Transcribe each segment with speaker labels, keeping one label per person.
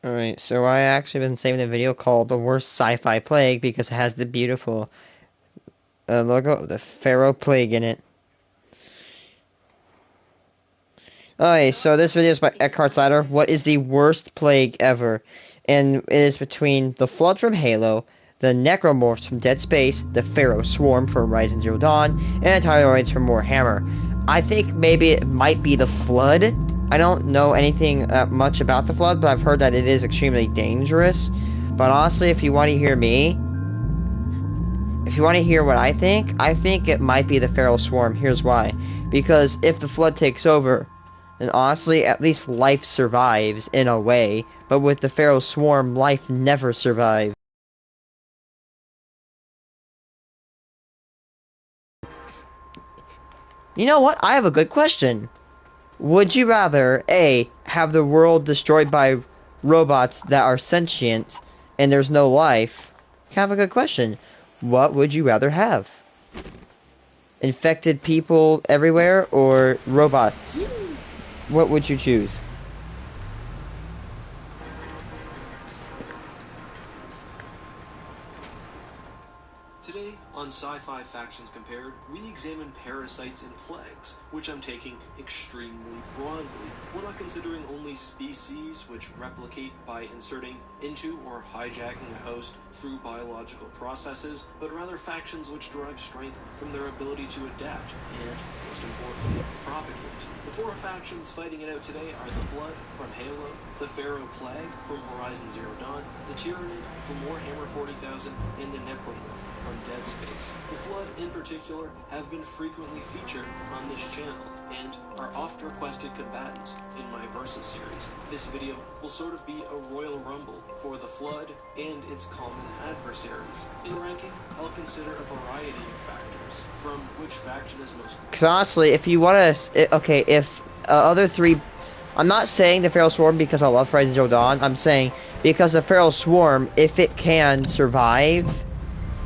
Speaker 1: Alright, so I actually been saving a video called The Worst Sci-Fi Plague because it has the beautiful logo of the Pharaoh Plague in it. Okay, so this video is by Eckhart Sider. What is the worst plague ever? And it is between the Flood from Halo, the Necromorphs from Dead Space, the Pharaoh Swarm from Horizon Zero Dawn, and the Tyroids from Warhammer. I think maybe it might be the Flood. I don't know anything much about the Flood, but I've heard that it is extremely dangerous. But honestly, if you want to hear me, if you want to hear what I think it might be the Pharaoh Swarm. Here's why. Because if the Flood takes over, and honestly, at least life survives in a way, but with the Pharaoh Swarm, life never survives. You know what? I have a good question. Would you rather, A, have the world destroyed by robots that are sentient and there's no life? Kind of a good question. What would you rather have? Infected people everywhere or robots? What would you choose?
Speaker 2: Today, on Sci-Fi Factions Compared, we examine parasites and plagues, which I'm taking extremely broadly. We're not considering only species which replicate by inserting into or hijacking a host through biological processes, but rather factions which derive strength from their ability to adapt and, most importantly, propagate. The four factions fighting it out today are the Flood from Halo, the Pharaoh Plague from Horizon Zero Dawn, the Tyranid from Warhammer 40,000, and the Necromorph from Dead Space. The Flood, in particular, have been frequently featured on this channel, and are oft-requested combatants in my Versus series. This video will sort of be a royal rumble for the Flood and its common adversaries. In ranking, I'll consider a variety of factors, from which faction is most...
Speaker 1: Because honestly, if you want to... Okay, if other three... I'm not saying the Pharaoh Swarm because I love Horizon Zero Dawn. I'm saying because the Pharaoh Swarm, if it can survive...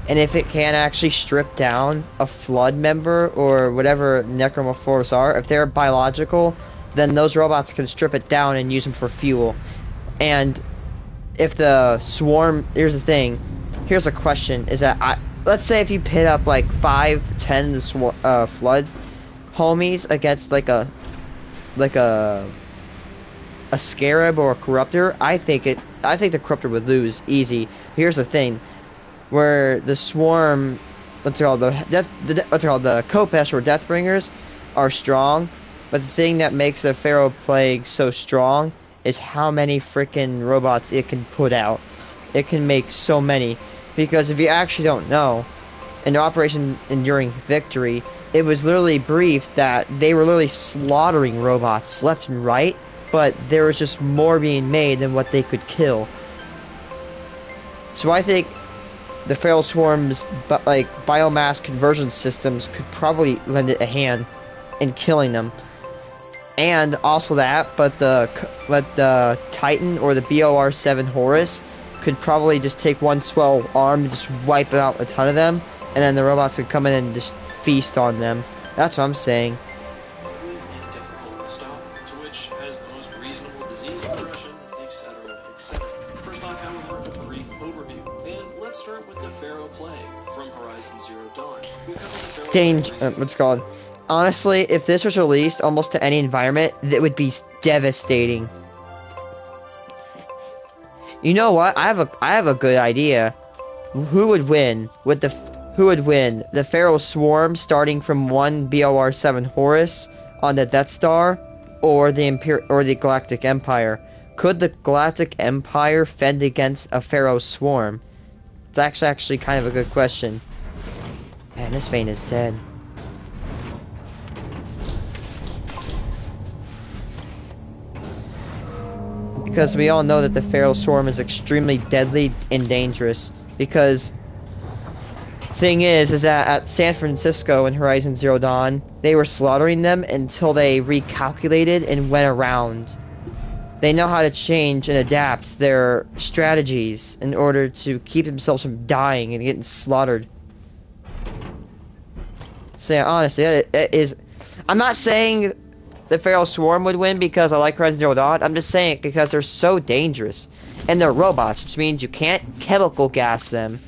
Speaker 1: And if it can actually strip down a Flood member or whatever Necromorphs are, if they're biological, then those robots can strip it down and use them for fuel. And if the Swarm, here's the thing, here's a question, is that, let's say if you pit up like 5-10 Flood homies against like a Scarab or a Corruptor, I think the Corruptor would lose easy. Here's the thing. Where the Swarm, the Kopesh or Deathbringers are strong, but the thing that makes the Pharaoh Plague so strong is how many freaking robots it can put out. It can make so many, because if you actually don't know, in Operation Enduring Victory, it was literally briefed that they were literally slaughtering robots left and right, but there was just more being made than what they could kill. So I think the Pharaoh Swarm's biomass conversion systems could probably lend it a hand in killing them, and also that. But the Titan or the BOR-7 Horus could probably just take one swell arm and just wipe out a ton of them, and then the robots could come in and just feast on them. That's what I'm saying.
Speaker 2: And difficult to stop, to which has the most reasonable disease progression, etc., etc. First off, however, a brief overview. And let's start with the Pharaoh Plague from Horizon Zero Dawn.
Speaker 1: What's it called? Honestly, if this was released almost to any environment, it would be devastating. You know what? I have a good idea. Who would win? Who would win? The Pharaoh Swarm starting from one BOR-7 Horus on the Death Star, or the Galactic Empire? Could the Galactic Empire fend against a Pharaoh Swarm? That's actually kind of a good question. Man, this vein is dead. Because we all know that the Pharaoh Swarm is extremely deadly and dangerous. Because thing is that at San Francisco in Horizon Zero Dawn, they were slaughtering them until they recalculated and went around. They know how to change and adapt their strategies in order to keep themselves from dying and getting slaughtered. So yeah, honestly, it is... I'm not saying the Feral Swarm would win because I like Horizon Zero Dawn. I'm just saying it because they're so dangerous. And they're robots, which means you can't chemical gas them.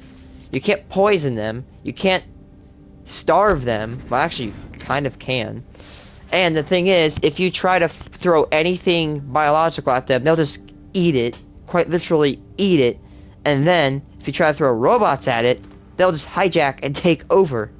Speaker 1: You can't poison them. You can't starve them. Well, actually, you kind of can. And the thing is, if you try to throw anything biological at them, they'll just eat it. Quite literally eat it. And then, if you try to throw robots at it, they'll just hijack and take over.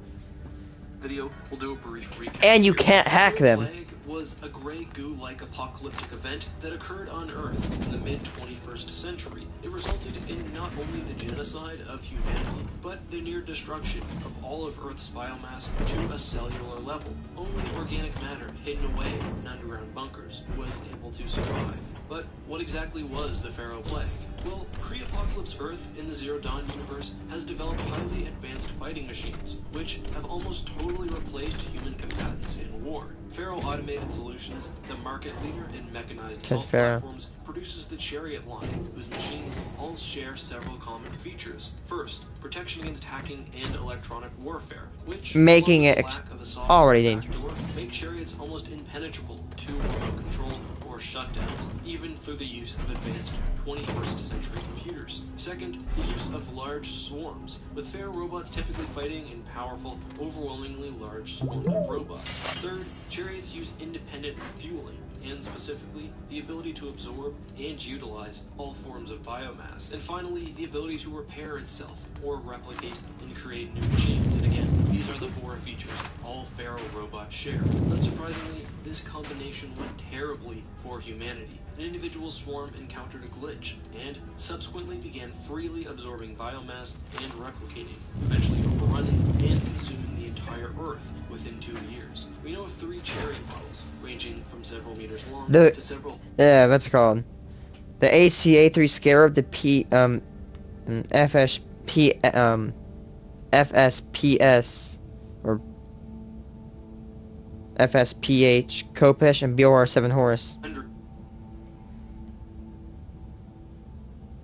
Speaker 2: Video, we'll do a brief recap.
Speaker 1: And you
Speaker 2: here.
Speaker 1: can't hack
Speaker 2: The
Speaker 1: them.
Speaker 2: plague was a gray goo-like apocalyptic event that occurred on Earth in the mid-21st century. It resulted in not only the genocide of humanity, but the near destruction of all of Earth's biomass to a cellular level. Only organic matter hidden away in underground bunkers was able to survive. But what exactly was the Pharaoh Plague? Well, pre-apocalypse Earth in the Zero Dawn universe has developed highly advanced fighting machines, which have almost totally replaced human combatants in war. Pharaoh Automated Solutions, the market leader in mechanized assault platforms, produces the Chariot line, whose machines all share several common features. First, protection against hacking and electronic warfare, which,
Speaker 1: making
Speaker 2: along with
Speaker 1: it
Speaker 2: the lack of a
Speaker 1: already
Speaker 2: software
Speaker 1: dangerous.
Speaker 2: backdoor, make chariots almost impenetrable to remote control or shutdowns, even through the use of advanced 21st century computers. Second, the use of large swarms, with Pharaoh robots typically fighting in powerful, overwhelmingly large swarms of robots. Third, chariots use independent refueling, and specifically, the ability to absorb and utilize all forms of biomass. And finally, the ability to repair itself, or replicate and create new machines. And again, these are the four features all Pharaoh robots share. Unsurprisingly, this combination went terribly for humanity. An individual swarm encountered a glitch, and subsequently began freely absorbing biomass and replicating, eventually overrunning and consuming the entire Earth within 2 years. We know of 3 chariot models, ranging from several meters long to several...
Speaker 1: Yeah, that's called. The ACA3 Scarab, the FSPS, or FSPH, Kopesh, and BOR7 Horus.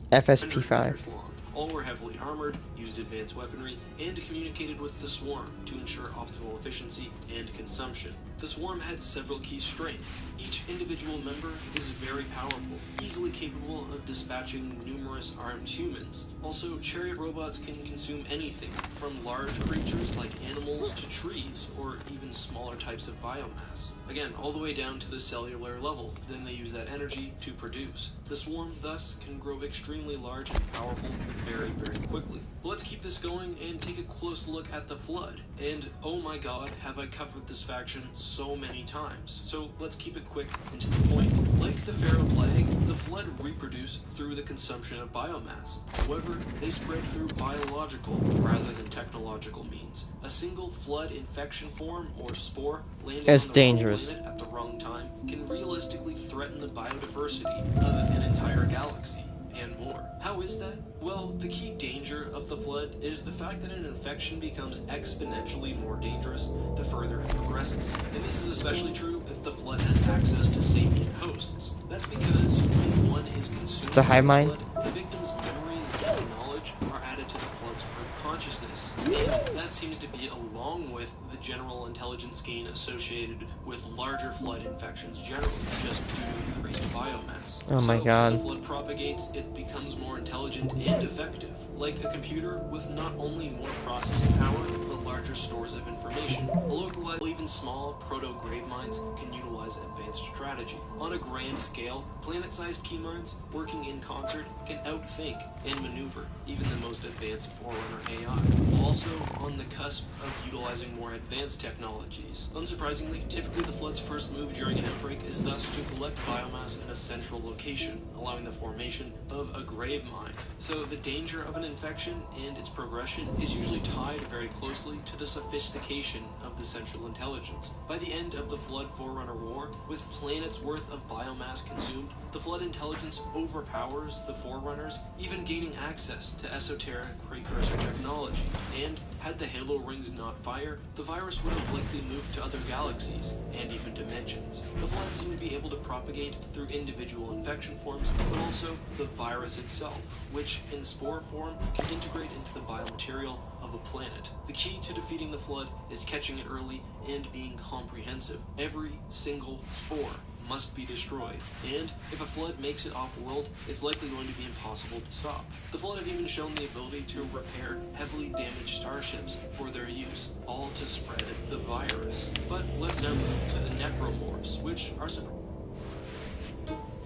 Speaker 1: FSP5.
Speaker 2: Long. All were heavily armored, used advanced weaponry, and communicated with the swarm to ensure optimal efficiency and consumption. The swarm had several key strengths. Each individual member is very powerful, easily capable of dispatching numerous armed humans. Also, chariot robots can consume anything, from large creatures like animals to trees, or even smaller types of biomass. Again, all the way down to the cellular level. Then they use that energy to produce. The swarm, thus, can grow extremely large and powerful very, very quickly. But let's keep this going and take a close look at the Flood. And oh my god, have I covered this faction so many times. So let's keep it quick and to the point. Like the Pharaoh Plague, the Flood reproduce through the consumption of biomass. However, they spread through biological rather than technological means. A single Flood infection form or spore landing on the wrong planet at the wrong time can realistically threaten the biodiversity of an entire galaxy. And more. How is that? Well, the key danger of the Flood is the fact that an infection becomes exponentially more dangerous the further it progresses. And this is especially true if the Flood has access to sapient hosts. That's because when one is consumed by the Flood, the victim's memories and knowledge are added to the Flood's consciousness. And that seems to be along with the general intelligence gain associated with larger Flood infections generally, just due to increased biomass.
Speaker 1: Oh my god.
Speaker 2: As the Flood propagates, it becomes more intelligent and effective, like a computer with not only more processing power, but larger stores of information. A localized, even small proto-grave mines can utilize advanced strategy. On a grand scale, planet-sized key mines, working in concert, can outthink and maneuver even the most advanced Forerunner AI, while also on the cusp of utilizing more advanced technologies. Unsurprisingly, typically the Flood's first move during an outbreak is thus to collect biomass in a central location, allowing the formation of a grave mine. So the danger of an infection and its progression is usually tied very closely to the sophistication of the central intelligence. By the end of the Flood Forerunner War, with planets worth of biomass consumed, the Flood intelligence overpowers the Forerunners, even gaining access to esoteric precursor technology. And had the Halo rings not fire, the virus would have likely moved to other galaxies, and even dimensions. The Flood seem to be able to propagate through individual infection forms, but also the virus itself, which in spore form can integrate into the biomaterial of of a planet. The key to defeating the flood is catching it early and being comprehensive. Every single spore must be destroyed, and if a flood makes it off-world, it's likely going to be impossible to stop. The flood have even shown the ability to repair heavily damaged starships for their use, all to spread the virus. But let's now move to the necromorphs, which are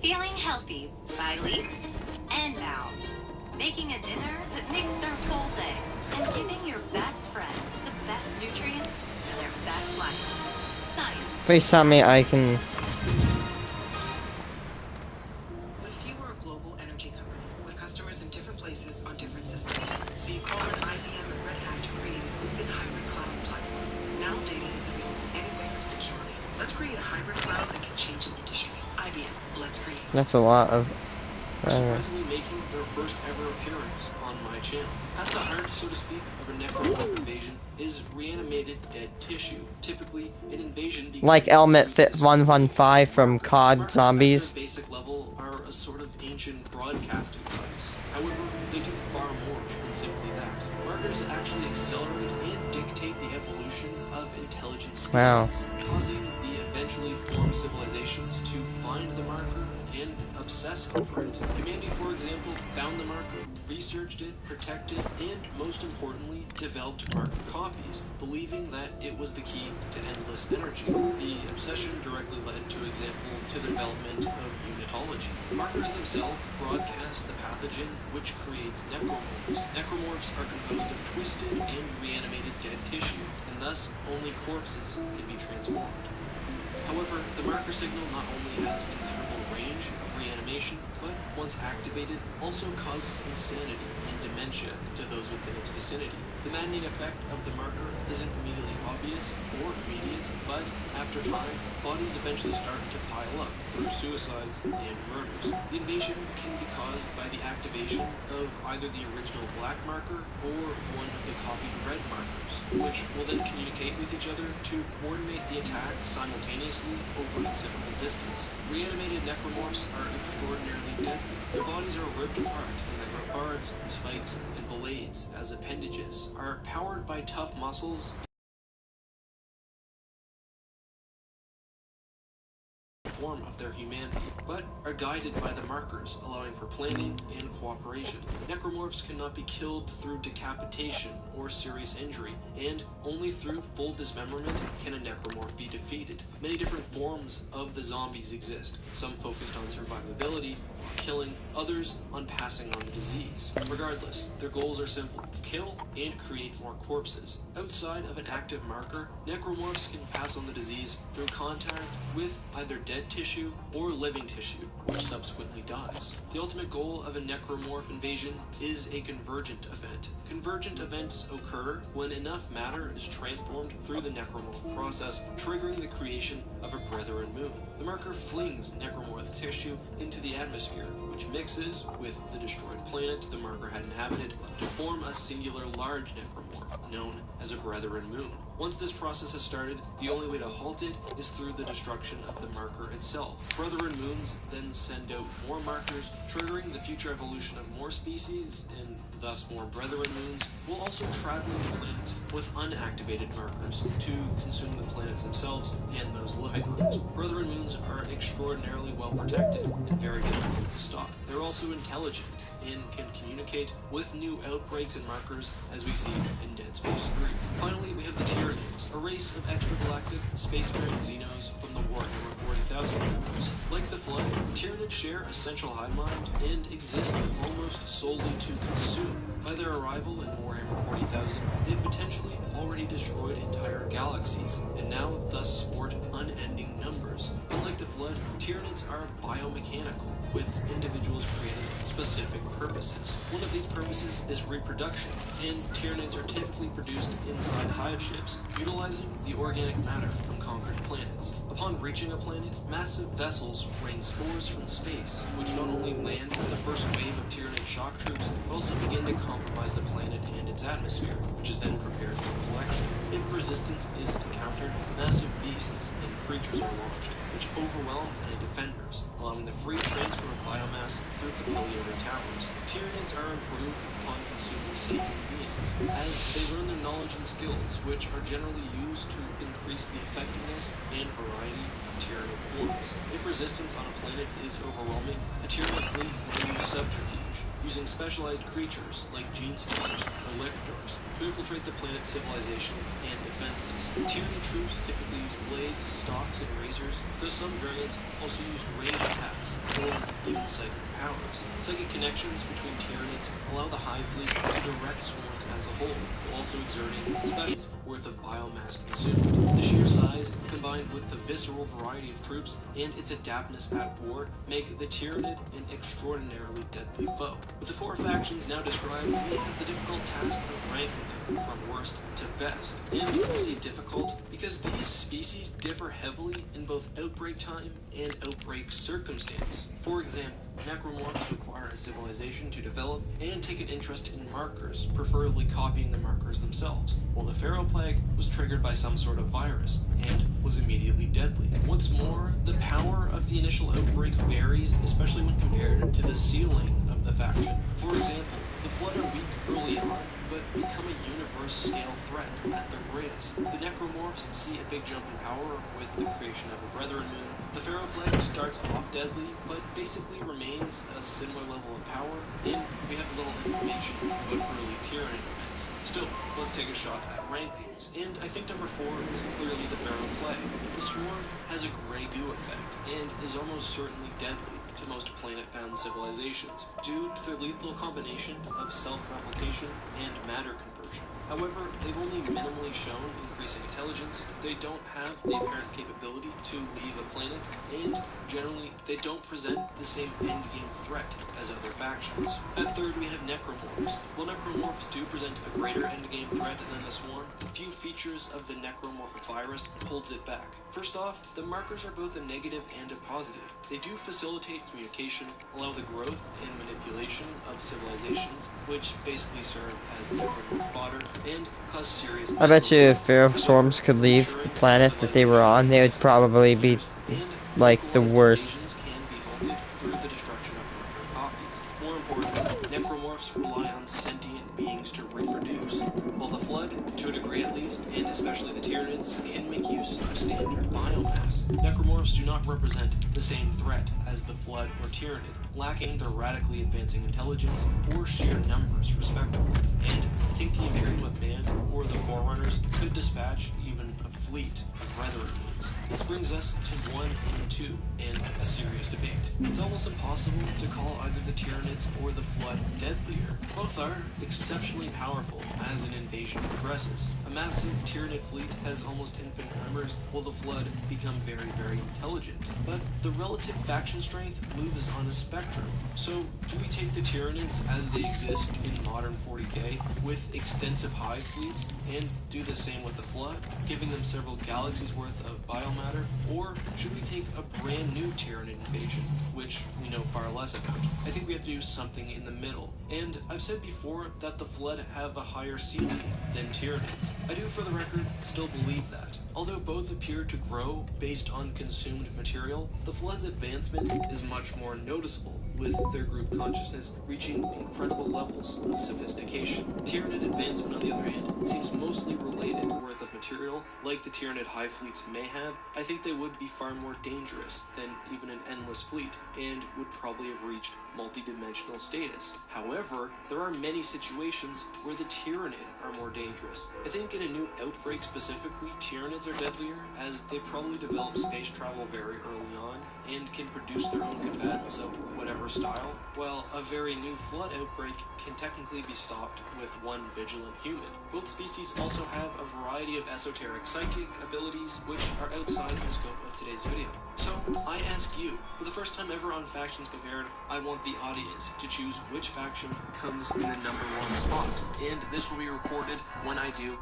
Speaker 3: feeling healthy by leaps and bounds. Making a dinner that makes their whole day. And giving your best friend the best nutrients for their best life. Science.
Speaker 1: Please tell me I can...
Speaker 4: What if you were a global energy company with customers in different places on different systems? So you call on IBM and Red Hat to create an open hybrid cloud platform. Now data is available anywhere securely. Let's create a hybrid cloud that can change an industry. IBM, let's create.
Speaker 1: That's a lot of...
Speaker 2: surprisingly making their first ever appearance on my channel. At the heart, so to speak, of a necromorph invasion is reanimated dead tissue. Typically, an invasion begins
Speaker 1: like Element Fit 115 from COD
Speaker 2: markers
Speaker 1: Zombies.
Speaker 2: at their basic level are a sort of ancient broadcasting device. However, they do far more than simply that. Markers actually accelerate and dictate the evolution of intelligent species,
Speaker 1: Wow.
Speaker 2: causing the eventually formed civilizations to find the marker and obsess over it. Humanity, for example, found the marker, researched it, protected, and most importantly, developed marker copies, believing that it was the key to endless energy. The obsession directly led, to example, to the development of unitology. Markers themselves broadcast the pathogen which creates necromorphs. Necromorphs are composed of twisted and reanimated dead tissue, and thus only corpses can be transformed. However, the marker signal not only has considerable range of reanimation, but once activated, also causes insanity and dementia to those within its vicinity. The maddening effect of the marker isn't immediately obvious or immediate, but after time, bodies eventually start to pile up through suicides and murders. The invasion can be caused by the activation of either the original black marker or one of the copied red markers, which will then communicate with each other to coordinate the attack simultaneously over considerable distance. Reanimated necromorphs are extraordinarily deadly. Their bodies are ripped apart, and their guards, spikes, and blades as appendages are powered by tough muscles form of their humanity, but are guided by the markers, allowing for planning and cooperation. Necromorphs cannot be killed through decapitation or serious injury, and only through full dismemberment can a necromorph be defeated. Many different forms of the zombies exist, some focused on survivability or killing, others on passing on the disease. Regardless, their goals are simple: kill and create more corpses. Outside of an active marker, necromorphs can pass on the disease through contact with either dead tissue or living tissue, which subsequently dies. The ultimate goal of a necromorph invasion is a convergent event. Convergent events occur when enough matter is transformed through the necromorph process, triggering the creation of a brethren moon. The marker flings necromorph tissue into the atmosphere, which mixes with the destroyed planet the marker had inhabited to form a singular large necromorph, known as a brethren moon. Once this process has started, the only way to halt it is through the destruction of the marker itself. Brethren moons then send out more markers, triggering the future evolution of more species, and thus more brethren moons, while also traveling to planets with unactivated markers to consume the planets themselves and those living on it. Brethren moons are extraordinarily well protected and very difficult to stop. They're also intelligent and can communicate with new outbreaks and markers, as we see in Dead Space 3. Finally, we have the Tyranids, a race of extragalactic, spacefaring Xenos from the Warhammer 40,000 universe. Like the Flood, Tyranids share a central hive mind and exist almost solely to consume. By their arrival in Warhammer 40,000, they've potentially already destroyed entire galaxies, and now thus sport unending numbers. Unlike the Flood, Tyranids are biomechanical, with individuals created specific purposes. One of these purposes is reproduction, and Tyranids are typically produced inside hive ships, utilizing the organic matter from conquered planets. Upon reaching a planet, massive vessels rain spores from space, which not only land the first wave of Tyranid shock troops, but also begin to compromise the planet and its atmosphere, which is then prepared for collection. If for resistance is encountered, massive beasts and creatures are launched, which overwhelm any defenders, allowing the free transfer of biomass through capillary towers. Tyranids are improved upon consuming sentient beings, as they learn their knowledge and skills, which are generally used to increase the effectiveness and variety of Tyranid forms. If resistance on a planet is overwhelming, a Tyranid fleet may use subterfuge, using specialized creatures like gene stealers or lictors to infiltrate the planet's civilization and defenses. Tyranid troops typically use blades, stalks, and razors, though some variants also use ranged attacks or even psychic powers. Psychic connections between Tyranids allow the Hive fleet to direct swarms as a whole, while also exerting special worth of biomass consumed. The sheer size, combined with the visceral variety of troops and its adaptness at war, make the Tyranid an extraordinarily deadly foe. With the 4 factions now described, we have the difficult task of ranking them from worst to best. And I say difficult because these species differ heavily in both outbreak time and outbreak circumstance. For example, necromorphs require a civilization to develop and take an interest in markers, preferably copying the markers themselves, while the Pharaoh Plague was triggered by some sort of virus and was immediately deadly. What's more, the power of the initial outbreak varies, especially when compared to the ceiling of the faction. For example, the Flood are weak early on, but become a universe-scale threat at their greatest. The Necromorphs see a big jump in power with the creation of a Brethren Moon. The Pharaoh Plague starts off deadly, but basically remains at a similar level of power, and we have little information about early Tyranid events. Still, let's take a shot at rankings, and I think number 4 is clearly the Pharaoh Plague. The Swarm has a Grey Goo effect, and is almost certainly deadly to most planet-bound civilizations, due to their lethal combination of self-replication and matter conversion. However, they've only minimally shown increasing intelligence, they don't have the apparent capability to leave a planet, and generally, they don't present the same endgame threat as other factions. At third, we have Necromorphs. While Necromorphs do present a greater endgame threat than the Swarm, a few features of the Necromorph virus holds it back. First off, the markers are both a negative and a positive. They do facilitate communication, allow the growth and manipulation of civilizations, which basically serve as necromorph fodder, and cause serious
Speaker 1: I bet you if Pharaoh
Speaker 2: However,
Speaker 1: Swarms could leave the
Speaker 2: ensuring
Speaker 1: planet that they were on, they would probably be
Speaker 2: and
Speaker 1: like the
Speaker 2: localized
Speaker 1: worst.
Speaker 2: invasions can be halted through the destruction of marker copies. More importantly, necromorphs rely on sentient beings to reproduce, while the Flood, to a degree at least, and especially the Tyranids, can make use of standard biomass. Necromorphs do not represent the same threat as the Flood or Tyranid, lacking their radically advancing intelligence or sheer numbers, respectively. And I think the Imperium of Man, or the Forerunners, could dispatch even a fleet of Brethren Moons. This brings us to 1 and 2, and a serious debate. It's almost impossible to call either the Tyranids or the Flood deadlier. Both are exceptionally powerful as an invasion progresses. A massive Tyranid fleet has almost infinite numbers, while the Flood become very, very intelligent. But the relative faction strength moves on a spectrum. So, do we take the Tyranids as they exist in modern 40k, with extensive hive fleets, and do the same with the Flood, giving them several galaxies worth of biomatter? Or should we take a brand new Tyranid invasion, which we know far less about? I think we have to do something in the middle. And I've said before that the Flood have a higher ceiling than Tyranids. I do, for the record, still believe that. Although both appear to grow based on consumed material, the Flood's advancement is much more noticeable, with their group consciousness reaching incredible levels of sophistication. Tyranid advancement, on the other hand, seems mostly related worth of material, like the Tyranid hive fleets may have. I think they would be far more dangerous than even an endless fleet, and would probably have reached multi-dimensional status. However, there are many situations where the Tyranid are more dangerous. I think in a new outbreak specifically, Tyranids are deadlier, as they probably develop space travel very early on, and can produce their own combatants of whatever style, while a very new Flood outbreak can technically be stopped with one vigilant human. Both species also have a variety of esoteric psychic abilities, which are outside the scope of today's video. So, I ask you, for the first time ever on Factions Compared, I want the audience to choose which faction comes in the number 1 spot, and this will be recorded when I do.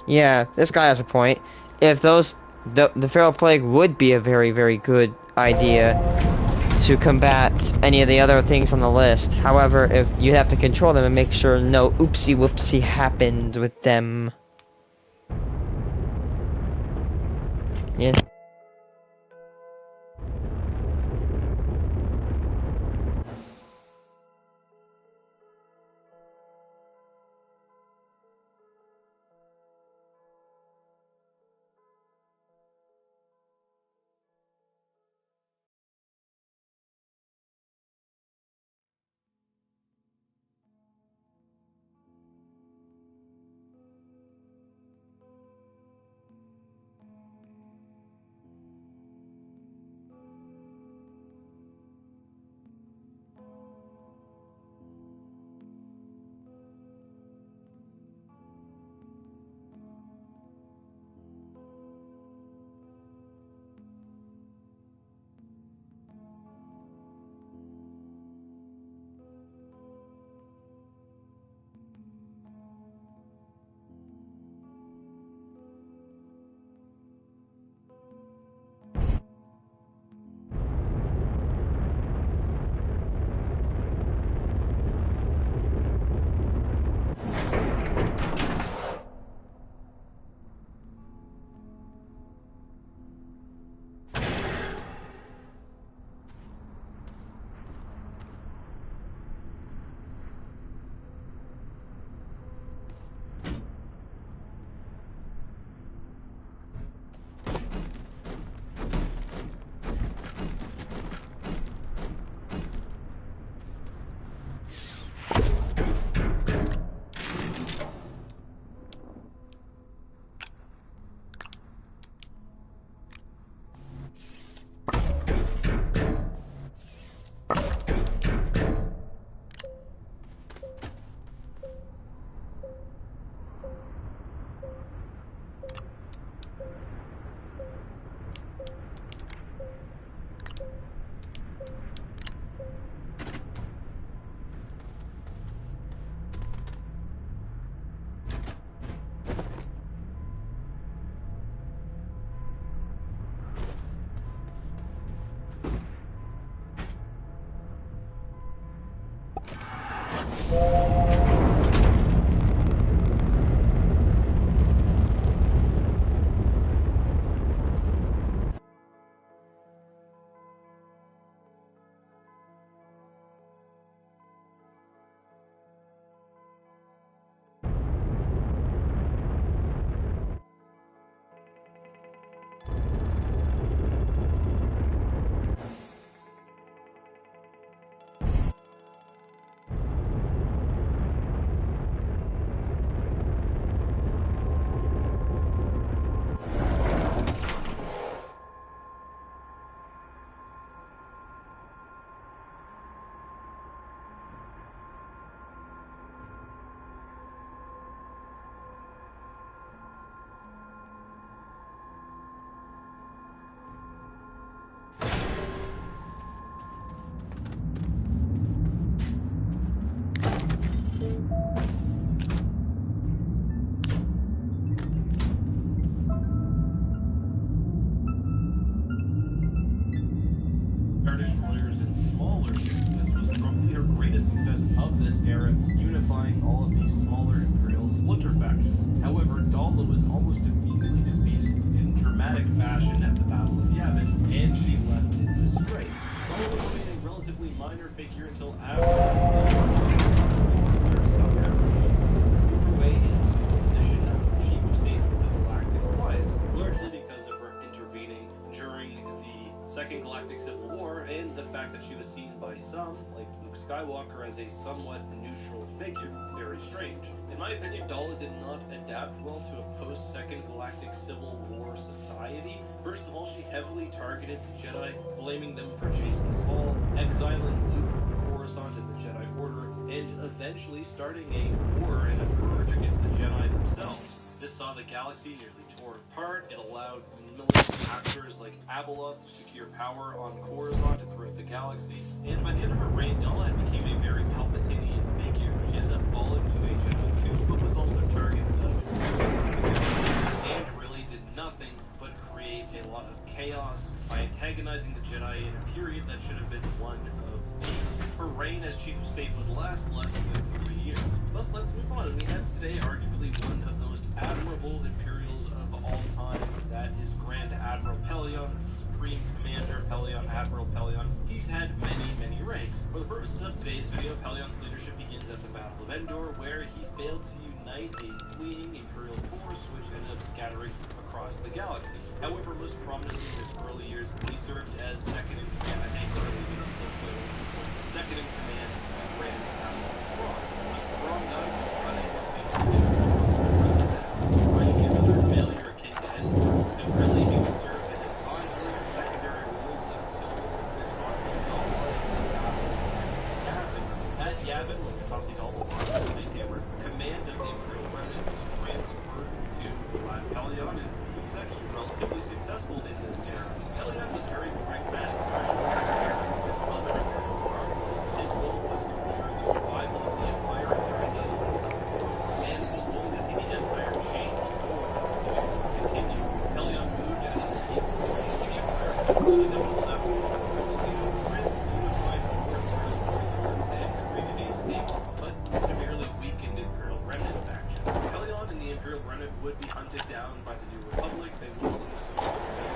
Speaker 1: Yeah, this guy has a point. If those the feral plague would be a very, very good idea to combat any of the other things on the list. However, if you have to control them and make sure no oopsie whoopsie happened with them. Yeah.
Speaker 2: Skywalker as a somewhat neutral figure. Very strange. In my opinion, Daala did not adapt well to a post-Second Galactic Civil War society. First of all, she heavily targeted the Jedi, blaming them for Jason's fall, exiling Luke from Coruscant and the Jedi Order, and eventually starting a war and a purge against the Jedi themselves. This saw the galaxy nearly torn apart. It allowed militant actors like Abeloth to secure power on Coruscant and throughout the galaxy. And by the end of her reign, Daala became a very Palpatinian figure. She ended up falling to a Jedi coup, but was also targeted video, Pelion's leadership begins at the Battle of Endor, where he failed to unite a fleeing Imperial force, which ended up scattering across the galaxy. However, most prominently in his early years, he served as second in command. I say early, but he's still quite old. Second in command and ran the Battle of Thrawn. When Thrawn died, he was unable to versus that, writing another failure akin to Endor. And really, he would serve in advisory or secondary roles until the costly Gauntlet and the Battle of Yavin. At Yavin, when the costly Gauntlet lost to Lighthammer, command of the Imperial Remnant was transferred to Vlad Pelion, and he was actually relatively successful in this era. Pelion was very pragmatic, especially with other Imperial armies. His goal was to ensure the survival of the Empire and their ideals and so forth, and was willing to see the Empire change forward to continue. Pelion moved at a deep point in the Empire, including the middle left across the Grid, unified more Imperial warlords, and created a stable but severely weakened Imperial Remnant faction. Pelion and the Imperial Remnant would be hunted down by the New Republic. They would lose some of their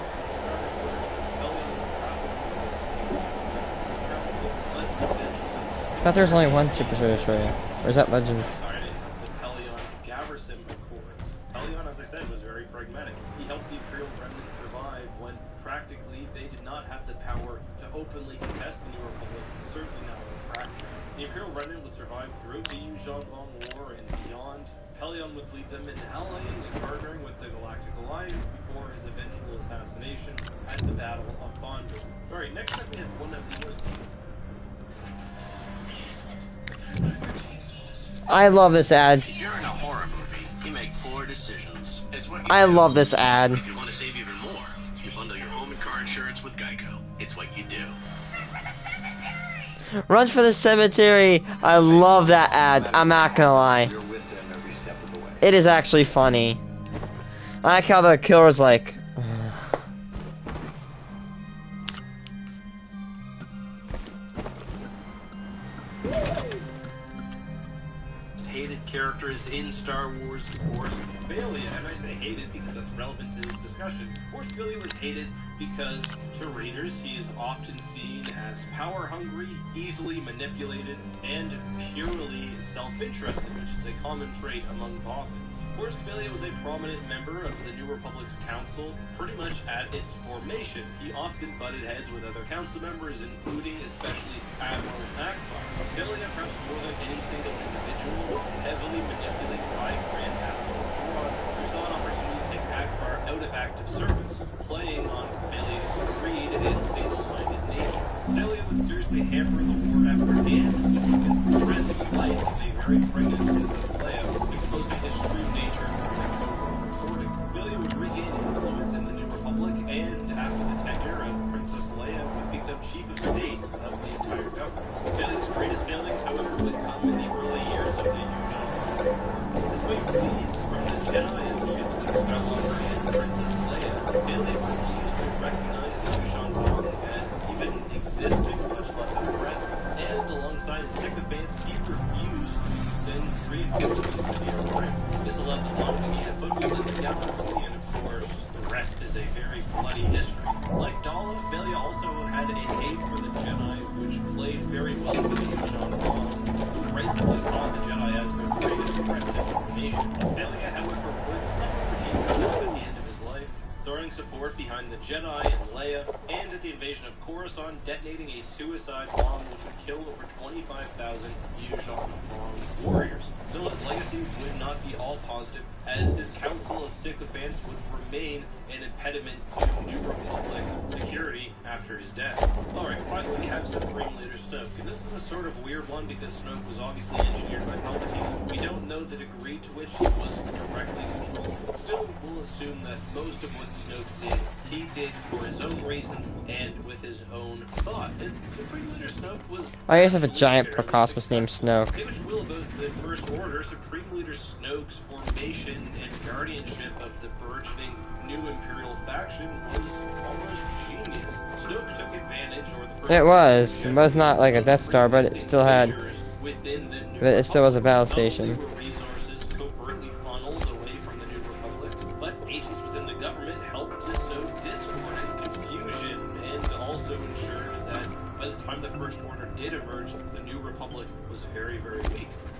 Speaker 1: I thought there was only one Super Star Destroyer. Or is that Legends?
Speaker 2: The Pelion Gaversim Accords. Pelion, as I said, was very pragmatic. He helped the Imperial Remnant survive when practically they did not have the power to openly contest the New Republic, certainly not in practice. The Imperial Remnant would survive through the Yuuzhan Vong War and beyond. Pelion would lead them in allying and partnering with the Galactic Alliance before his eventual assassination at the Battle of Fondor. Alright, next up we have one of the most...
Speaker 1: I love this ad.
Speaker 5: If you're in a horror movie, you make poor decisions. It's what you
Speaker 1: I
Speaker 5: do.
Speaker 1: love this ad.
Speaker 5: If you want to save even more, you bundle your home and car insurance with Geico. It's what you do.
Speaker 1: Run for the cemetery. I love that ad. I'm not gonna lie.
Speaker 5: You're with them every step of the way.
Speaker 1: It is actually funny. I like how the killer's like.
Speaker 2: Hated characters in Star Wars, Force Philia, and I say hated because that's relevant to this discussion. Force Philia was hated because, to readers, he is often seen as power-hungry, easily manipulated, and purely self-interested, which is a common trait among Bothans. Force Philia was a prominent member of the New Republic's council pretty much at its formation. He often butted heads with other council members, including especially Admiral Akbar. Philia, perhaps more than any single individual, was heavily manipulated by Grand Admiral Thrawn, who saw an opportunity to take Akbar out of active service, playing on Philia's greed and single-minded nature. Philia would seriously hamper the war effort and even threaten the life of a very pregnant Princess Leia, exposing his true nature through a covert recording. Philia would regain influence in the New Republic, and after the tenure of Princess Leia, would become chief of state of the entire government. Philia's greatest failings, however, would come in the early years of the Yuuzhan War. Despite pleas from the Jedi as Luke Skywalker and Princess Leia, Philia refused to recognize the Yuuzhan War as even existing, much less a threat, and alongside his sycophants, he refused to send reinforcements to the Empire. This allowed the long to gain a foothold in the galaxy, and of course, the rest is a very bloody history. Like Daala, Philia also had a hate for the Jedi, which played very well with the Yuuzhan Vong, who rightfully saw the Jedi as their greatest threat to the nation. Philia, however, would suffer deeply at the end of his life, throwing support behind the Jedi and Leia, and at the invasion of Coruscant, detonating a suicide bomb which would kill over 25,000 Yuuzhan Vong warriors. Still, his legacy would not be all positive, as his council of sycophants would remain an impediment to New Republic security after his death. Alright, finally we have Supreme Leader Snoke, and this is a sort of weird one because Snoke was obviously engineered by Palpatine. We don't know the degree to which he was directly controlled. Still, we'll assume that most of what Snoke did, he did for his own reasons and with his own thought. And Supreme Leader Snoke was...
Speaker 1: I used to have a giant Procosmus named Snoke.
Speaker 2: Say what you will about the First Order, Supreme Leader Snoke's formation and guardianship of the burgeoning new Imperial faction was almost genius. Snoke took advantage, or the First
Speaker 1: It was. It was not like a Death Star, but it still had.
Speaker 2: within the New
Speaker 1: But it still was a battle
Speaker 2: Republic.
Speaker 1: station.
Speaker 2: Not only were resources covertly funneled away from the New Republic, but agents within the government helped to sow discord and confusion, and also ensured that by the time the First Order did emerge, the New Republic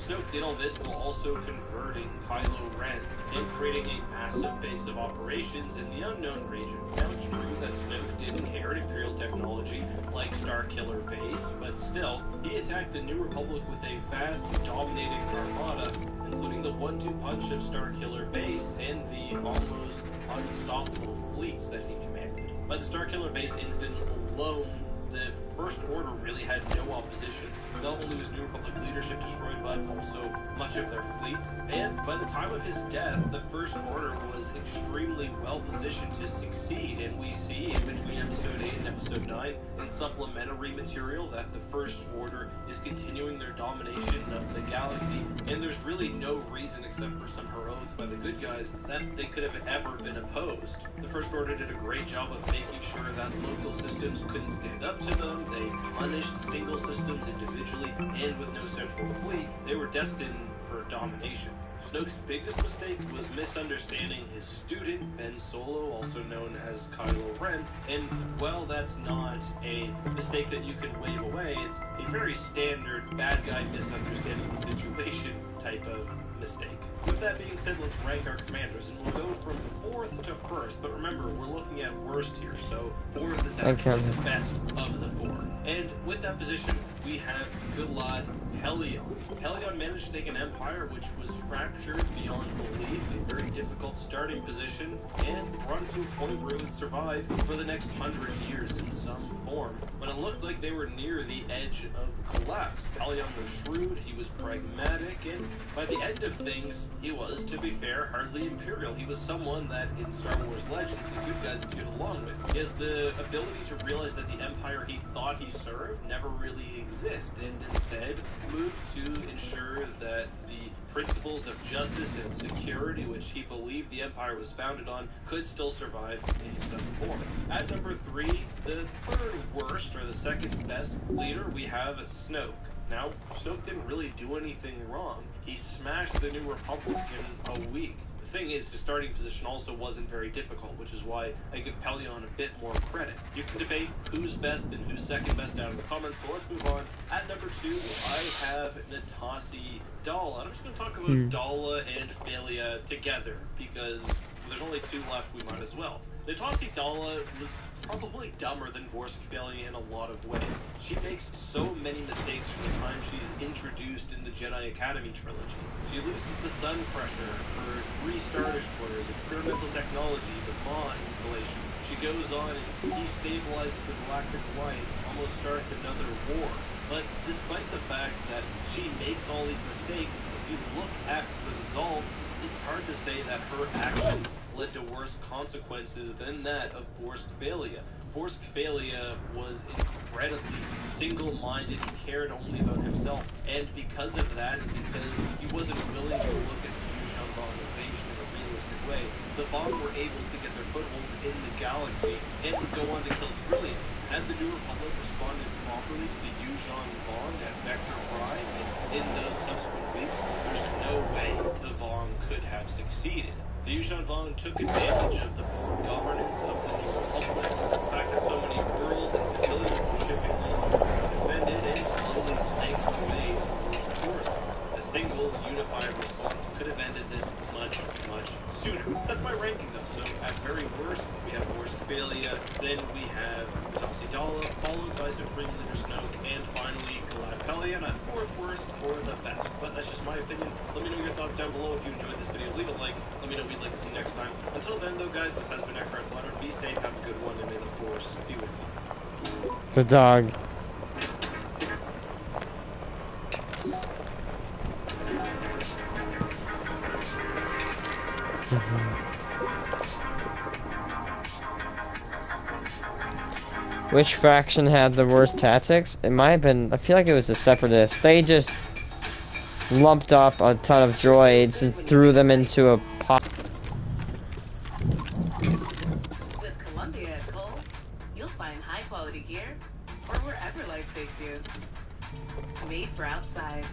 Speaker 2: Snoke did all this while also converting Kylo Ren and creating a massive base of operations in the unknown region. Now it's true that Snoke did inherit Imperial technology like Starkiller Base, but still, he attacked the New Republic with a vast, dominating armada, including the one-two punch of Starkiller Base and the almost unstoppable fleets that he commanded. By the Starkiller Base incident alone, the First Order really had no opposition. Not only was New Republic leadership destroyed, but also much of their fleets. And by the time of his death, the First Order was extremely well positioned to succeed. And we see in between Episode 8 and Episode 9 in supplementary material that the First Order is continuing their domination of the galaxy. And there's really no reason, except for some heroics by the good guys, that they could have ever been opposed. The First Order did a great job of making sure that local systems couldn't stand up to them. They punished single systems individually, and with no central fleet, they were destined for domination. Snoke's biggest mistake was misunderstanding his student, Ben Solo, also known as Kylo Ren, and while that's not a mistake that you can wave away, it's a very standard bad guy misunderstanding the situation type of mistake. With that being said, let's rank our commanders, and we'll go from 4th to 1st, but remember, we're looking at worst here, so 4th is actually the best of the 4. And with that position, we have good lad Pelion. Pelion managed to take an empire which was fractured beyond belief, a very difficult starting position, and brought it to a point where it would survive for the next 100 years in some form. When it looked like they were near the edge of collapse, Pelion was shrewd, he was pragmatic, and by the end of things, he was, to be fair, hardly Imperial. He was someone that, in Star Wars Legends, the good guys could get along with. He has the ability to realize that the empire he thought he served never really exists, and instead moved to ensure that the principles of justice and security, which he believed the empire was founded on, could still survive in some form. At number 3, the third worst, or the second best leader, we have Snoke. Now, Snoke didn't really do anything wrong. He smashed the New Republic in a week. The thing is, his starting position also wasn't very difficult, which is why I give Pelion a bit more credit. You can debate who's best and who's second best down in the comments, but let's move on. At number 2, I have Natasi Dalla. I'm just going to talk about Dalla and Phalia together, because there's only 2 left, we might as well. Natasi Dalla was probably dumber than Borsk Phalia in a lot of ways. She makes so many mistakes from the time she's introduced in the Jedi Academy trilogy. She loses the sun pressure, her 3 Star Destroyers, experimental technology, the Maw installation. She goes on and destabilizes the Galactic Alliance, almost starts another war. But despite the fact that she makes all these mistakes, if you look at results, it's hard to say that her actions led to worse consequences than that of Borsk Phalia. Borsk Phalia was incredibly single-minded, he cared only about himself, and because of that, and because he wasn't willing to look at the Yuuzhan Vong invasion in a realistic way, the Vong were able to get their foothold in the galaxy and would go on to kill trillions. Had the New Republic responded properly to the Yuuzhan Vong at Vector Prime, and in those subsequent weeks, there's no way the Vong could have succeeded. The Yuuzhan Vong took advantage of the poor governance of the New Republic, the fact that so many girls and civilians in shipping lanes were defended, and slowly snaked away towards tourism. A single, unified response could have ended this much, much sooner. That's my ranking, though. So, at very worst, we have Borsk Phalia, then we have Natasi Dalla, followed by Supreme Leader Snoke, and finally, Galad Pelion at 4th worst or the best. But that's just my opinion. Let me know your thoughts down below. If you enjoyed this video, leave a like. Let me know what you'd like to see next time. Until then, though, guys, this has been Eckhart's Ladder. Be safe, have a good one, and may the Force be with you.
Speaker 1: The dog. Which faction had the worst tactics? It might have been, I feel like it was the Separatists. They just lumped up a ton of droids and threw them into a pot.
Speaker 4: With Columbia at Kohl's, you'll find high-quality gear or wherever life takes you. Made for outside,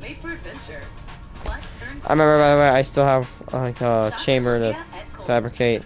Speaker 4: made for adventure. Plus, earn
Speaker 1: I remember, by the way, I still have like a chamber to fabricate.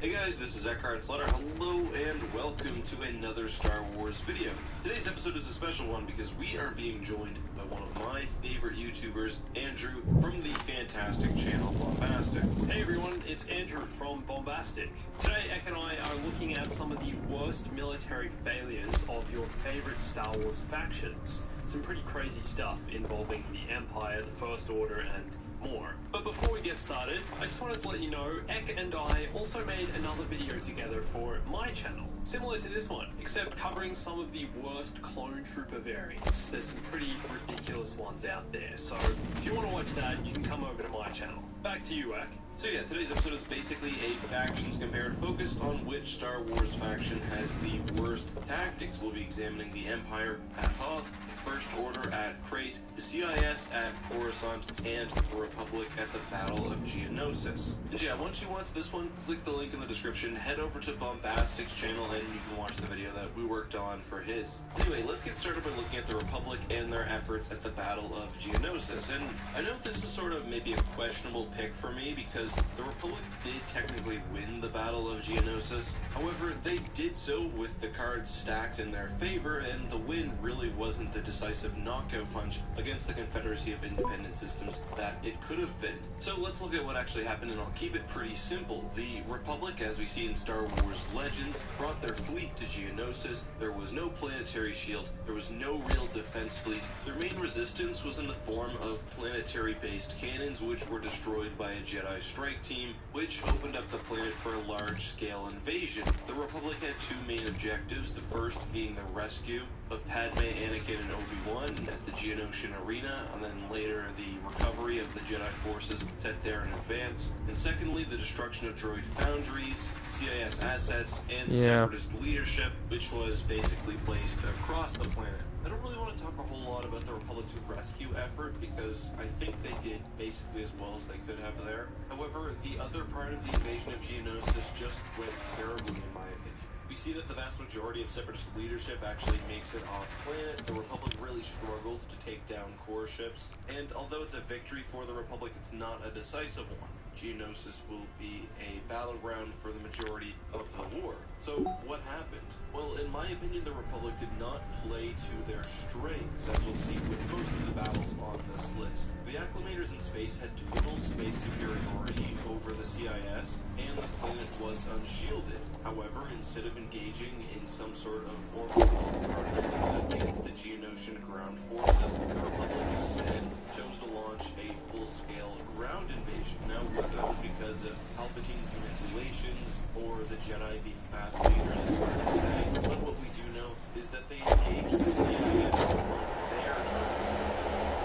Speaker 2: Hey guys, this is Eckhart Slaughter. Hello and welcome to another Star Wars video. Today's episode is a special one because we are being joined by one of my favorite YouTubers, Andrew, from the fantastic channel Bombastic.
Speaker 6: Hey everyone, it's Andrew from Bombastic. Today Ek and I are looking at some of the worst military failures of your favorite Star Wars factions. Some pretty crazy stuff involving the Empire, the First Order, and more. But before we get started, I just wanted to let you know Ek and I also made another video together for my channel, similar to this one, except covering some of the worst clone trooper variants. There's some pretty ridiculous ones out there, so if you want to watch that, you can come over to my channel. Back to you, Ek.
Speaker 2: So yeah, today's episode is basically a factions compared, focused on which Star Wars faction has the worst tactics. We'll be examining the Empire at Hoth, the First Order at Crate, the CIS at Coruscant, and the Republic at the Battle of Geonosis. And yeah, once you watch this one, click the link in the description, head over to Bombastic's channel, and you can watch the video that we worked on for his. Anyway, let's get started by looking at the Republic and their efforts at the Battle of Geonosis. And I know this is sort of maybe a questionable pick for me, because the Republic did technically win the Battle of Geonosis. However, they did so with the cards stacked in their favor, and the win really wasn't the decisive knockout punch against the Confederacy of Independent Systems that it could have been. So let's look at what actually happened, and I'll keep it pretty simple. The Republic, as we see in Star Wars Legends, brought their fleet to Geonosis. There was no planetary shield, there was no real defense fleet. Their main resistance was in the form of planetary-based cannons, which were destroyed by a Jedi strike team, which opened up the planet for a large-scale invasion. The Republic had two main objectives, the first being the rescue of Padme, Anakin, and Obi-Wan at the Geonosian Arena, and then later the recovery of the Jedi forces set there in advance. And secondly, the destruction of droid foundries, CIS assets, and separatist leadership, which was basically placed across the planet. I don't really want to talk a whole lot about the Republic's rescue effort, because I think they did basically as well as they could have there. However, the other part of the invasion of Geonosis just went terribly, in my opinion. We see that the vast majority of separatist leadership actually makes it off planet. The Republic really struggles to take down core ships, and although it's a victory for the Republic, it's not a decisive one. Geonosis will be a battleground for the majority of the war. So what happened? Well, in my opinion, the Republic did not play to their strengths, as we'll see with most of the battles on this list. The Acclimators in space had total space superiority over the CIS, and the planet was unshielded. However, instead of engaging in some sort of orbital bombardment against the Geonosian ground forces, the Republic instead chose to launch a full-scale ground invasion. Now, whether that was because of Palpatine's manipulations or the Jedi being bad leaders, it's hard to say, but what we do know is that they engaged the CIS on their terms,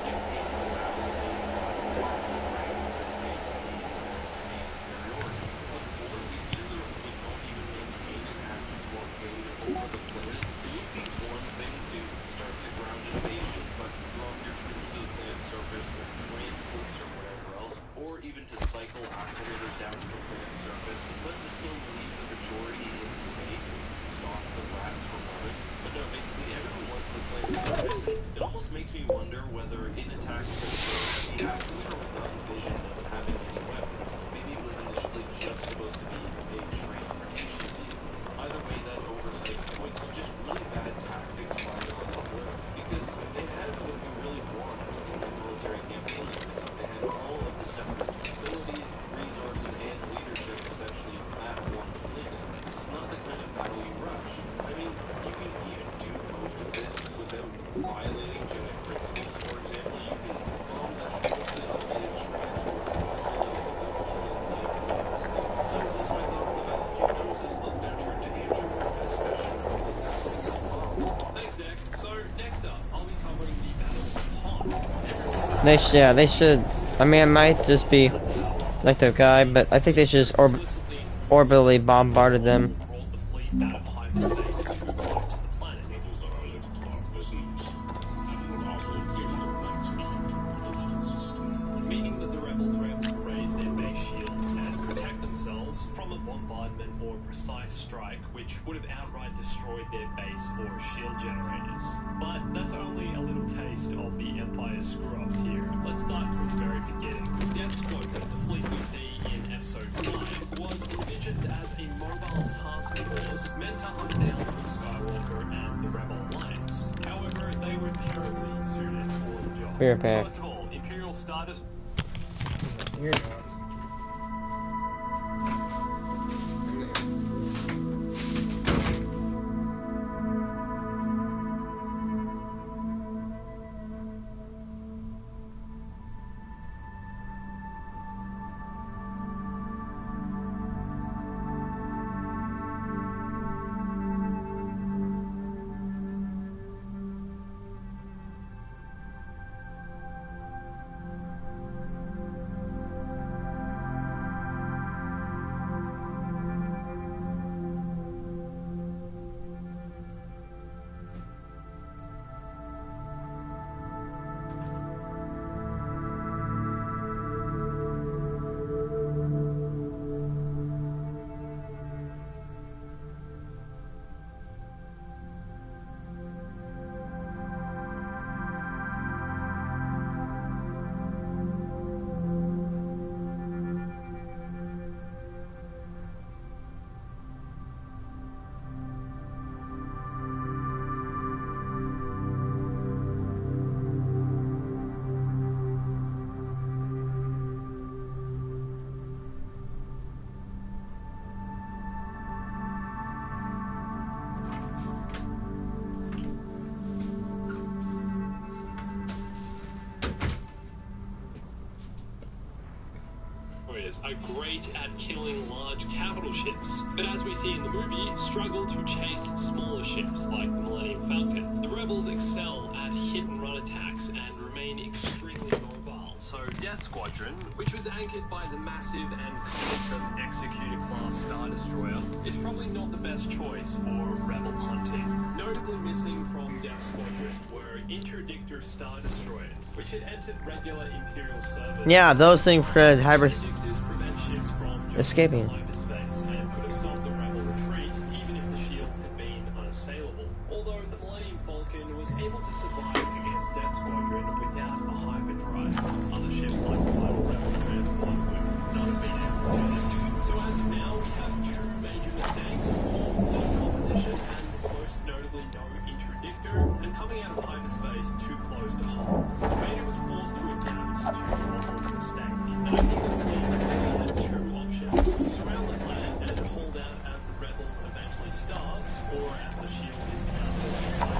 Speaker 2: dictating the battle based on their strength, in this case being their space superiority. What's more, we see the Republic don't even maintain an active blockade over the planet. It would be one thing to start the ground invasion, but drop your troops to the planet's surface with transports or whatever else, or even to cycle acclimators down to the planet's surface, but to still leave the majority in space to stop the rats from running. But no, basically everyone went to the planet's surface, and it almost makes me wonder whether in attacking the surface, the acclimator was not envisioned of having any weapons. Maybe it was initially just supposed to be a transportation vehicle. Either way, that oversight points to just really bad tactics by the Republic, because they had what we really want in a military campaign like this. They had all of the separatist facilities, resources, and leadership essentially at one planet. This is not the kind of battle you rush. I mean, you can even do most of this without violating Jedi principles. For example, you can bomb the heavily automated transports and facilities without killing life needlessly. So those are my thoughts on the Battle of Geonosis. Let's now turn to Andrew for a discussion of the Battle of Hoth.
Speaker 6: Thanks, Zach. So, next up, I'll be covering the Battle of Hoth.
Speaker 1: They should. I mean, it might just be like the guy, but I think they should just orbitally bombarded them.
Speaker 6: Brought the fleet out of hyperspace to life to the planet. Meaning that the rebels were able to raise their base shields and protect themselves from a bombardment or precise strike, which would have outright destroyed their base or shield generators. But that's only a little taste of the Empire's screw-ups here. Let's start from the very beginning. The Death Squadron, the fleet we see in Episode 9, was envisioned as a meant to hunt down Luke Skywalker and the Rebel Alliance. However, they were terribly suited for the job.
Speaker 1: Be right back.
Speaker 6: First of all, Imperial Stardust.
Speaker 7: You're not.
Speaker 6: Are great at killing large capital ships, but as we see in the movie, struggle to chase smaller ships like the Millennium Falcon. The rebels excel at hit-and-run attacks and remain extremely mobile. So Death Squadron, which was anchored by the massive and cumbersome Executor-class Star Destroyer, is probably not the best choice for rebel hunting. Notably missing from Death Squadron were interdictor Star Destroyers, which had entered regular Imperial service.
Speaker 1: Yeah, those things could hybrid
Speaker 6: Ships from
Speaker 1: escaping.
Speaker 6: hyperspace and could have stopped the rebel retreat even if the shield had been unassailable. Although the Millennium Falcon was able to survive against Death Squadron without a hyperdrive, other ships like the Final Rebel transports would not have been able to do this. So as of now, we have two major mistakes: poor fleet composition and most notably no interdictor, and coming out of hyperspace too close to Hoth. Vader was forced to adapt to Russell's mistake, and I think the fleet had two options: surround the planet and hold out as the rebels eventually starve, or as the shield is pounded by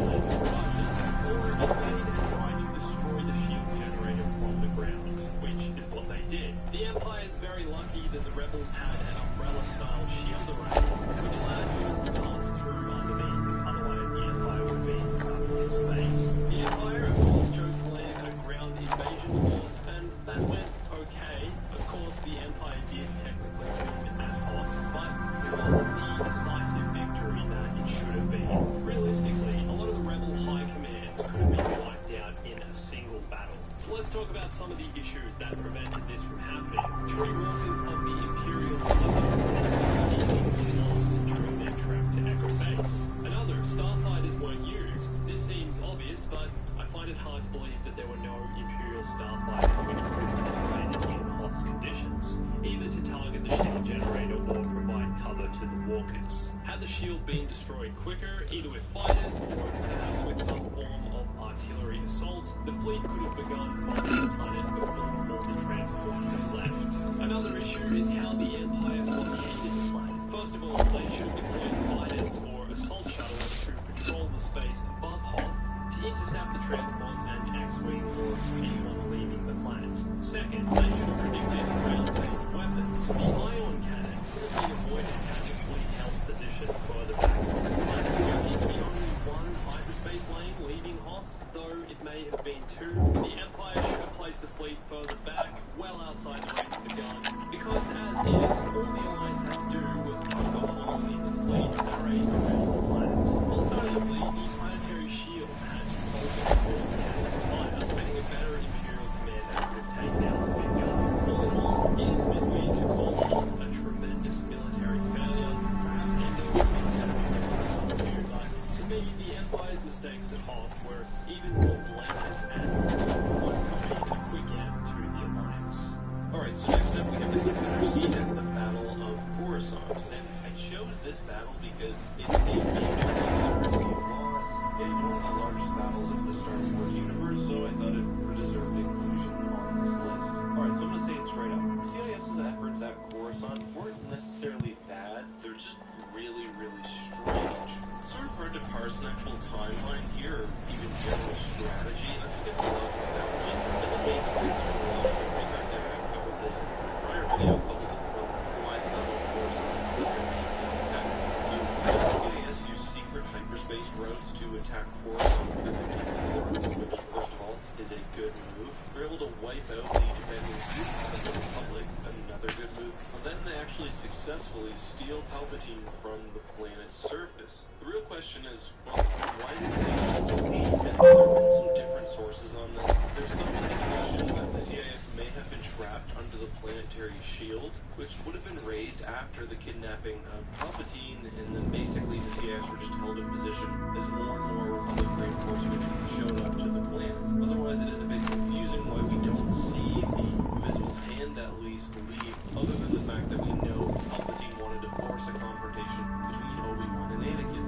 Speaker 6: laser barrages, or invade and try to destroy the shield generator from the ground, which is what they did. The Empire is very lucky that the rebels had an umbrella-style shield array, which allowed units to pass through underneath, otherwise the Empire would have been stuck in space. The Empire, of course, chose to land a ground invasion force, and that went okay. Of course, the Empire did technically win at Hoth, but it wasn't the decisive victory that it should have been. Realistically, a lot of the rebel high command could have been wiped out in a single battle. So let's talk about some of the issues that prevented this from happening. 3 walkers of the Imperial force were easily lost during their trek to Echo Base. Another, starfighters weren't used. This seems obvious, but I find it hard to believe that there were no Imperial starfighters which could have operated in Hoth's conditions, either to target the shield generator or provide cover to the walkers. Had the shield been destroyed quicker, either with fighters or perhaps with some form of artillery assault, the fleet could have begun bombing the planet before all the transports had left. Another issue is how the Empire blockaded the planet. First of all, they should have deployed fighters or assault shuttles to patrol the space above Hoth to intercept the transports and X-Wing or anyone leaving the planet. Second, they should have predicted ground-based weapons. The ion cannon could have been avoided had the fleet held position further back from the planet. There needs to be only one hyperspace lane leaving Hoth, though it may have been 2. The Empire should have placed the fleet further back, well outside the range of the gun, because as is,
Speaker 8: far as an actual timeline here, or even general strategy, I think it's a lot of this battle just doesn't make sense from a logical perspective. I covered this in a prior video called Why the Battle of Coruscant Doesn't Make Any Sense. Do CAS use secret hyperspace routes to attack Coruscant through the deep core, which, first of all, is a good move. They're able to wipe out the defending fleet of the Republic, another good move. And then they actually successfully steal Palpatine from the planet's surface. The real question is, well, why did they leave? And there have been some different sources on this. There's some indication that the CIS may have been trapped under the planetary shield, which would have been raised after the kidnapping of Palpatine, and then basically the CIS were just held in position as more and more Republic reinforcements showed up to the planet. Otherwise, it is a bit confusing why we don't see the visible hand at least leave, other than the fact that we know Palpatine wanted to force a confrontation between Obi-Wan and Anakin.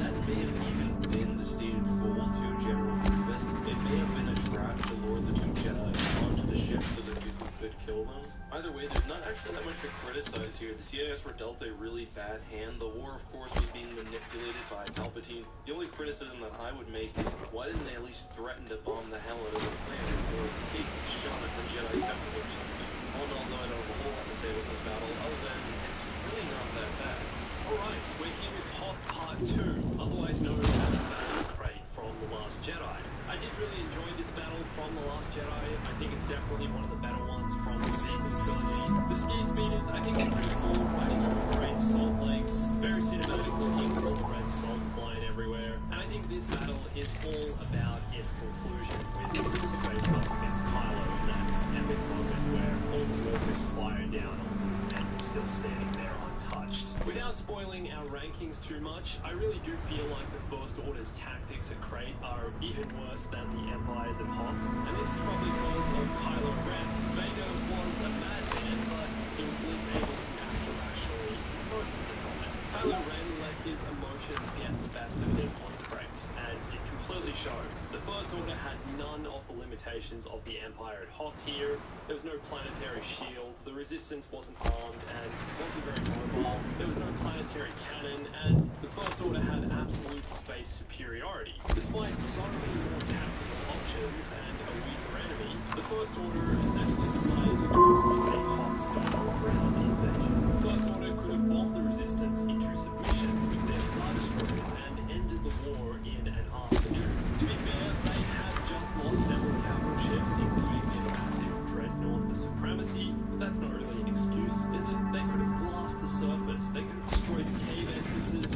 Speaker 8: That may have even been the stated goal to General Grievous. It may have been a trap to lure the two Jedi onto the ship so that Dooku could kill them. Either way, there's not actually that much to criticize here. The CIS were dealt a really bad hand. The war, of course, was being manipulated by Palpatine. The only criticism that I would make is, why didn't they at least threaten to bomb the hell out of the planet, or take a shot at the Jedi Temple or something? All in all, though, I don't have a whole lot to say about this battle, other than it's really not that bad.
Speaker 6: Alright, we're here with Hoth Part 2, otherwise known as the Battle Crate from The Last Jedi. I did really enjoy this battle from The Last Jedi. I think it's definitely one of the better ones from the sequel trilogy. The ski speeders, I think they're pretty cool, fighting over great salt lakes, very cinematic looking, with all the red salt flying everywhere. And I think this battle is all about its conclusion, with Luke faced off against Kylo in that epic moment where all the walkers fire down on him and he's still standing there untouched. Without spoiling our rankings too much, I really do feel like the First Order's tactics at Crate are even worse than the Empire's at Hoth, and this is probably because of Kylo Ren. Vader was a madman, but he was at least able to act rationally most of the time. Kylo Ren let his emotions get the best of him on Crate, and it completely shows. The First Order had none of the limitations of the Empire at Hoth here. There was no planetary shield, the Resistance wasn't armed and wasn't very mobile, there was no planetary cannon, and the First Order had absolute space superiority. Despite so many more tactical options and a weaker enemy, the First Order essentially decided to go with a hot-style ground invasion. The First Order could have bombed the Resistance into submission with their Star Destroyers and ended the war in an afternoon. To be fair, they had just lost several capital ships, including their massive dreadnought, the Supremacy, but that's not really an excuse, is it? They could have blasted the surface, they could have destroyed the cave entrances,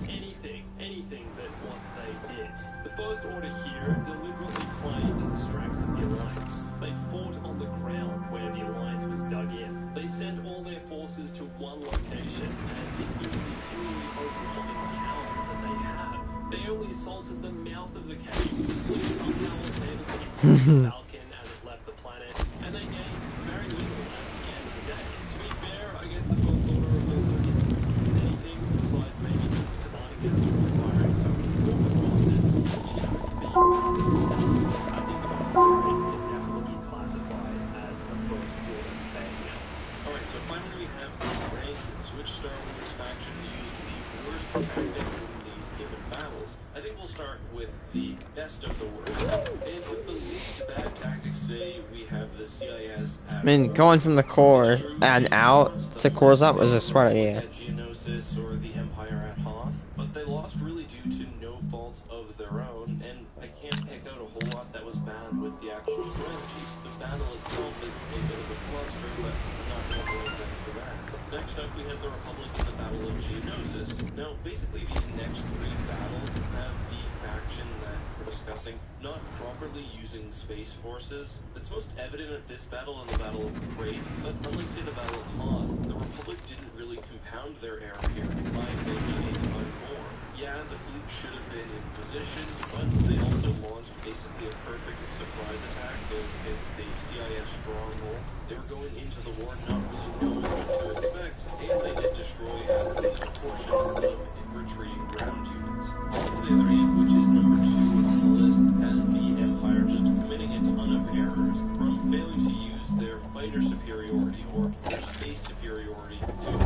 Speaker 6: anything but what they did. The First Order here deliberately played to the strengths of the Alliance. They fought on the ground where the Alliance was dug in. They sent all their forces to one location and didn't use the purely overwhelming power that they have. They only assaulted the mouth of the cave, but somehow was able to intercept the Falcon as it left the planet, and they gained very little at the end of the day. To be fair, I guess the First Order also didn't use anything besides maybe some divine gas from acquiring so many orphan monsters, which, you know, being balanced stuff, I think it can definitely be classified as a First Order failure.
Speaker 8: Alright, so finally we have the rank and which Star Wars faction used the worst tactics in these given battles. I think we'll start with the best of the worst. And with the least bad tactics today, we have the CIS at
Speaker 1: I mean, going from the core and out to Coruscant was a smart idea.
Speaker 8: at Geonosis or the Empire at Hoth, but they lost really due to no fault of their own, and I can't pick out a whole lot that was bad with the actual strategy. The battle itself is a bit of a cluster, but I'm not going to blame them for that. Next up, we have the Republic in the Battle of Geonosis. Now, basically, these next three battles have the faction that we're discussing not properly using space forces. It's most evident at this battle and the Battle of Crate, but unlike, say, the Battle of Hoth, the Republic didn't really compound their error here by making a ton more. Yeah, the fleet should have been in position, but they also launched basically a perfect surprise attack against the CIS stronghold. They were going into the war not really knowing what to expect, and they did destroy at least a portion of retreating ground units. On the other hand, which is number 2 on the list, has the Empire just committing a ton of errors, from failing to use their fighter superiority or their space superiority to using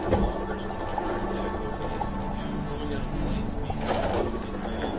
Speaker 8: blockers on the track deck openings, to coming out of plane speed and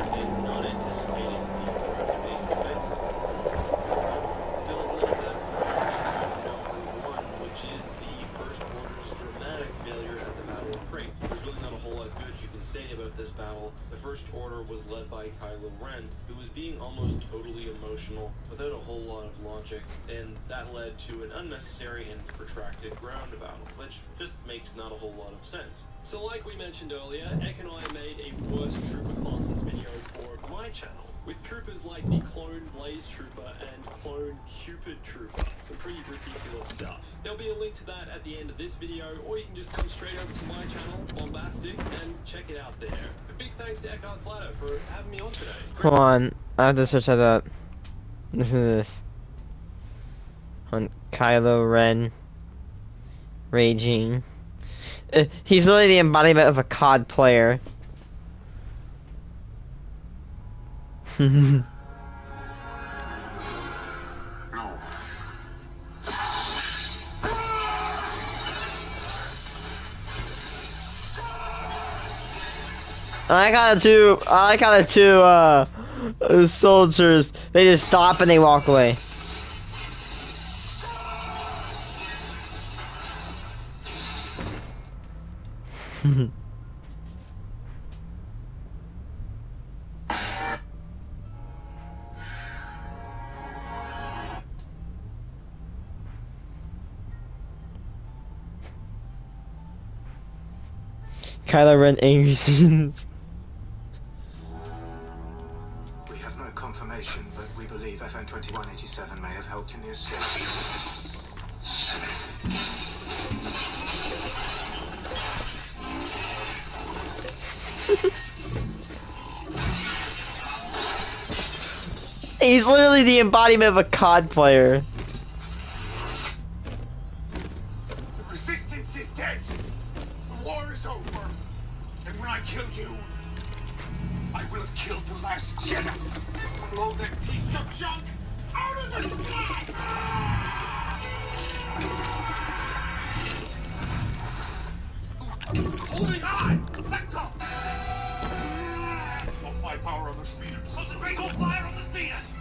Speaker 8: about this battle, the First Order was led by Kylo Ren, who was being almost totally emotional without a whole lot of logic, and that led to an unnecessary and protracted ground battle, which just makes not a whole lot of sense.
Speaker 6: So like we mentioned earlier, Ek and I made a worst trooper classes video for my channel, with troopers like the Clone Blaze Trooper and Clone Cupid Trooper. Some pretty ridiculous stuff. There'll be a link to that at the end of this video, or you can just come straight over to my channel, Bombastic, and check it out there. A big thanks to Eckhart's Ladder for having me on today.
Speaker 1: Hold on, I have to search that up. Listen to this. On Kylo Ren. Raging. He's literally the embodiment of a COD player.
Speaker 5: No.
Speaker 1: I like how the two soldiers, they just stop and they walk away. Kylo Ren angry scenes.
Speaker 9: We have no confirmation, but we believe FN-2187 may have helped in the escape.
Speaker 1: He's literally the embodiment of a COD player.
Speaker 9: The resistance is dead. The war is over. And when I kill you, I will have killed the last Jedi. Blow that piece of junk out of the sky! Holding on! Let go! Don't fight power on the speeders. Concentrate on fire on the speeders!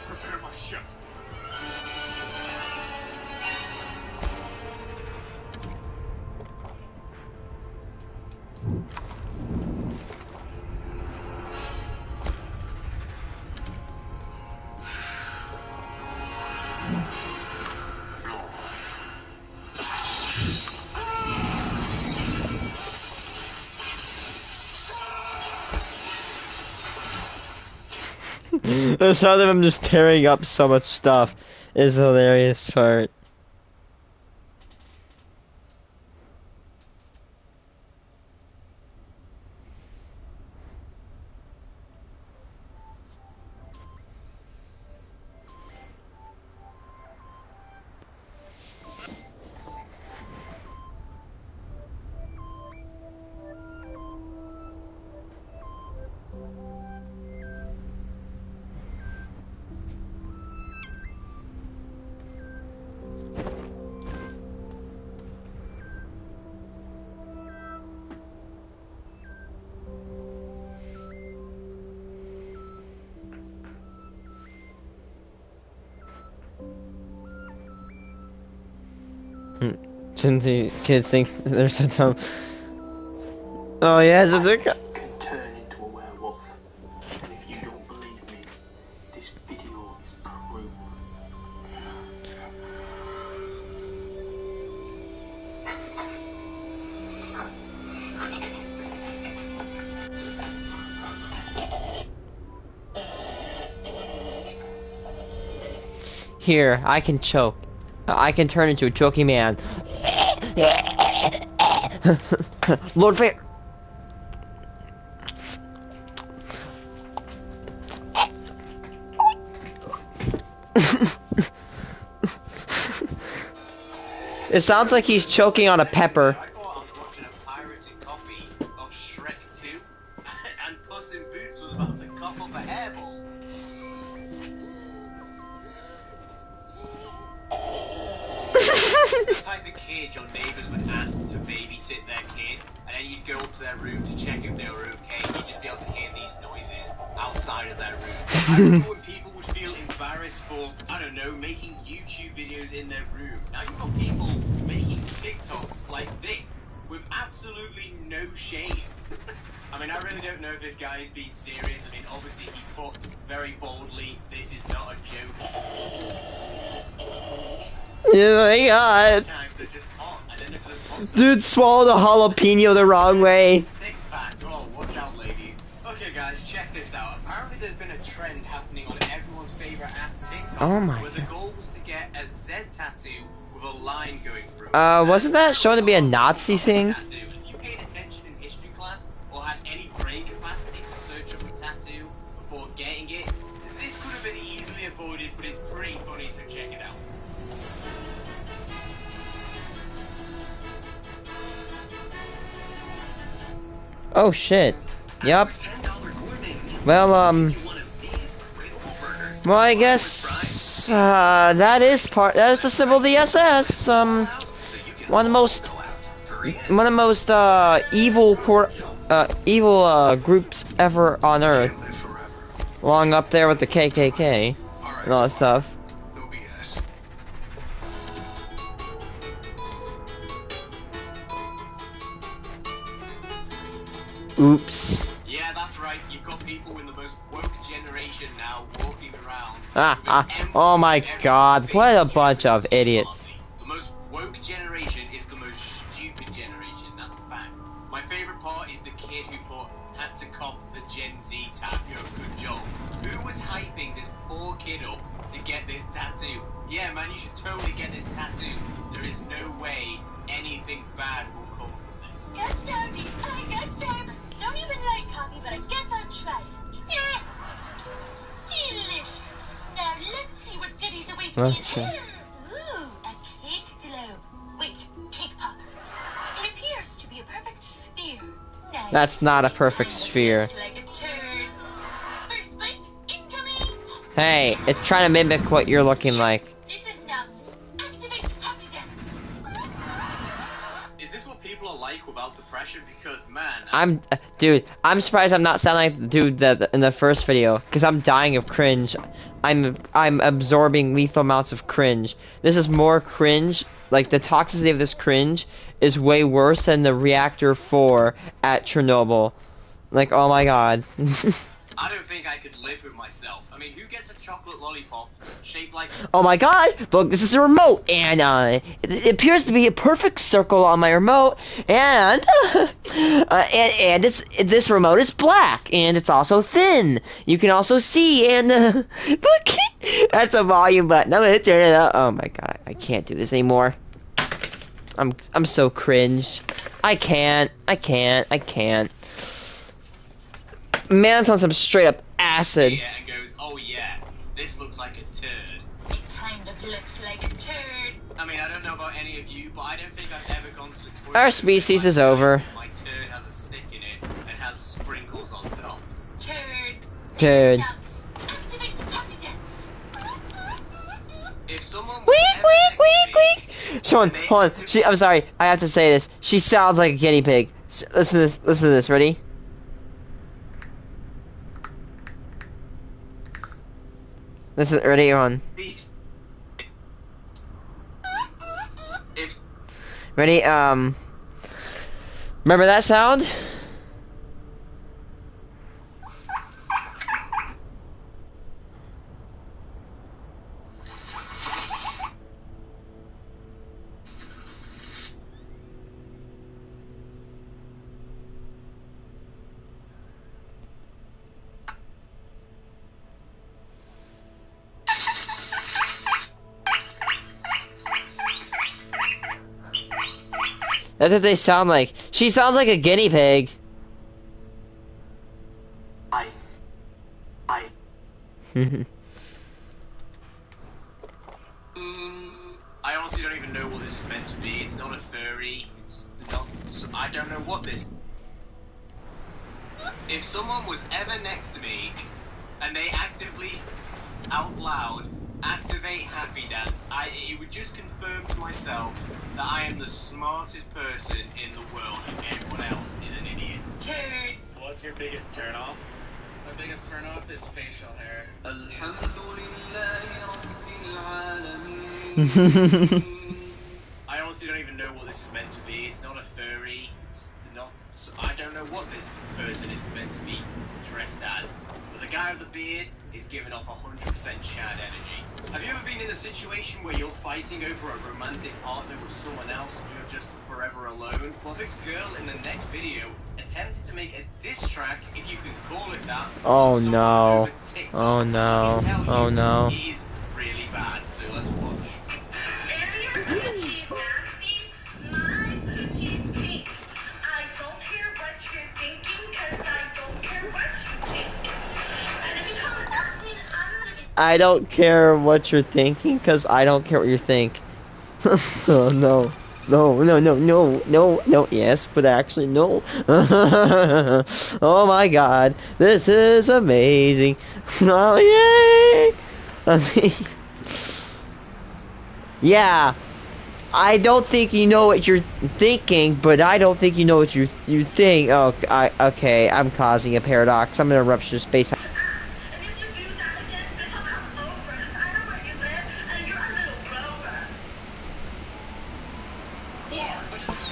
Speaker 9: Prepare my ship.
Speaker 1: The sound of him just tearing up so much stuff is the hilarious part. Shouldn't the kids think they're so dumb? Oh yeah, it's a dick.
Speaker 10: Can turn into a werewolf. And if you don't believe me, this video is proof.
Speaker 1: Here, I can choke. I can turn into a choking man. Lord Vader. It sounds like he's choking on a pepper.
Speaker 5: I thought I was watching a pirated copy of Shrek 2, and Puss in Boots was about to cough up a hairball. That's type of kid your neighbours would ask to babysit their kid, and then you'd go up to their room to check if they were okay, and you'd just be able to hear these noises outside of their room. I remember when people would feel embarrassed for, I don't know, making YouTube videos in their room. Now you've got people making TikToks like this, with absolutely no shame. I mean, I really don't know if this guy is being serious. I mean, obviously he put very boldly, this is not a joke.
Speaker 1: Oh my god.
Speaker 5: Times are just hot, and then it's just hot.
Speaker 1: Dude swallowed a jalapeno the wrong way.
Speaker 5: Six pack. Oh, watch out, ladies. Okay, guys, check this out. Apparently, there's been a trend happening on everyone's favorite app, TikTok,
Speaker 1: Oh my
Speaker 5: where the goal was to get a Z tattoo with a line going through.
Speaker 1: Wasn't that shown to be a Nazi thing?
Speaker 5: Tattoo. If you paid attention in history class or had any brain capacity to search up a tattoo before getting it, this could have been easily avoided, but it's pretty funny, so check it out.
Speaker 1: Oh shit. Yep. Well, well, I guess, that's a symbol of the SS. One of the most, evil groups ever on Earth. Along up there with the KKK and all that stuff. Oops.
Speaker 5: Yeah, that's right. You've got people in the most woke generation now walking around.
Speaker 1: Oh my god, what a bunch of idiots.
Speaker 5: The most woke generation is the most stupid generation. That's a fact. My favorite part is the kid who had to cop the Gen Z tab. Good job. Who was hyping this poor kid up to get this tattoo? Yeah, man, you should totally get this tattoo. There is no way anything bad will come from this.
Speaker 11: Good service. Good service. Don't even like coffee, but I guess I'll try it. Yeah. Delicious. Now let's see what goodies await me. Ooh, a cake globe. Wait, cake pop. It appears to be a perfect sphere. Nice.
Speaker 1: That's not a perfect sphere.
Speaker 11: Looks like a turd. First bite incoming.
Speaker 1: Hey, it's trying to mimic what you're looking like.
Speaker 11: This is nuts. Activate happy dance.
Speaker 5: Is this what people are like without depression? Because, man,
Speaker 1: I'm surprised I'm not sounding like the dude that in the first video, because I'm dying of cringe. I'm absorbing lethal amounts of cringe. This is more cringe. Like, the toxicity of this cringe is way worse than the reactor 4 at Chernobyl. Like, oh my god.
Speaker 5: I don't think I could live with myself. I mean, who gets a chocolate lollipop shaped like...
Speaker 1: Oh my god! Look, this is a remote, and it appears to be a perfect circle on my remote, and this remote is black, and it's also thin. You can also see, and look, that's a volume button. I'm gonna turn it up. Oh my god, I can't do this anymore. I'm so cringe. I can't. Man, on some straight up acid.
Speaker 5: Yeah, and goes, oh yeah, this looks like a turd.
Speaker 11: It kind of looks like a turd.
Speaker 5: I mean, I don't know about any of you, but I don't think I've ever gone to the toilet.
Speaker 1: Our species is over.
Speaker 5: My turd has a stick in it and has sprinkles on top.
Speaker 1: Turd.
Speaker 11: Activate happy dance.
Speaker 5: If someone
Speaker 1: Weak. Hold on. I'm sorry. I have to say this. She sounds like a guinea pig. Listen to this. Ready? Listen. Ready? On. Ready? Remember that sound? That's what they sound like. She sounds like a guinea pig.
Speaker 5: I honestly don't even know what this is meant to be. It's not a furry. It's not. I don't know what this. If someone was ever next to me and they actively, out loud, Activate happy dance. It would just confirm to myself that I am the smartest person in the world and everyone else is an idiot.
Speaker 11: Turd.
Speaker 6: What's your biggest turn off?
Speaker 12: My biggest turnoff is facial hair.
Speaker 5: I honestly don't even know what this is meant to be. It's not a furry. It's not. I don't know what this person is meant to be dressed as. But the guy with the beard is giving off 100% Chad energy. Have you ever been in a situation where you're fighting over a romantic partner with someone else and you're just forever alone? Well, this girl in the next video attempted to make a diss track, if you can call it that.
Speaker 1: Oh
Speaker 5: on someone
Speaker 1: no.
Speaker 5: over TikTok.
Speaker 1: Oh no.
Speaker 5: Let me tell
Speaker 1: Oh
Speaker 5: you,
Speaker 1: no.
Speaker 5: It is really bad, so let's watch.
Speaker 11: Failure coochie's nasty, my coochie's pink. I don't care what you're thinking, cause I don't care what you think. And if you come at me, I'm gonna be...
Speaker 1: I don't care what you're thinking, cause I don't care what you think. Oh no. No, no, no, no, no, no, yes, but actually no. Oh my god, this is amazing. Oh yay! I mean, yeah, I don't think you know what you're thinking, but I don't think you know what you think. Oh, okay, I'm causing a paradox. I'm gonna rupture space.
Speaker 11: And if you do that again, bitch, I'll come over, cause I know where you live, and you're a little rover.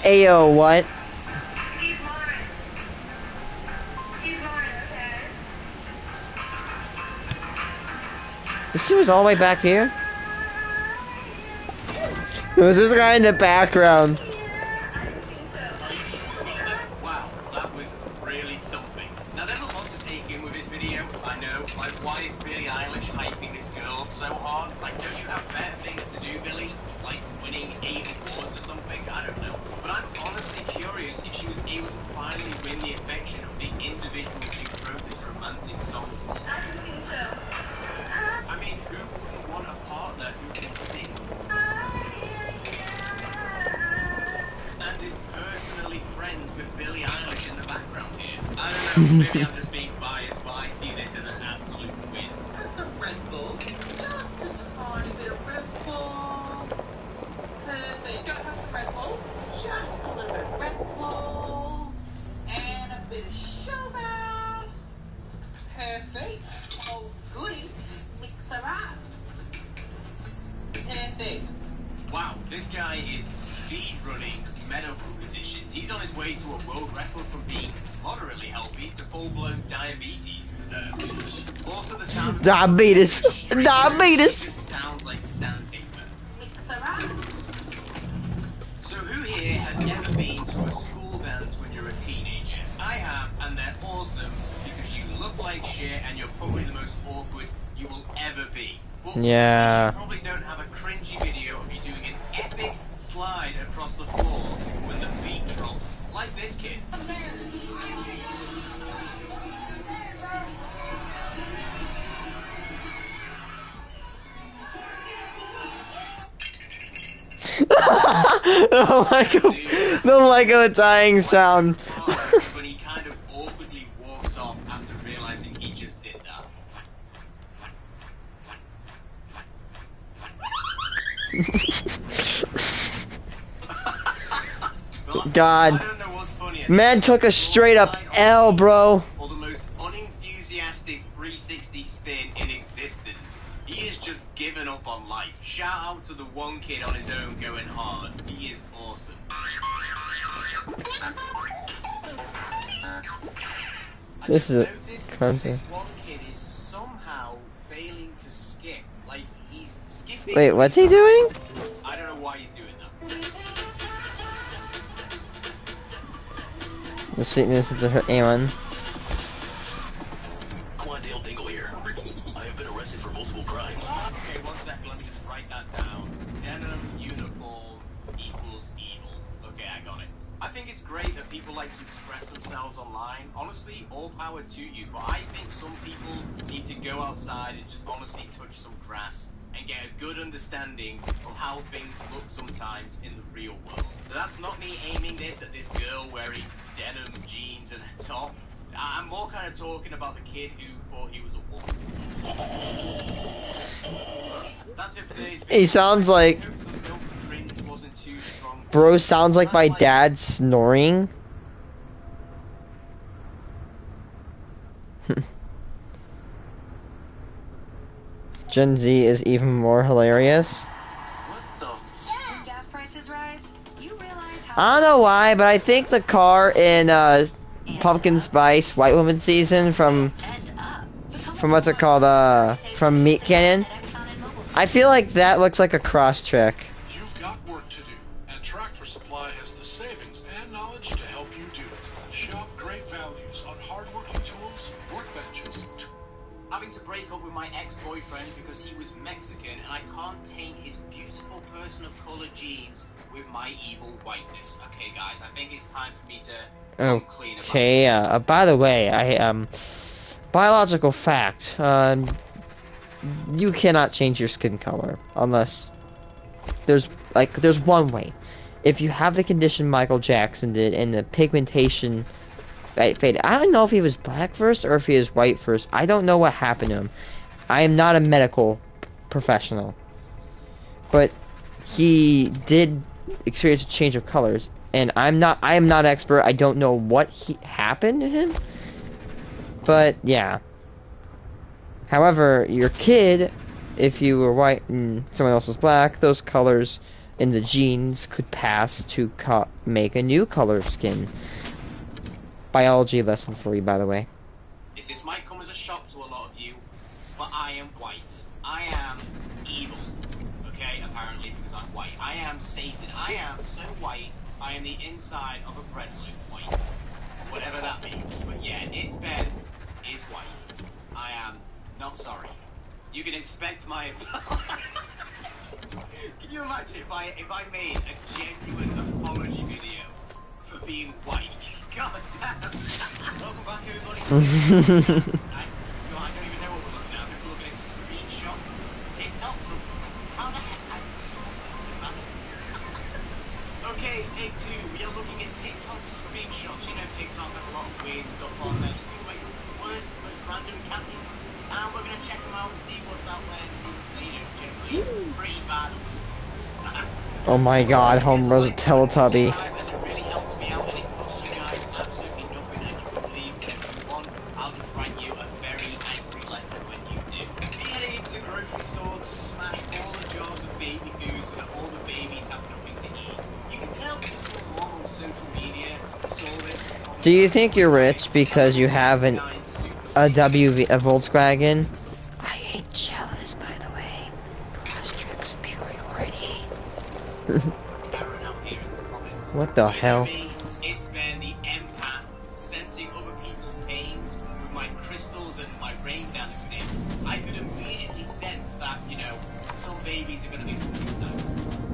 Speaker 1: Ayo, what?
Speaker 11: He's mine. He's mine, okay?
Speaker 1: She was all the way back here? Who's this guy in the background?
Speaker 5: Wow, that was really something. Now there's a lot to take in with this video, I know. Like, why is Billie Eilish hyping this girl up so hard? Like, don't you have better things to do, Billie? Like winning 80 awards or something? I don't know. But I'm honestly curious if she was able to finally win the affection of the individual she wrote this romantic song for.
Speaker 11: I can think so.
Speaker 5: I mean, who wouldn't want a partner who can sing? And is personally friends with Billie Eilish in the background here. I don't know, maybe I'm just being biased, but I see this as an absolute win.
Speaker 4: Just a Red Bull. Just a tiny bit of Red Bull. Perfect. Gotta have some Red Bull. Just a little bit of Red Bull. And a bit of sugar. Perfect. Oh, goody. Mix it up. Perfect.
Speaker 5: Wow, this guy is speedrunning medical conditions. He's on his way to a world record from being moderately healthy to full-blown diabetes. Also, the sound of
Speaker 1: Diabetes. Diabetes.
Speaker 5: It just sounds like sandpaper.
Speaker 4: Mix it up.
Speaker 5: So who here has ever been to a school dance when you're a teenager? I have, and they're awesome because you look like shit and you're probably the most awkward you will ever be. But
Speaker 1: Yeah.
Speaker 5: you probably don't have a cringy video of you doing an epic slide across the floor when the beat drops, like this kid.
Speaker 1: The Lego dying sound.
Speaker 5: But he kind of awkwardly walks off after realizing he just did that.
Speaker 1: God.
Speaker 5: I don't know what's funniest.
Speaker 1: Man took a straight up L, bro.
Speaker 5: Or the most unenthusiastic 360 spin in existence. He has just given up on life. Shout out to the one kid on his own going hard. He is awesome.
Speaker 1: This is a
Speaker 5: This one kid is somehow failing to skip. Like, he's skipping.
Speaker 1: Wait, what's he doing?
Speaker 5: I don't know why he's doing that.
Speaker 1: Let's see this to hurt anyone.
Speaker 9: Quandale Dingle here. I have been arrested for multiple crimes.
Speaker 5: Okay, one second, let me just write that down. Denim uniform equals evil. Okay, I got it. I think it's great that people like to express themselves online. Honestly, all power to you, but I think some people need to go outside and just honestly touch some grass and get a good understanding of how things look sometimes in the real world. Now, that's not me aiming this at this girl wearing denim jeans and a top. I'm more kind of talking about the kid who thought he was a wolf. That's it for today's video.
Speaker 1: He sounds like...
Speaker 5: I hope the milk drink wasn't too strong.
Speaker 1: Bro sounds like my dad snoring. Gen Z is even more hilarious.
Speaker 4: When gas prices rise, you realize how
Speaker 1: I don't know why, but I think the car in Pumpkin Spice White Woman season from what's it called, from Meat Canyon, I feel like that looks like a cross track.
Speaker 13: You've got work to do, and Tractor Supply has the savings and knowledge to help you do it. Shop great values on hardworking tools, workbenches.
Speaker 5: Having to break up with my ex-boyfriend because he was Mexican, and I can't taint his beautiful person of color genes with my evil whiteness. Okay, guys, I think it's time for me to come clean about it.
Speaker 1: Okay, by the way, biological fact, you cannot change your skin color unless there's one way. If you have the condition Michael Jackson did and the pigmentation faded. I don't know if he was black first or if he was white first. I don't know what happened to him. I am not a medical professional. But he did experience a change of colors, and I am not an expert. I don't know what happened to him. But yeah. However, your kid, if you were white and someone else was black, those colors in the genes could pass to make a new color of skin. Biology lesson for you, by the way.
Speaker 5: This might come as a shock to a lot of you, but I am white. I am evil. Okay, apparently, because I'm white. I am Satan. I am so white, I am the inside of a bread loaf white. Whatever that means. But yeah, it's Ben is white. I am not sorry. You can expect my... Can you imagine if I made a genuine apology video for being white? God damn! Welcome back, everybody. I don't even know what we're looking at. We're looking at screenshot TikTok. So how the heck? Okay, take two. We are looking at TikTok screenshots. You know, TikTok has a lot of weird stuff on there. Just like words, most random captions, and we're gonna check them out and see what's out there and see what's generally pretty bad.
Speaker 1: Oh my God, Homer's a Teletubby.
Speaker 5: I'll just write you a very angry letter when you do. Be heading into the grocery store to smash all the jars of baby foods so that all the babies have nothing to eat. You can tell because someone on social media saw this.
Speaker 1: Do you think you're rich because you have a Volkswagen? I ain't jealous, by the way. Cross-track superiority. What the hell?
Speaker 5: It's been the empath sensing other people's pains with my crystals and my rain dancing. I could immediately sense that, you know, some babies are going to be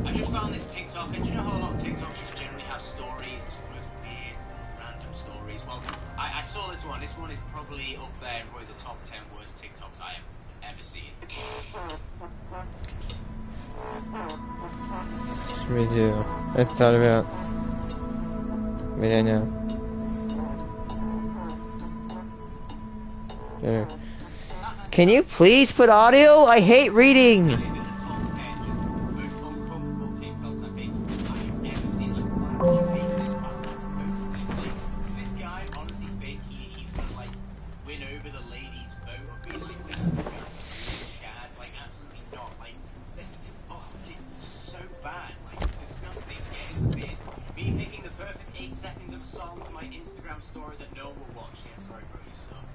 Speaker 5: I just found this TikTok, and do you know how a lot of TikToks just generally have stories, just weird, random stories? Well, I saw this one. This one is probably up there in probably the top 10 worst TikToks I have ever seen.
Speaker 1: Me too. I thought about... I know. Yeah. Can you please put audio? I hate reading!
Speaker 5: Story that no one will watch. Yeah, sorry, bro, you suck.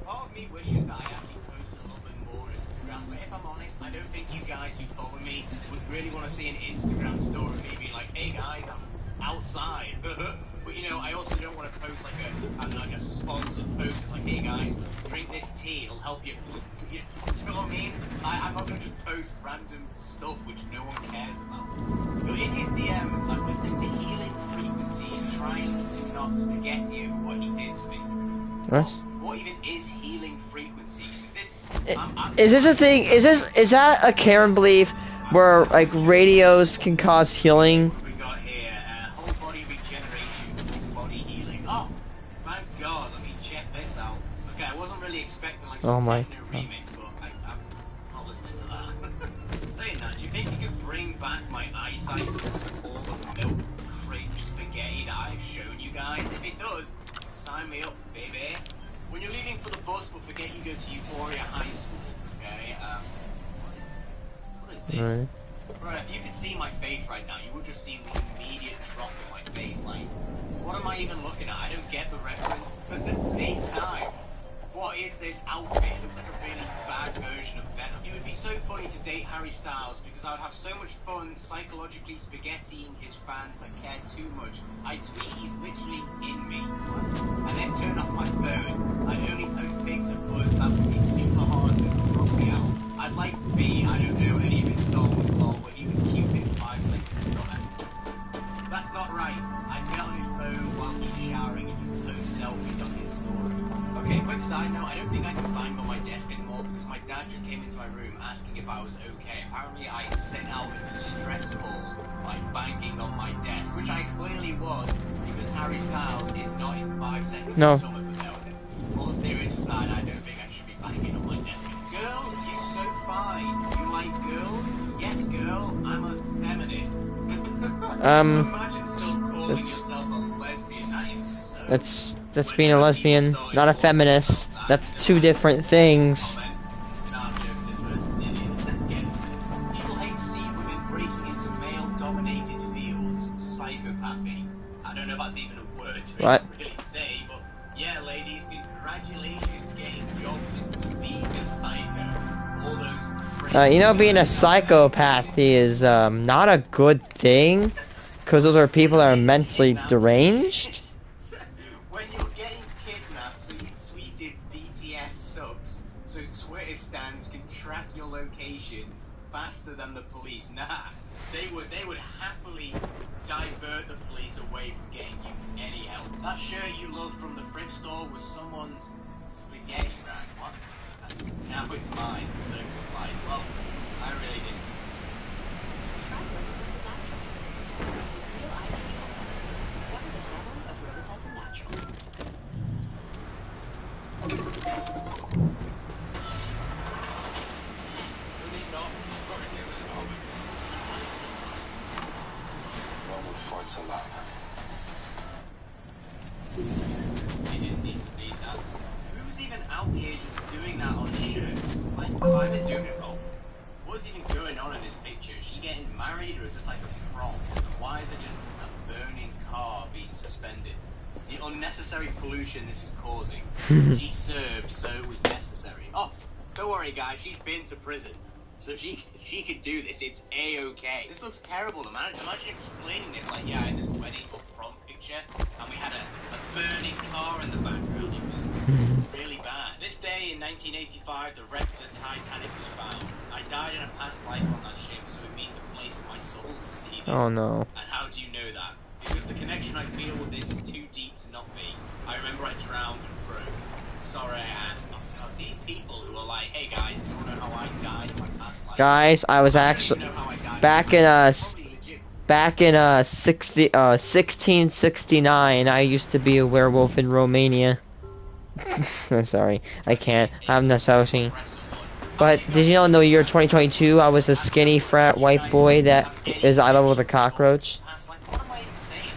Speaker 5: Part of me wishes that I actually posted a little bit more on Instagram, but if I'm honest, I don't think you guys who follow me would really want to see an Instagram story of me being like, hey guys, I'm outside. But you know, I also don't want to post like a sponsored post. It's like, hey guys, drink this tea, it'll help you. Do you know what I mean? I'm not going to just post random stuff which no one cares about. But in his DMs, I'm listening to healing frequencies, trying to not spaghetti over what he did to me.
Speaker 1: What?
Speaker 5: What even is healing frequencies?
Speaker 1: Is this a thing? Is that a Karen belief where like radios can cause healing?
Speaker 5: We got here whole body regeneration, full body healing. Oh, thank God! Let me check this really expecting like
Speaker 1: Oh
Speaker 5: some
Speaker 1: my
Speaker 5: techno
Speaker 1: God.
Speaker 5: remix, but I'm not listening to that. Saying that, do you think you could bring back my eyesight with all the milk cringe spaghetti that I've shown you guys? If it does, sign me up, baby. When you're leaving for the bus, but forget you go to Euphoria High School, okay? What is this?
Speaker 1: Right.
Speaker 5: Bro, if you could see my face right now, you would just see the immediate drop in my face. Like, what am I even looking at? I don't get the reference. But at the same time, what is this outfit? It looks like a really bad version of Venom. It would be so funny to date Harry Styles because I would have so much fun psychologically spaghettiing his fans that care too much. I tweet he's literally in me. And then turn off my phone. I'd only post pics of Buzz that would be super hard to crop me out. I'd like B, I don't know any of his songs, lol, but he was cute in 5 seconds or something. That's not right. I'd get on his phone while he's showering and just post selfies on his story. Okay, quick side note, I don't think I can bang on my desk anymore because my dad just came into my room asking if I was okay. Apparently I sent out a distress call by banging on my desk, which I clearly was because Harry Styles is not in 5 seconds
Speaker 1: No.
Speaker 5: of summer without him. All serious aside, I don't think I should be banging on my desk. Girl, you so fine. You like girls? Yes, girl, I'm a feminist. Imagine still calling yourself a lesbian. That is so...
Speaker 1: That's being a lesbian, not a feminist. That's two different things.
Speaker 5: People hate to see women breaking into male-dominated fields. Psychopathy. I don't know if that's even a word to
Speaker 1: What?
Speaker 5: really say, but yeah, ladies, congratulations getting jobs in being a psycho. All those
Speaker 1: You know, being a psychopath is not a good thing, because those are people that are mentally deranged.
Speaker 5: When you're getting kidnapped, so you tweeted BTS sucks, so Twitter stands can track your location faster than the police. Nah, they would happily divert the police away from getting you any help. That shirt you love from the thrift store was someone's spaghetti rack. What? Now it's mine. So like, well, I really didn't. He didn't need to be that. Who's even out here just doing that on shirts? Like, have I been doing it wrong? What's even going on in this picture? Is she getting married or is this like a prom? Why is it just a burning car being suspended? The unnecessary pollution this is causing. She served, so it was necessary. Oh, don't worry guys, she's been to prison. So if she could do this, it's A-okay. This looks terrible. Imagine explaining this like, yeah, in this wedding or prom picture, and we had a burning car in the background. It was really bad. This day in 1985, the wreck of the Titanic was found. I died in a past life on that ship, so it means a place in my soul to see this.
Speaker 1: Oh no.
Speaker 5: And how do you know that? Because the connection I feel with this is too deep to not be. I remember I drowned and froze. Sorry I asked. Oh god, these people who are like, hey guys, do you want to know how I died in my past life?
Speaker 1: Guys, I was actually back in 1669. I used to be a werewolf in Romania. Sorry, I can't. I'm not joking. But did you know in the year 2022, I was a skinny frat white boy that is idle with a cockroach?
Speaker 5: What am I even saying?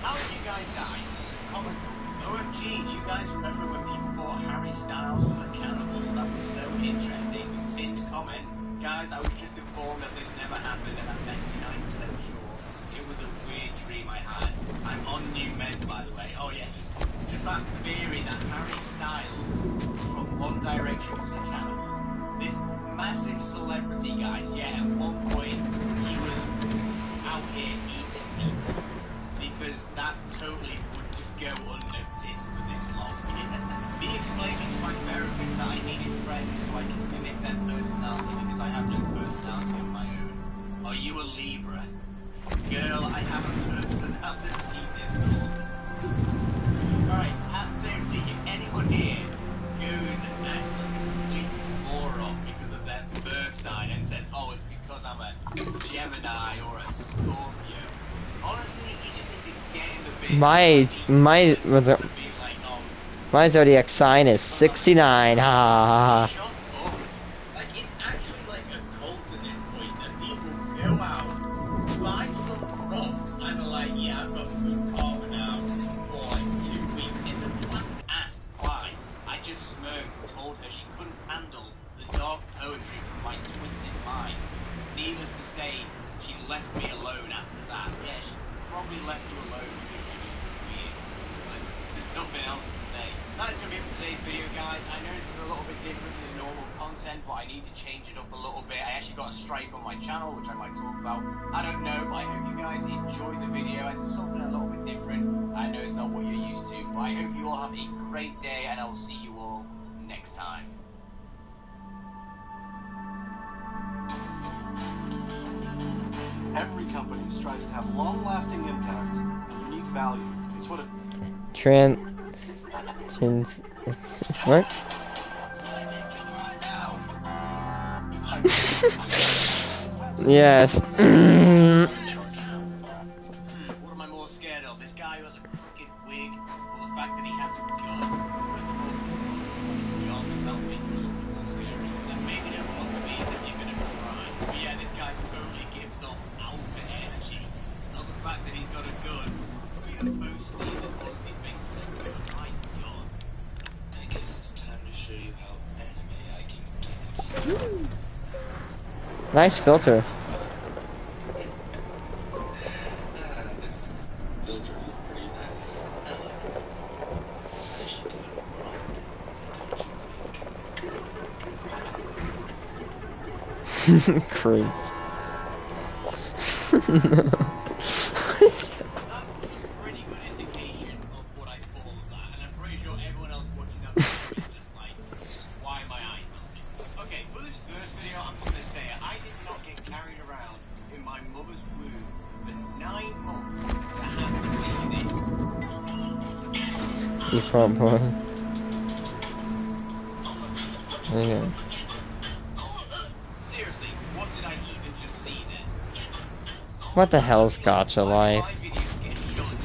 Speaker 5: How did you guys die? Just comments. OMG, do you guys remember when people thought Harry Styles was a cannibal? That was so interesting. In the comment, guys, I was just informed that this never happened and I'm 99% sure. It was a weird dream I had. I'm on new meds, by the way. Oh yeah, just that theory that Harry Styles from One Direction was a cannibal. This massive celebrity, guys, yeah, at one point he was out here eating people because that totally would just go unnoticed for this long. Me explaining to my therapist that I needed friends so I can mimic their personality because I have no personality of my own. Are you a Libra? Girl, I have a personality disorder. Alright, seriously, if anyone here goes and acts like a complete moron because of their birth sign and says, oh, it's because I'm a Gemini or a Scorpio, honestly, you just need to get in the bin.
Speaker 1: My
Speaker 5: being like, oh,
Speaker 1: My zodiac sign is 69. Ha ha ha.
Speaker 5: Shut up. Like, it's actually like a cult at this point that people go out, buy some rocks, and are like, yeah, I've got good karma now for like 2 weeks. It's a blast asked why. I just smirked and told her she couldn't handle the dark poetry from my twisted mind. Needless to say, she left me alone after that. Yeah, she probably left you alone because you're just weird. But there's nothing else to say. That is going to be it for today's video, guys. I know this is a little bit different than normal content, but I need to change it up a little bit. I actually got a strike on my channel, which I might talk about. I don't know, but I hope you guys enjoyed the video as it's something a little bit different. I know it's not what you're used to, but I hope you all have a great day, and I will see you all next time.
Speaker 2: Every company strives to have long-lasting impact and unique value. It's what a
Speaker 1: What? Yes.
Speaker 5: What am I more scared of? This guy who has a crooked wig, or the fact that he has a gun? First of all, John, does that make you a little bit more scary? That maybe don't want to be that you're gonna cry. But yeah, this guy totally gives off alpha energy. Not the fact that he's got a gun. He both sneeze and honestly thinks that he's got my gun.
Speaker 10: I guess it's time to show you how anime I can get.
Speaker 1: Nice filter.
Speaker 10: This filter is pretty nice. I like it. I should put it on, don't you think?
Speaker 1: Great.
Speaker 5: That was a pretty good indication of what I thought of that, and I'm pretty sure everyone else watching that video is just like, why are my eyes melting? Okay, for this first video, I'm just gonna say it. I did not get carried around in my mother's womb for 9 months to have to see this.
Speaker 1: You boy. There you go.
Speaker 5: Seriously, what did I even just see then?
Speaker 1: What the hell's gotcha life?
Speaker 5: My videos get done,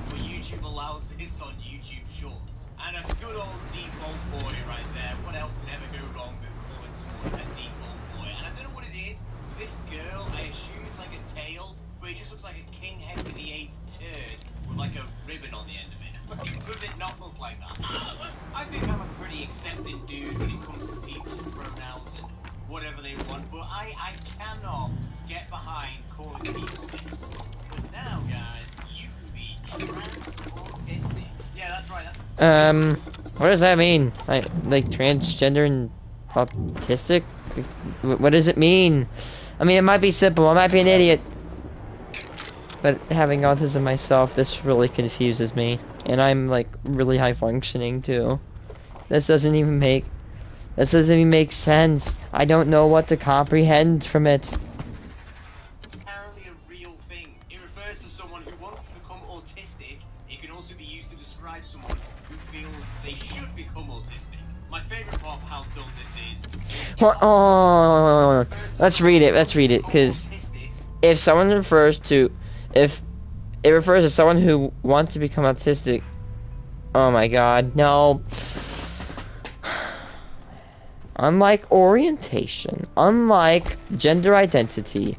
Speaker 5: but YouTube allows this on YouTube Shorts. And a good old default boy right there. What else could ever go wrong with calling someone a default boy? And I don't know what it is. This girl, I assume it's like a tail, but it just looks like a King Henry VIII turd with like a ribbon on the end of it. Does it not look like that? I think I'm a pretty accepting dude when it comes to people's pronouns and whatever they want, but I cannot get behind calling people this. But now, guys, you can be trans-autistic. Yeah, that's right.
Speaker 1: What does that mean? Like transgender and autistic? What does it mean? I mean, it might be simple. I might be an idiot. But having autism myself, this really confuses me. And I'm like really high functioning too. This doesn't even make sense. I don't know what to comprehend from it.
Speaker 5: Apparently a real thing. It refers to someone who wants to become autistic. It can also be used to describe someone who feels they should become autistic. My favorite part of how dumb this is.
Speaker 1: Oh, let's read it. Let's read it. Because if someone refers to, if it refers to someone who wants to become autistic. Oh my God, no. Unlike orientation, unlike gender identity,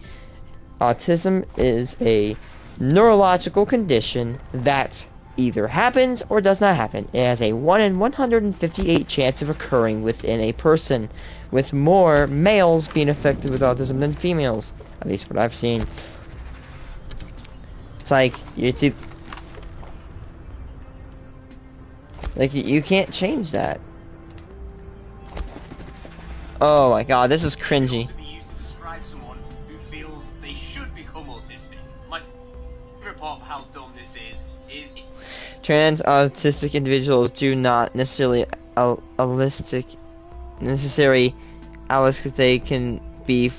Speaker 1: autism is a neurological condition that either happens or does not happen. It has a 1 in 158 chance of occurring within a person, with more males being affected with autism than females. At least what I've seen. It's like, you can't change that. Oh my God, this is cringy.
Speaker 5: Be used to describe someone who feels they should become autistic. My favorite part of how dumb this is
Speaker 1: trans autistic individuals do not necessarily they can be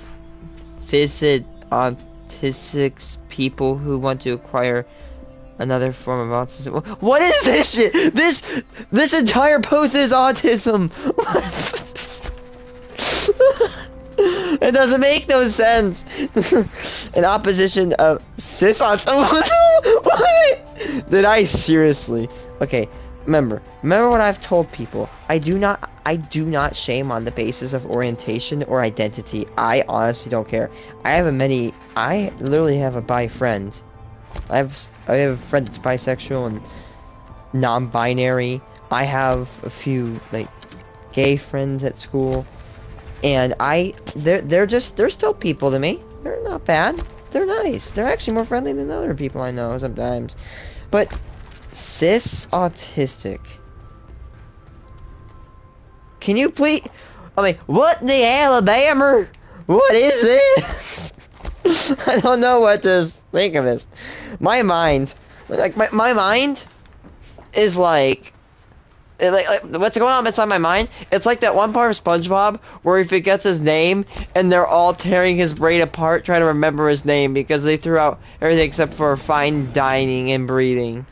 Speaker 1: physically autistic people who want to acquire another form of autism. What is this shit? This entire post is autism. It doesn't make no sense. In opposition of cis autism. What? Did I seriously? Okay. remember what I've told people. I do not shame on the basis of orientation or identity. I honestly don't care. I literally have a bi friend. I have a friend that's bisexual and non-binary. I have a few like gay friends at school, and they're still people to me. They're not bad. They're nice. They're actually more friendly than other people I know sometimes. But cis autistic. Can you please? I mean, what in the Alabama? What is this? I don't know what to think of this. My mind, like my mind, is like what's going on inside my mind? It's like that one part of SpongeBob where he forgets his name and they're all tearing his brain apart trying to remember his name because they threw out everything except for fine dining and breathing.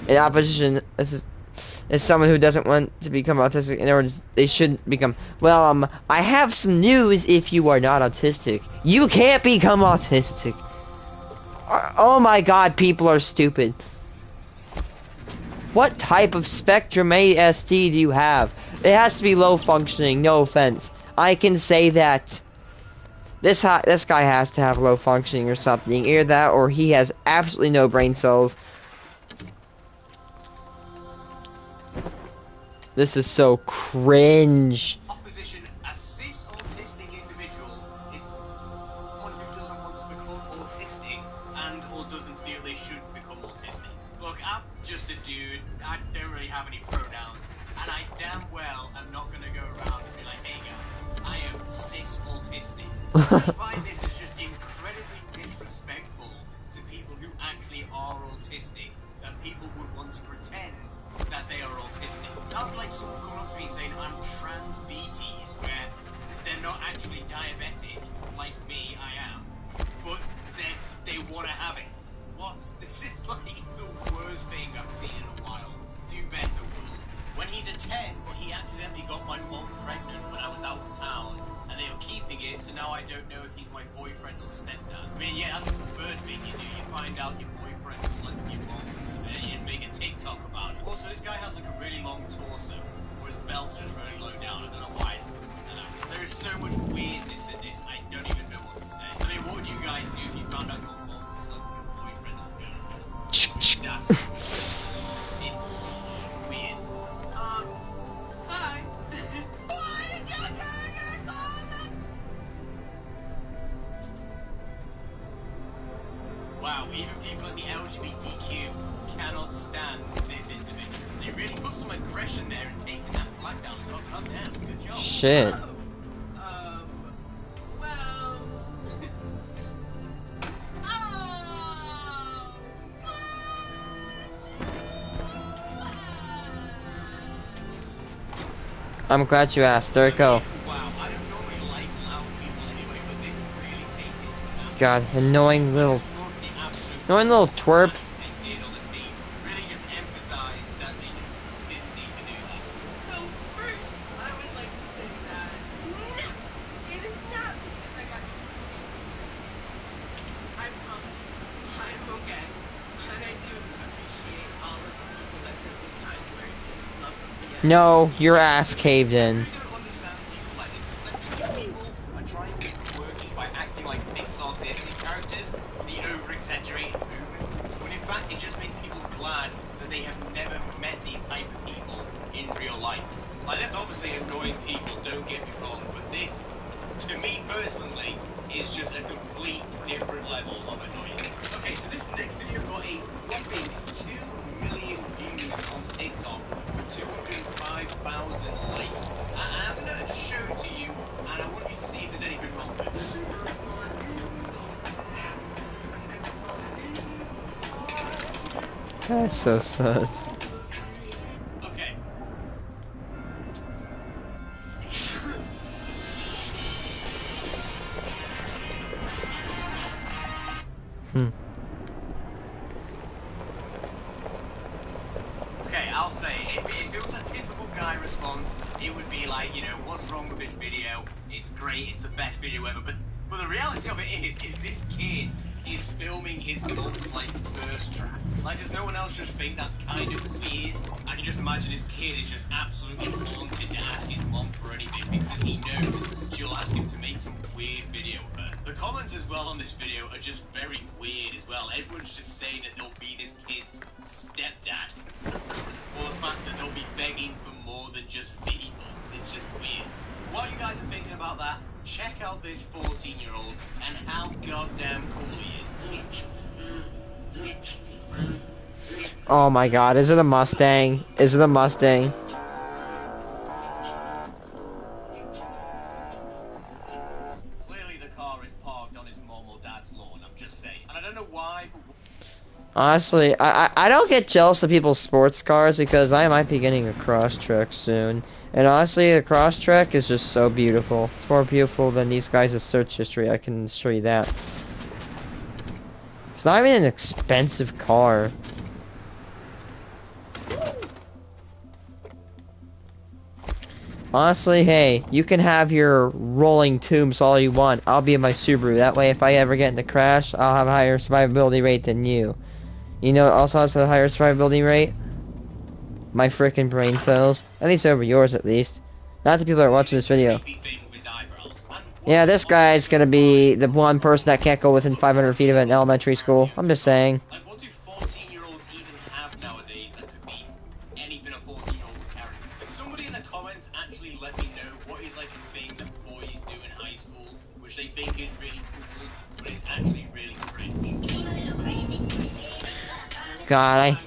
Speaker 1: In opposition, is someone who doesn't want to become autistic. In other words, they shouldn't become. Well, I have some news. If you are not autistic, you can't become autistic. Oh my God, people are stupid. What type of spectrum ASD do you have? It has to be low functioning. No offense, I can say that. This guy has to have low functioning or something. Either that, or he has absolutely no brain cells. This is so cringe.
Speaker 5: Opposition, a cis autistic individual, one who doesn't want to become autistic and or doesn't feel they should become autistic. Look, I'm just a dude. I don't really have any pronouns, and I damn well am not gonna go around and be like, hey guys, I am cis autistic. I find this is just incredibly disrespectful to people who actually are autistic, that people would want to pretend that they are autistic. That would like someone coming up to me saying I'm trans BTs, where they're not actually diabetic like me, I am, but they want to have it. What? This is like the worst thing I've seen in a while. Do better, Will. When he's a 10, he accidentally got my mom pregnant when I was out of town, and they were keeping it, so now I don't know if he's my boyfriend or stepdad. I mean, yeah, that's the third thing you do. You find out your boyfriend slept with your mom, and then you just make a TikTok about it. Also, this guy has like a really long torso, or his belt's just really low down. I don't know why it's pointing that out. There is so much weirdness in this, I don't even know what to say. I mean, what would you guys do if you found out your mom slept with your boyfriend or girlfriend? That's it's weird. Hi. Wow, even people in the LGBTQ cannot stand this individual. They really put some aggression there and taking that flag down. Oh, goddamn, good job.
Speaker 1: Shit.
Speaker 5: Well...
Speaker 1: I'm glad you asked. There it go.
Speaker 5: Wow, I don't normally like loud people anyway, but this really takes it to an
Speaker 1: God, annoying little twerp.
Speaker 5: they did on the team really just emphasized that they just didn't need to do that.
Speaker 4: So first, I would like to say that no, it is not because I got you. I promise, I'm okay, and I do appreciate all of the people that took the kind words and love from the end.
Speaker 1: No, your ass caved in.
Speaker 5: I don't understand people like this because I think people are trying to make it worky by acting like Pixar Disney characters, the over-exaggerated movements, when in fact it just makes people glad that they have never met these type of people in real life. Like, there's obviously annoying people, don't get me wrong, but this, to me personally, is just a complete different level of annoyance. Okay, so this next video got a whopping 2 million views on TikTok with 205,000 likes. I'm going to show it to you, and I want you to see if there's any good moments.
Speaker 1: That's so sus.
Speaker 5: Okay. Okay, I'll say, if it was a typical guy response, it would be like, you know, what's wrong with this video? It's great, it's the best video ever. But the reality of it is this kid is filming his mum's like first track. Like, does no one else just think that's kind of weird? I can just imagine his kid is just absolutely haunted to ask his mum for anything because he knows she'll ask him to make some weird video of her. The comments as well on this video are just very weird as well. Everyone's just saying that they'll be this kid's stepdad, or the fact that they'll be begging for more than just V-Bucks. It's just weird. While you guys are thinking about that, check out this 14-year-old and how goddamn cool he is.
Speaker 1: Oh my god, is it a Mustang? Is it a Mustang?
Speaker 5: Clearly the car is parked on his mom or dad's lawn, I'm just saying. And I don't know why, but...
Speaker 1: Honestly, I don't get jealous of people's sports cars because I might be getting a Crosstrek soon. And honestly, a Crosstrek is just so beautiful. It's more beautiful than these guys' search history, I can show you that. It's not even an expensive car. Honestly, hey, you can have your rolling tombs all you want. I'll be in my Subaru. That way, if I ever get in a crash, I'll have a higher survivability rate than you. You know, it also has a higher survivability rate. My frickin' brain cells. At least over yours, at least. Not the people that are watching this video. Yeah, this guy's gonna be the one person that can't go within 500 feet of an elementary school. I'm just saying.
Speaker 5: Like, what do 14-year-olds even have nowadays that could be anything a 14-year-old would carry? Could somebody in the comments actually let me know what is like a thing that boys do in high school, which they think is really cool, but it's actually really cringe?
Speaker 1: God,
Speaker 5: Hang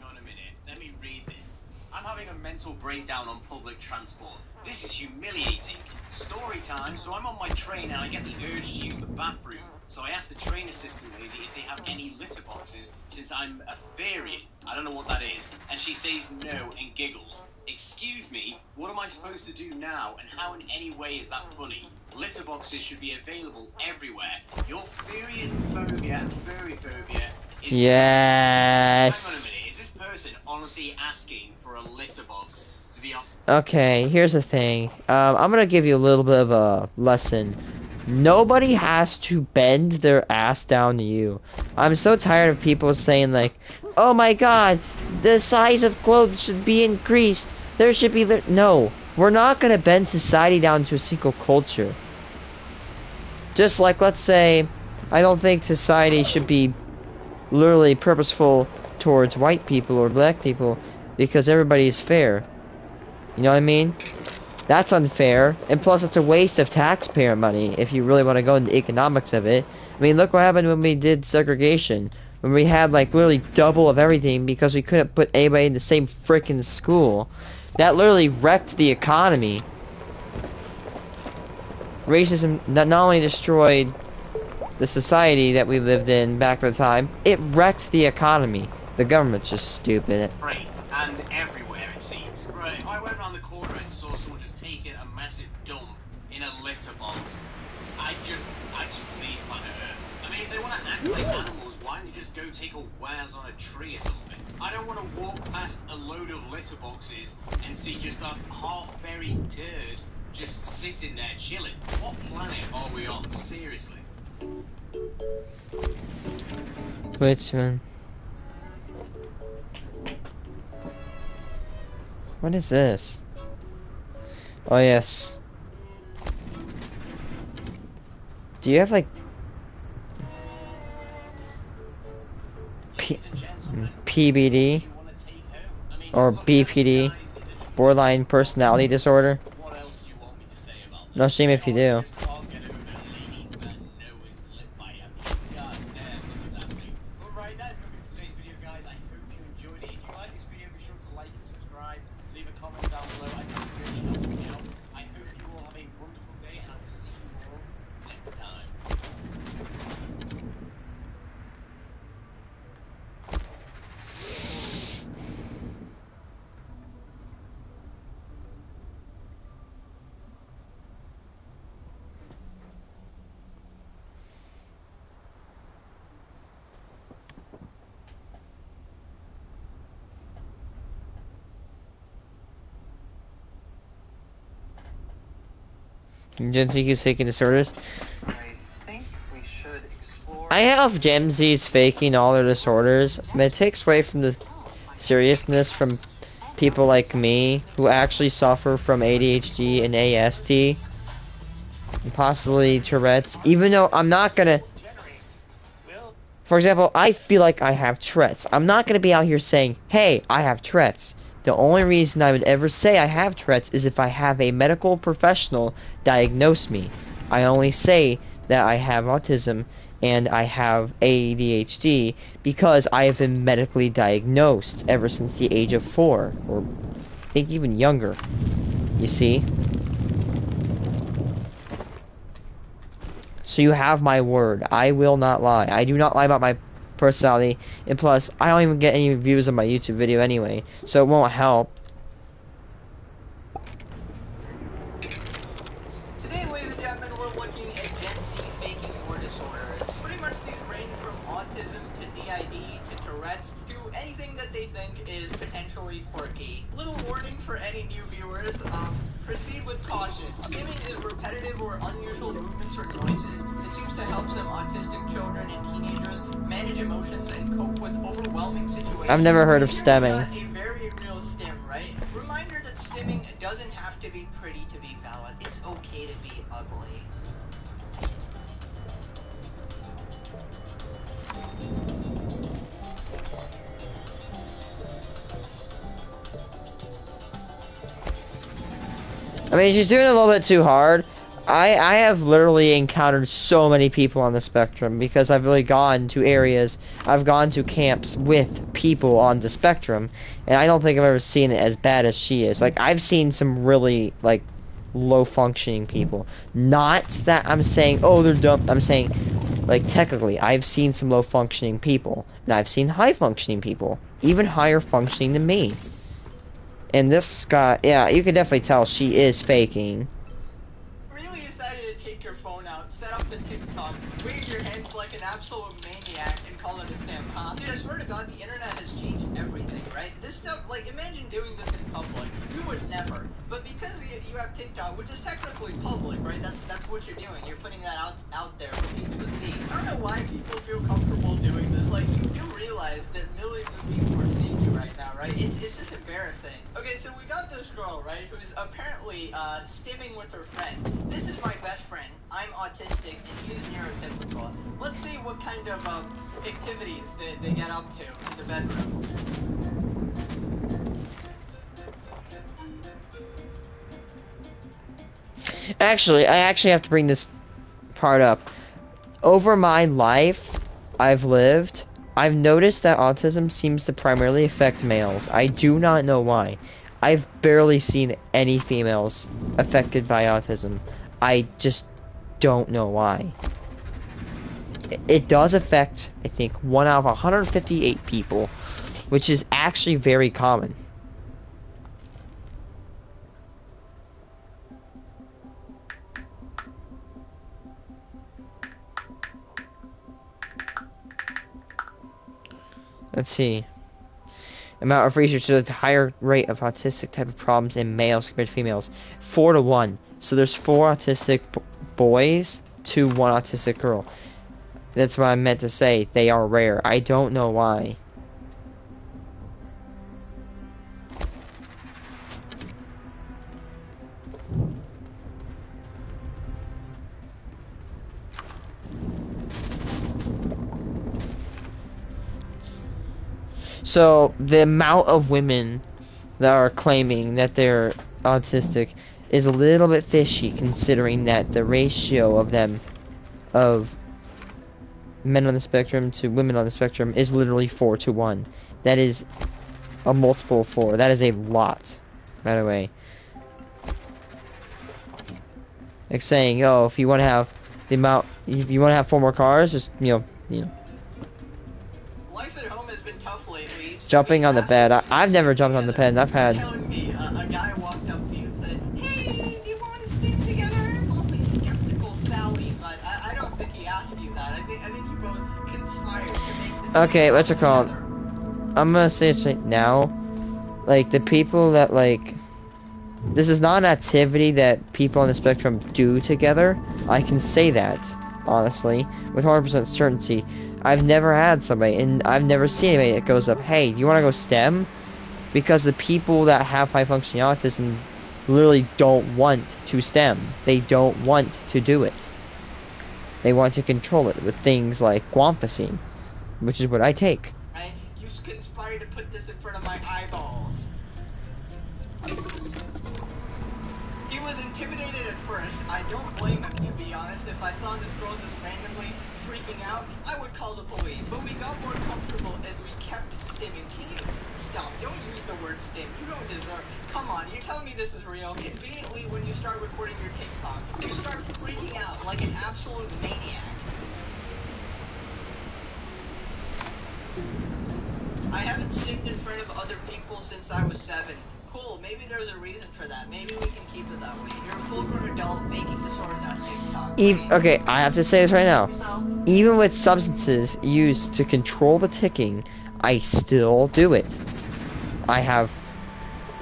Speaker 5: on a minute. Let me read this. I'm having a mental breakdown on public transport. This is humiliating. Story time. So I'm on my train and I get the urge to use the bathroom. So I ask the train assistant lady if they have any litter boxes since I'm a fairy. I don't know what that is. And she says no and giggles. Excuse me, what am I supposed to do now? And how in any way is that funny? Litter boxes should be available everywhere. Your furry phobia is...
Speaker 1: yes.
Speaker 5: Hang on a minute. Is this person honestly asking for a litter box to be on?
Speaker 1: Okay, here's the thing. I'm gonna give you a little bit of a lesson. Nobody has to bend their ass down to you. I'm so tired of people saying like, oh my god, the size of clothes should be increased. There should be... No, we're not gonna bend society down to a single culture. Just like, let's say, I don't think society should be literally purposeful towards white people or black people because everybody is fair. You know what I mean? That's unfair, and plus it's a waste of taxpayer money if you really want to go into the economics of it. I mean, look what happened when we did segregation. When we had like literally double of everything because we couldn't put anybody in the same frickin' school. That literally wrecked the economy. Racism not only destroyed the society that we lived in back at the time, it wrecked the economy. The government's just stupid.
Speaker 5: Right, and everywhere it seems. Right, I went around the corner and saw someone just taking a massive dump in a litter box. I just leave planet Earth. I mean, if they want to act like animals, why don't they just go take a waz on a tree or something? I don't want to walk past a load of litter boxes and see just a half-buried turd just sitting there chilling. What planet are we on? Seriously.
Speaker 1: Which one? What is this? Oh yes. Do you have like PBD or BPD, borderline personality disorder? No shame if you do. You didn't think he was taking disorders?
Speaker 14: I think we should explore
Speaker 1: I have Gen Z's faking all their disorders, but it takes away from the seriousness from people like me who actually suffer from ADHD and ASD, and possibly Tourette's, even though I'm not gonna... For example, I feel like I have Tourette's. I'm not gonna be out here saying, hey, I have Tourette's. The only reason I would ever say I have Tourette's is if I have a medical professional diagnose me. I only say that I have autism and I have ADHD because I have been medically diagnosed ever since the age of 4, or I think even younger. You see? So you have my word. I will not lie. I do not lie about my personality, and plus, I don't even get any views on my YouTube video anyway, so it won't help.
Speaker 5: Today, ladies and gentlemen, we're looking at Gen Z faking more disorders. Pretty much these range from autism to DID to Tourette's to anything that they think is potentially quirky. Little warning for any new viewers, proceed with caution. Skimming is repetitive or unusual movements or noises. It seems to help some autistic children and teenagers manage emotions and cope with overwhelming situations.
Speaker 1: I've never heard of stemming.
Speaker 5: A very real stim, right? Reminder that stimming doesn't have to be pretty to be valid. It's okay to be ugly.
Speaker 1: I mean, she's doing it a little bit too hard. I have literally encountered so many people on the spectrum because I've really gone to areas, I've gone to camps with people on the spectrum, and I don't think I've ever seen it as bad as she is. Like, I've seen some really, like, low-functioning people. Not that I'm saying, oh, they're dumb. I'm saying, like, technically, I've seen some low-functioning people, and I've seen high-functioning people, even higher-functioning than me. And this guy, yeah, you can definitely tell she is faking.
Speaker 5: Really decided to take your phone out, set up the TikTok, wave your hands like an absolute maniac, and call it a stem, huh? Dude, I swear to God, the internet has changed everything, right? This stuff, like, imagine doing this in public. You would never. But because you have TikTok, which is technically public, right? That's what you're doing. You're putting that out there for people to see. I don't know why people feel comfortable doing this. Like, you do realize that millions of people are seeing you right now, right? It's just embarrassing. Okay, so we got this girl, right, who's apparently stimming with her friend. This is my best friend. I'm autistic, and he's neurotypical. Let's see what kind of activities they get up to in the bedroom.
Speaker 1: Actually, I actually have to bring this part up. Over my life I've lived, I've noticed that autism seems to primarily affect males. I do not know why. I've barely seen any females affected by autism. I just don't know why. It does affect, I think, 1 out of 158 people, which is actually very common. Let's see. Amount of research shows a higher rate of autistic type of problems in males compared to females. 4 to 1. So there's 4 autistic boys to 1 autistic girl. That's what I meant to say. They are rare. I don't know why. So the amount of women that are claiming that they're autistic is a little bit fishy, considering that the ratio of them, of men on the spectrum to women on the spectrum, is literally 4 to 1. That is a multiple of 4. That is a lot, by the way. Like saying, oh, if you want to have the amount, if you want to have 4 more cars, just you know.
Speaker 5: Life at home has been tough lately.
Speaker 1: Jumping on the bed. I've never jumped on the bed. I've had.
Speaker 5: Telling me a guy walked up to you and said, "Hey, do you want to stick together?" I'll be skeptical, Sally, but I don't think he asked you that. I think you both conspired to make this.
Speaker 1: Okay, what's it called? I'm gonna say it right now. Like the people that like. This is not an activity that people on the spectrum do together. I can say that. honestly, with 100% certainty. I've never had somebody, and I've never seen anybody that goes up, hey, you want to go STEM? Because the people that have high functioning autism literally don't want to STEM. They don't want to do it. They want to control it with things like guanfacine, which is what I take.
Speaker 14: You conspired to put this in front of my eyeballs. He was intimidated at first. I don't blame him, to be honest. If I saw this girl just randomly freaking out, I would call the police. But we got more comfortable as we kept stimming. Can you stop? Don't use the word stim. You don't deserve. Come on, you're telling me this is real. Conveniently, when you start recording your TikTok, you start freaking out like an absolute maniac. I haven't stimmed in front of other people since I was 7. Cool, maybe there's a reason for that. Maybe we can keep it that way. You're a full-grown adult faking disorders on TikTok.
Speaker 1: Okay, I have to say this right now. Even with substances used to control the ticking, I still do it. I have,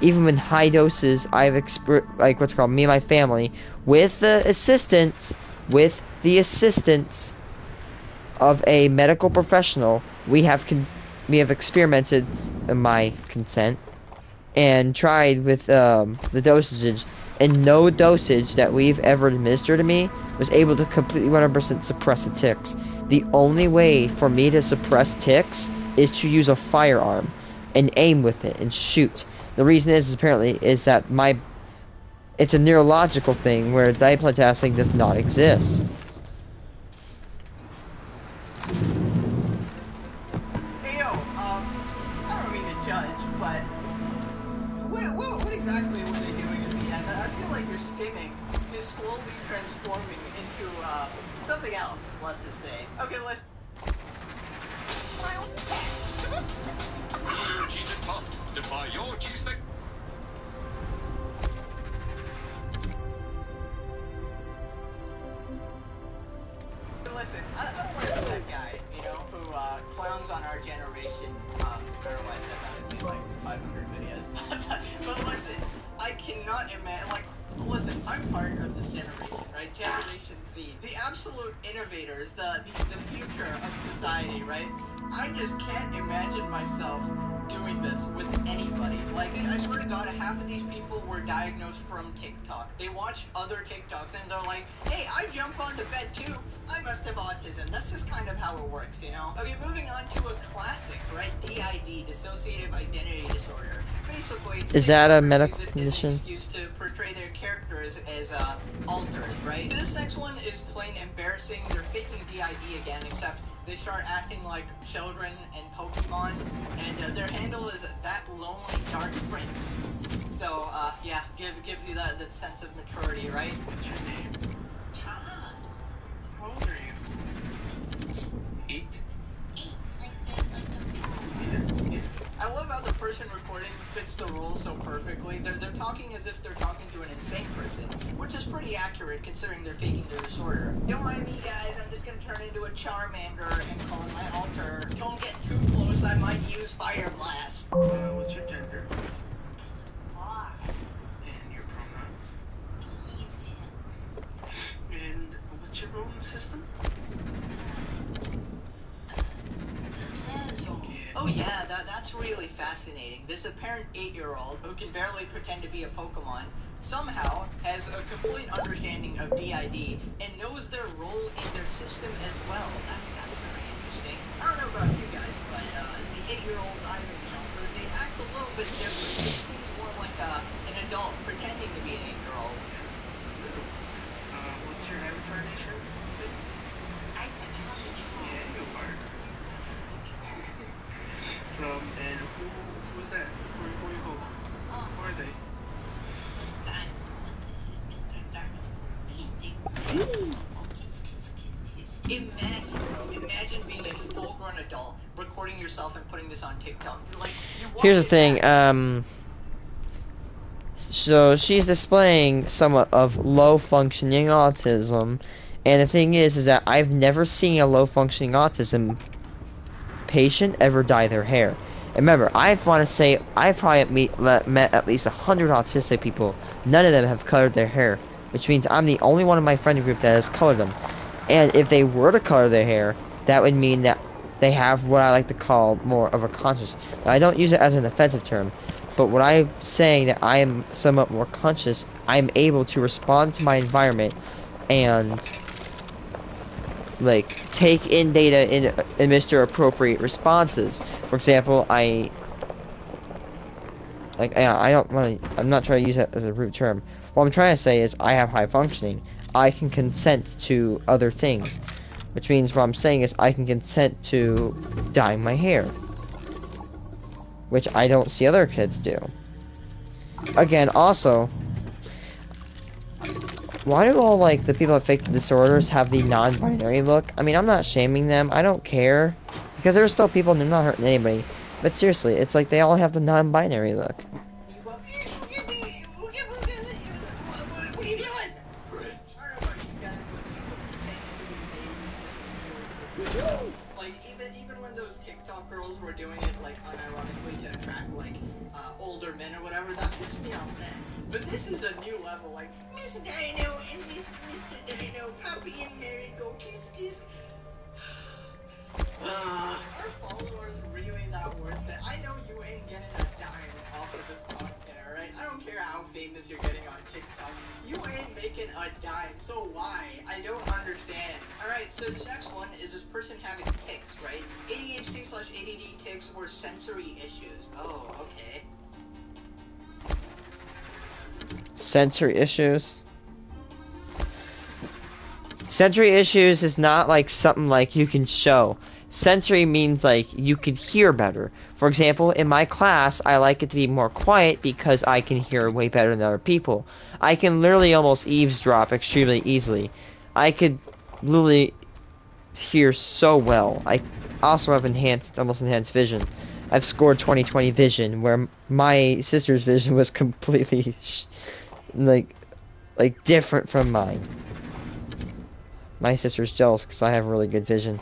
Speaker 1: even in high doses, I've like what's called me and my family, with the assistance of a medical professional, we have experimented in my consent and tried with the dosage, and no dosage that we've ever administered to me was able to completely 100% suppress the ticks. The only way for me to suppress ticks is to use a firearm and aim with it and shoot. The reason is apparently is that it's a neurological thing where diploid testing does not exist.
Speaker 14: Hey yo, I don't mean to judge, but what exactly were they doing at the end? I feel like your skimming is slowly transforming into something else, let's just say. Okay, let's.
Speaker 9: Cheese and puffed. Defy your cheese spec.
Speaker 14: Listen, I don't want to be that guy, you know, who clowns on our generation. I don't know why I said that. It'd be like 500 videos. But listen, I cannot imagine, like, listen, I'm part of this generation, right? Generation Z. The absolute innovators, the future of society, right? I just can't imagine myself doing this with anybody. Like, I swear to God, half of these people were diagnosed from TikTok. They watch other TikToks and they're like, hey, I jump on the bed too. I must have autism. That's just kind of how it works, you know? Okay, moving on to a classic, right? DID, dissociative identity disorder. Basically,
Speaker 1: is that a medical condition?
Speaker 14: Used to portray their characters as altered, right? This next one is plain embarrassing. They're faking DID again, except they start acting like children and Pokemon, and their handle is that lonely dark prince. So, yeah, gives you that sense of maturity, right?
Speaker 8: What's your name?
Speaker 3: Todd.
Speaker 8: How old are you? 8? Yeah.
Speaker 14: I love how the person recording fits the role so perfectly. They're talking as if they're talking to an insane person, which is pretty accurate considering they're faking their disorder. Don't mind me, guys. I'm just gonna turn into a Charmander and call my altar. Don't get too close. I might use Fire Blast.
Speaker 8: What's your gender?
Speaker 3: He's a boy.
Speaker 8: And your pronouns?
Speaker 3: He's him.
Speaker 8: And what's your role in the system?
Speaker 14: Oh yeah, that's really fascinating. This apparent 8-year-old who can barely pretend to be a Pokemon somehow has a complete understanding of DID and knows their role in their system as well. That's very interesting. I don't know about you guys, but the 8-year-olds I've encountered, they act a little bit different. It seems more like an adult pretending to be an 8-year-old.
Speaker 8: What's your avatar nation?
Speaker 3: I still have the job.
Speaker 8: Yeah, you are. And who's that? Who are you holding?
Speaker 3: Oh.
Speaker 8: Who are they?
Speaker 14: Imagine being a full-grown adult, recording yourself and putting this on TikTok. Like,
Speaker 1: here's the thing, so she's displaying somewhat of low-functioning autism, and the thing is that I've never seen a low-functioning autism patient ever dye their hair. And remember, I want to say I've probably met at least 100 autistic people. None of them have colored their hair, which means I'm the only one in my friend group that has colored them. And if they were to color their hair, that would mean that they have what I like to call more of a conscious. Now, I don't use it as an offensive term, but what I'm saying that I am somewhat more conscious, I'm able to respond to my environment and like take in data and administer appropriate responses. For example, I don't want to. I'm not trying to use that as a rude term. What I'm trying to say is I have high functioning. I can consent to other things, which means what I'm saying is I can consent to dyeing my hair, which I don't see other kids do. Again, also, why do all like the people that fake the disorders have the non-binary look? I mean, I'm not shaming them. I don't care because there's still people and they're not hurting anybody. But seriously, it's like they all have the non-binary look.
Speaker 14: What are you doing? Like even when those TikTok girls were doing it like unironically to attract like older men or whatever, that pissed me off then. But this is a new level, like Miss Dino and Mr. Dino, Puppy and Mary go kiss kiss. Are followers really that worth it? I know you ain't getting a dime off of this content, alright? I don't care how famous you're getting on TikTok. You ain't making a dime, so why? I don't understand. Alright, so this next one is this person having tics, right? ADHD/ADD tics or sensory issues. Oh, okay.
Speaker 1: Sensory issues. Sensory issues is not like something like you can show. Sensory means like you can hear better. For example, in my class, I like it to be more quiet because I can hear way better than other people. I can literally almost eavesdrop extremely easily. I could literally hear so well. I also have almost enhanced vision. I've scored 20/20 vision, where my sister's vision was completely like different from mine. My sister's jealous because I have really good vision.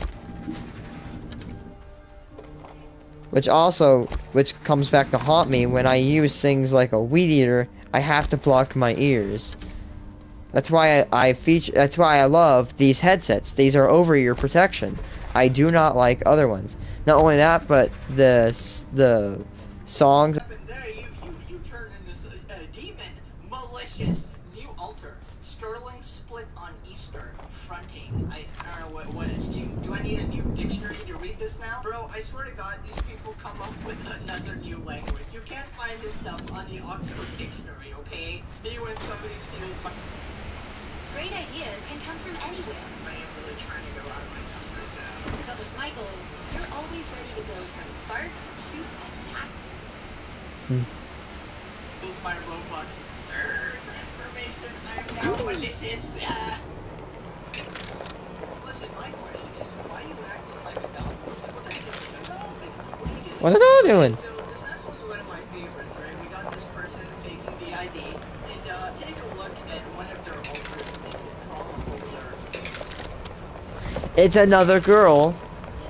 Speaker 1: Which comes back to haunt me when I use things like a weed eater. I have to block my ears. That's why that's why I love these headsets. These are over-ear protection. I do not like other ones. Not only that, but the songs.
Speaker 14: You turned into demon, malicious, new alter, sterling split on Easter, fronting. I don't know what do I need a new dictionary to read this now? Bro, I swear to God, these people come up with another new language. You can't find this stuff on the Oxford Dictionary, okay? Maybe when somebody steals my...
Speaker 3: Great ideas can come from anywhere.
Speaker 14: I am really trying to go out of my comfort zone.
Speaker 3: But with Michaels, you're always ready to go from spark to spectacular.
Speaker 14: Lose my Robux. Transformation. I am now malicious. Listen, my question is, why are you acting like a dog? What the heck is a dog? What are you doing?
Speaker 1: What are they doing?
Speaker 14: So this next one's one of my favorites, right? We got this person faking the ID, and take a look at one of their alters and trauma folder.
Speaker 1: It's another girl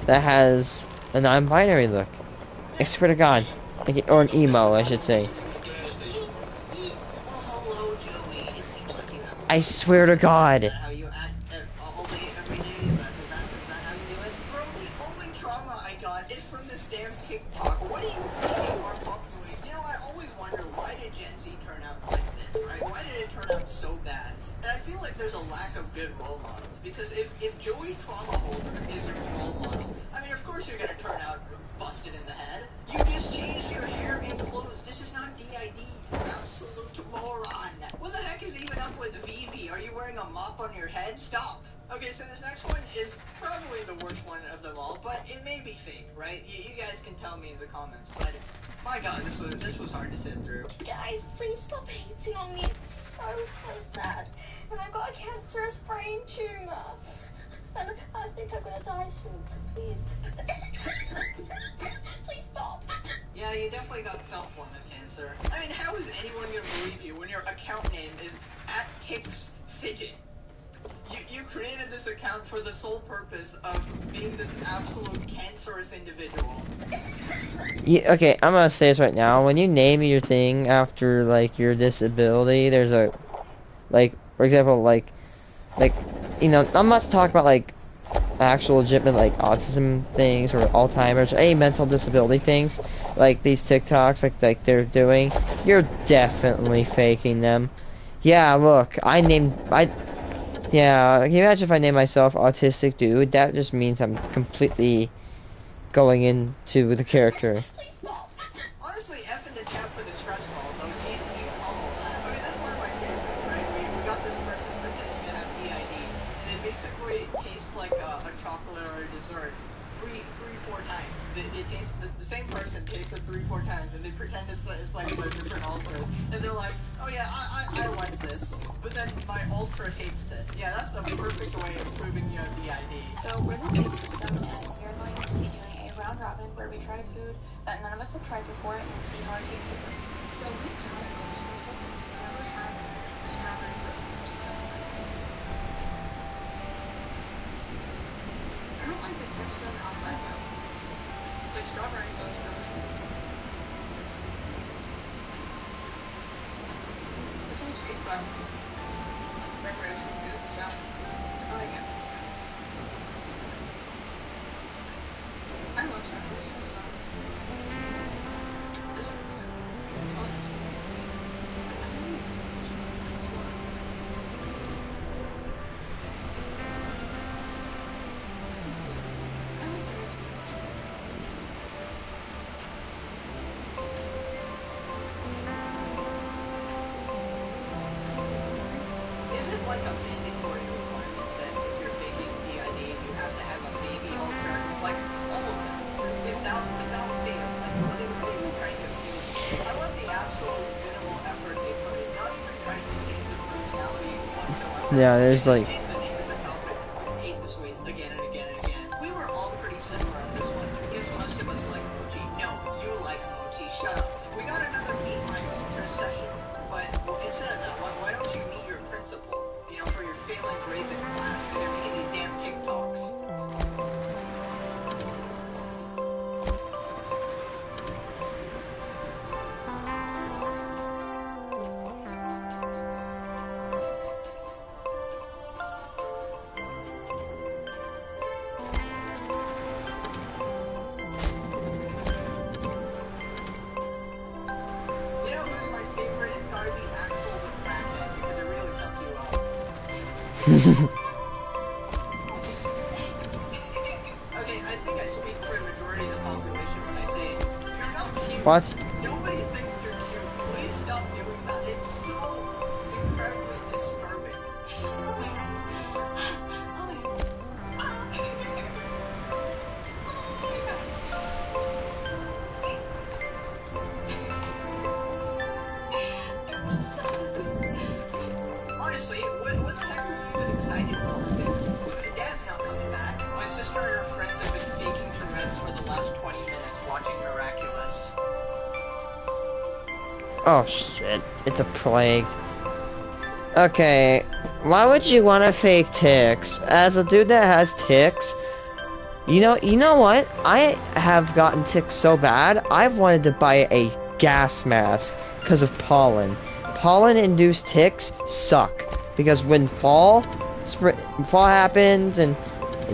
Speaker 1: that has a non-binary look. I swear to God. Or an emo, I should say. I swear to God.
Speaker 14: Is that how you act all day, every day? Is that how you do it? Bro, the only trauma I got is from this damn TikTok. What do you feeding our population? You know, I always wonder, why did Gen Z turn out like this, right? Why did it turn out so bad? And I feel like there's a lack of good role models. Because if Joey Trauma Holder is your role model, I mean, of course you're gonna turn out busted in the head. You just changed your hair and clothes. This is not DID. Absolute moron. What the heck is even up with Vivi? Are you wearing a mop on your head? Stop. Okay, so this next one is probably the worst one of them all, but it may be fake, right? You guys can tell me in the comments, but my God, this was hard to sit through.
Speaker 11: Guys, please stop hating on me. It's so sad. And I've got a cancerous brain tumor. And I think I'm gonna die soon. Please. Please stop.
Speaker 14: Yeah, you definitely got some form of cancer. I mean, how is anyone gonna believe you when your account name is @TixFidget? You created this account for the sole purpose of being this absolute cancerous individual.
Speaker 1: Yeah, okay, I'm gonna say this right now. When you name your thing after, like, your disability, there's a... Like, for example, like... like, you know, I'm not talking about like actual legitimate like autism things or Alzheimer's or any mental disability things like these TikToks like they're doing. You're definitely faking them. Yeah, look, yeah, can you imagine if I name myself Autistic Dude? That just means I'm completely going into the character.
Speaker 14: Honestly, F in the chat for the stress ball, though. Jesus, you fumbled that. I mean, that's one of my favorites, right? We got this person pretending to have DID, and it basically tastes like a chocolate or a dessert four times. They taste the same person tastes it 4 times, and they pretend it's like a different ultra, and they're like, oh yeah, I like this, but then my ultra hates this. Yeah, that's the perfect way of proving you have DID.
Speaker 15: So we're the same system, and we are going to be doing a round robin where we try food that none of us have tried before and see how it tastes different. So we've had mochi before, but we've never had strawberry frozen mochi, so we'll try this. I don't like the texture on the outside though. It's like strawberry, so it's delicious. This one's sweet, but decoration is good, so I like it. I love strawberry stuff, so this is really good. Oh, it's it's good. I like the mochi.
Speaker 14: Is it like a mandatory requirement that if you're faking DID, you have to have a baby alter? Like, all of them. Without fail. Like, what are you trying to do? I love the absolute minimal effort they put in. Not even trying to change the personality whatsoever.
Speaker 1: Yeah, there's
Speaker 14: They
Speaker 1: like
Speaker 14: just change the name of the topic. Ate the sweet again and again and again. We were all pretty similar on this one. I guess most of us like mochi. No, you like mochi. Shut up. We got another Meet My Alter session, but instead of that, why don't you meet your principal? You know, for your failing grades in class, because you're making these damn TikToks. You know who's my favorite? It's gotta be Axel the Crackhead, because it really sums you up. Okay, I think I speak for a majority of the population when I say, you're not cute.
Speaker 1: what?
Speaker 14: Nobody thinks you're cute. Please stop doing that. It's so incredibly disturbing. Honestly, what the heck are you even excited for? Because Dad's not coming back. My sister and her friends have been faking Tourette's for the last 20 minutes watching Miraculous.
Speaker 1: Oh shit, it's a plague. Okay, why would you want to fake ticks? As a dude that has ticks, you know what? I have gotten ticks so bad, I've wanted to buy a gas mask because of pollen. Pollen-induced ticks suck because when fall happens and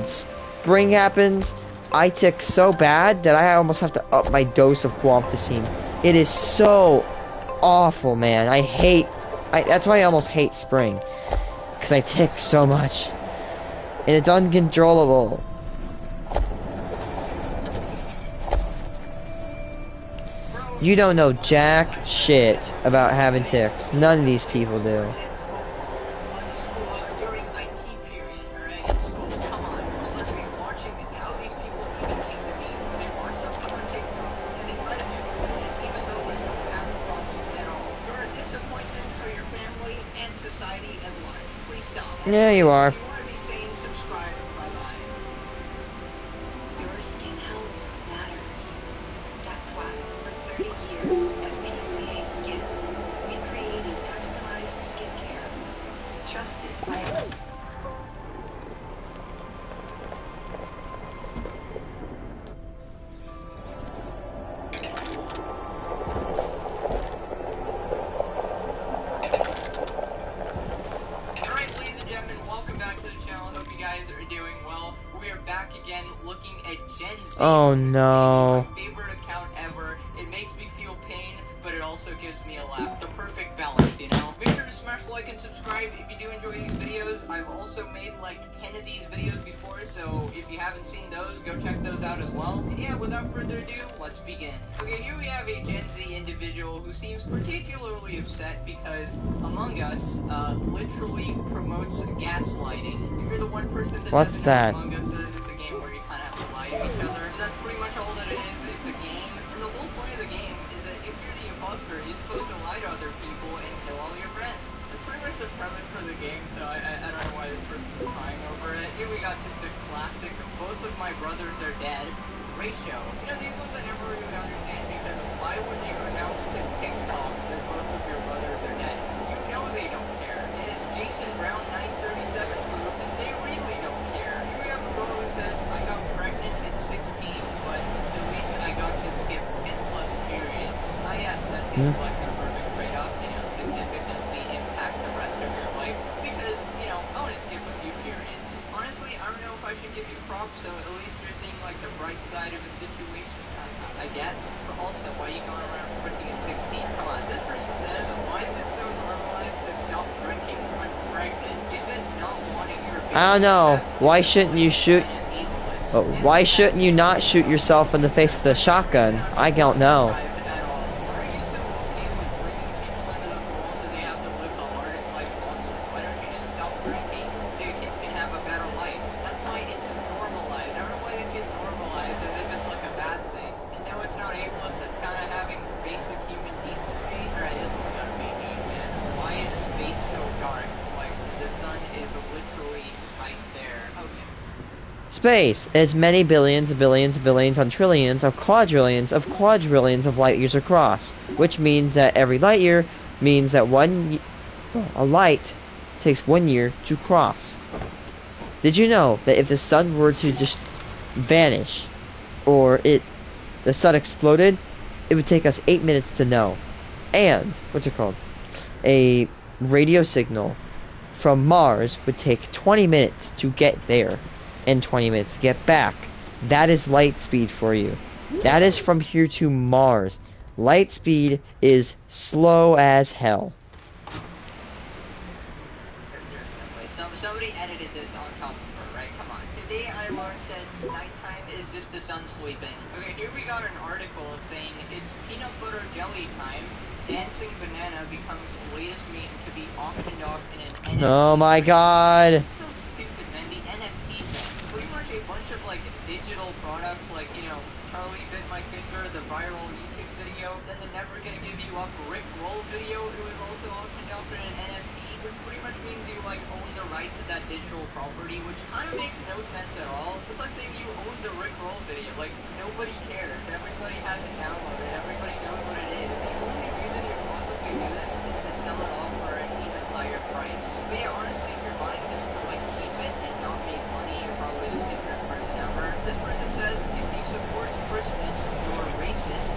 Speaker 1: spring happens, I tick so bad that I almost have to up my dose of guanfacine. It is so awful, man. That's why I almost hate spring, because I tick so much and it's uncontrollable. You don't know jack shit about having ticks. None of these people do.
Speaker 14: During IT period, alright, in school, come on. I'm literally watching how these people even came to me. They watch something on TikTok, and they try to emulate it, even though they don't have a problem at all. You're a disappointment for your family and society at large. Please stop.
Speaker 1: Yeah, you are.
Speaker 14: If you want to be sane, subscribe, and bye-bye.
Speaker 3: Your skin health matters. That's why, for 30 years at PCA Skin, we created customized skincare. Trusted by
Speaker 14: Alright, ladies and gentlemen, welcome
Speaker 1: Oh no.
Speaker 14: My favorite account ever. It makes me feel pain, but it also gives me a laugh. The perfect balance, you know? Make sure to smash like and subscribe if you do enjoy these videos. I've also made like 10 of these videos before, so if you haven't seen those, go check those out as well. And yeah, without further ado, let's begin. Okay, here we have a Gen Z individual who seems particularly upset because Among Us literally promotes gaslighting. If you're the one person that
Speaker 1: What's
Speaker 14: doesn't
Speaker 1: that?
Speaker 14: know what Among Us is, it's a game where you kind of have to lie to each other. And that's pretty much all that it is. It's a game, and the whole point of the game is that if you're the imposter, you're supposed to lie to other people and kill all your friends. That's pretty much the premise for the game, so I don't know why this person is crying over it. Here we got just a classic, both of my brothers are dead ratio. You know, these ones I never really understand because why would you announce to TikTok that both of your brothers are dead? You know they don't care. And it's Jason Brown 937 proof that they really don't care. Here we have a girl who says, I got pregnant at 16, but at least I got to skip 10 plus periods. Yes, that seems like the perfect trade-off, you know, significantly impact the rest of your life. Because, you know, I want to skip a few periods. Honestly, I don't know if I should give you props, so at least you're seeing like the bright side of a situation, I guess. But also, why are you going around freaking at 16? Come on, this person says, why is it so normalized to stop drinking when pregnant? Is it not wanting your baby?
Speaker 1: I don't know. Why shouldn't you shoot? Why shouldn't you not shoot yourself in the face with a shotgun? I don't know. Space is many billions and billions and billions on trillions of quadrillions of light years across, which means that every light year means that a light takes 1 year to cross. Did you know that if the sun were to just vanish, or the sun exploded, it would take us 8 minutes to know? And a radio signal from Mars would take 20 minutes to get there. And 20 minutes to get back. That is light speed for you. That is from here to Mars. Light speed is slow as hell.
Speaker 14: Somebody edited this on top of her, right? Come on. Today I learned that nighttime is just the sun sleeping. Okay, here we got an article saying it's peanut butter jelly time. Dancing banana becomes latest meme to be auctioned off in an NFT.
Speaker 1: Oh my god.
Speaker 14: This is so stupid, man. The NFT thing. Pretty much a bunch of like digital products like, you know, Charlie bit my finger, the viral YouTube video, then the never gonna give you up Rick Roll video, it was also auctioned off in an NFT, which pretty much means you like own the right to that digital property, which kind of makes no sense at all. It's like saying you own the Rick Roll video, like nobody cares, everybody has it downloaded, everybody knows what it is. The only reason you possibly do this is to sell it off for an even higher price. But yeah, honestly, if you're buying this to like keep it and not make money, you're probably the stupidest person ever. This person says, if you support Christmas, you're racist.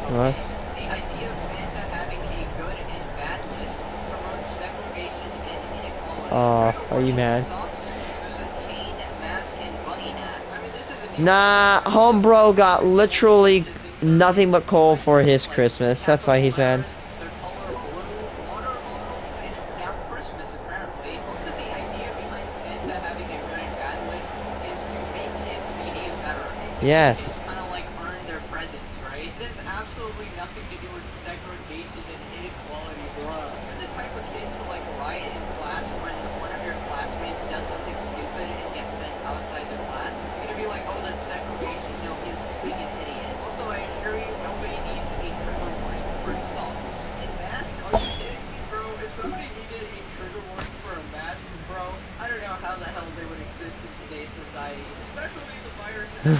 Speaker 1: What?
Speaker 14: The idea of Santa having a good and bad list promotes segregation and inequality.
Speaker 1: Are you mad?
Speaker 14: Socks, shoes, chain, mask, and bunny hat. I mean, this is a
Speaker 1: Nah, homebro got literally nothing but coal for his Christmas. That's why he's mad.
Speaker 14: their color blue, water bottles, and now Christmas apparently. Also, the idea behind Santa having a good and bad list is to make kids behave better.
Speaker 1: Yes.
Speaker 14: Kind of like earn their presents, right? This has absolutely nothing to do with segregation and inequality, bruh. You're the type of kid to like riot in class when one of your classmates does something stupid and gets sent outside the class. You're gonna be like, oh, that's segregation. No, he's just being an idiot. Also, I assure you, nobody needs a trigger warning for socks. And masks? Are you kidding me, bro? If somebody needed a trigger warning for a mask, bro, I don't know how the hell they would exist in today's society. Especially the virus. You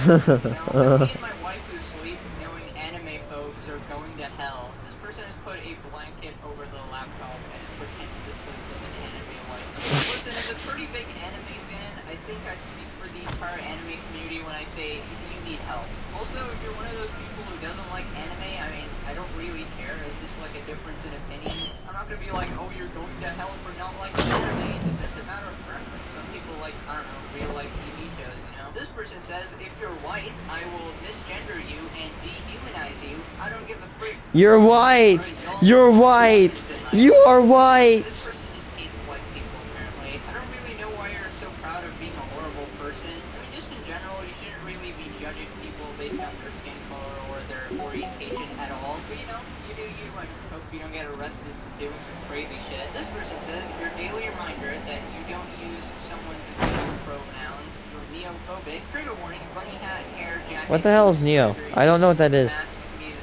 Speaker 14: know, me and my wife who sleep, you know, going anime folks are going to hell. This person has put a blanket over the laptop and is pretending to sleep with an anime wife. Listen, as a pretty big anime fan, I think I speak for the entire anime community when I say you need help. Also, if you're one of those people who doesn't like anime, I mean, I don't really care. It's just like a difference in opinion. I'm not gonna be like, oh, you're going to hell for not liking anime. It's just a matter of preference. Some people like, I don't know, real life TV shows, you know? This person says, if you're white, I will misgender you and dehumanize you. I don't give a frick.
Speaker 1: You're white! You're white! You are white!
Speaker 14: This person just hates white people, apparently. I don't really know why you're so proud of being a horrible person. I mean, just in general, you shouldn't really be judging people based on their skin color or their orientation at all. But, you know, you do you. I just hope you don't get arrested doing some crazy shit. This person says, your daily reminder that you don't use someone's gender pronouns. You're neophobic. Trigger warning, bunny hat, hair, jacket.
Speaker 1: What the hell is Neo? I don't know what that is.
Speaker 14: Mask,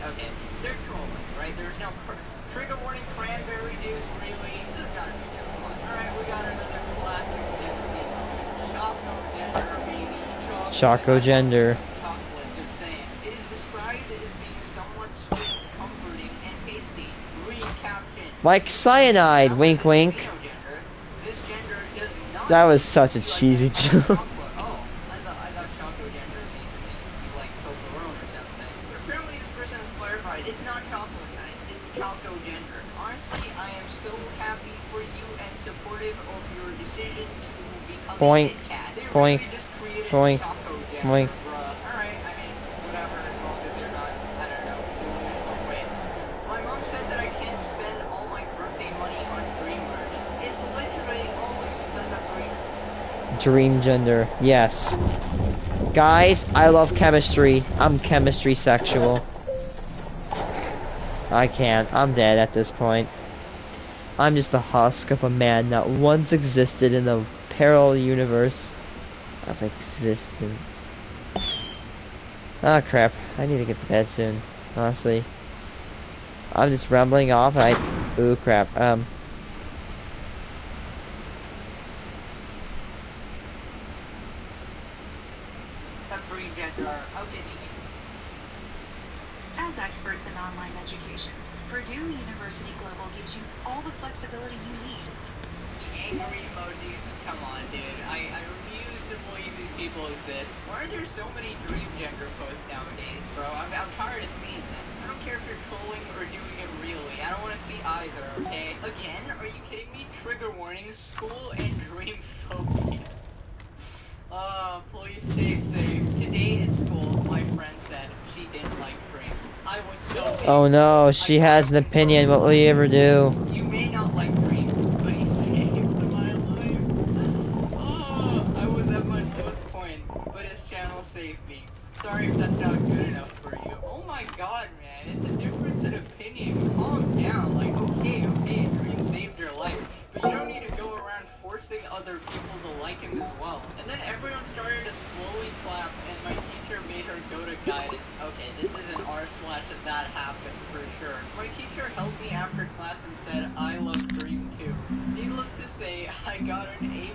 Speaker 14: okay, they're trolling, right? There's no trigger warning, cranberry juice, really? This has gotta be good fun. Alright, we got another classic Gen Z. Choco gender, baby.
Speaker 1: Choco gender.
Speaker 14: Chocolate, just saying. It is described as being somewhat sweet, comforting, and tasty. Read caption.
Speaker 1: Like cyanide, wink wink.
Speaker 14: This gender does not.
Speaker 1: That was such a cheesy joke.
Speaker 14: Oh, I thought choco gender means you like Coca-Cola or something. But apparently this person has clarified, it's not chocolate, guys. It's choco gender. Honestly, I am so happy for you and supportive of your decision to become
Speaker 1: Point.
Speaker 14: a Kit Kat. They
Speaker 1: Point.
Speaker 14: really just created
Speaker 1: Point.
Speaker 14: choco gender,
Speaker 1: Point.
Speaker 14: bruh. Alright, I mean, whatever, as long as you're not, I don't know, doing it. Oh, wait. My mom said that I can't spend all my birthday money on Dream merch. It's literally only because of Dream.
Speaker 1: Dream gender. Yes. Guys, I love chemistry. I'm chemistry sexual. I can't. I'm dead at this point. I'm just the husk of a man that once existed in a parallel universe of existence. Ah, crap. I need to get to bed soon. Honestly. I'm just rambling off. Ooh, crap.
Speaker 16: As experts in online education, Purdue University Global gives you all the flexibility you need.
Speaker 14: Angry emojis, come on, dude. I refuse to believe these people exist. Why are there so many dream gender posts nowadays, bro? I'm tired of seeing them. I don't care if you're trolling or doing it really. I don't want to see either, okay? Again, are you kidding me? Trigger warning, school and dream phobia. Please stay safe. Today at school, my friend said she didn't like Dream. I was so angry.
Speaker 1: Oh no, she has an opinion. What will you ever do?
Speaker 14: You may not like Dream, but he saved my life. Oh, I was at my lowest point, but his channel saved me. Sorry if that's not good enough for you. Oh my god, man, it's a difference in opinion. Calm down. Like, okay, Dream saved your life, but you don't need to go around forcing other people to like him as well. And then everyone started to slowly clap, and my teacher made her go to guidance. Okay, this is an r/that happened for sure. My teacher held me after class and said, I love Dream too. Needless to say, I got an A+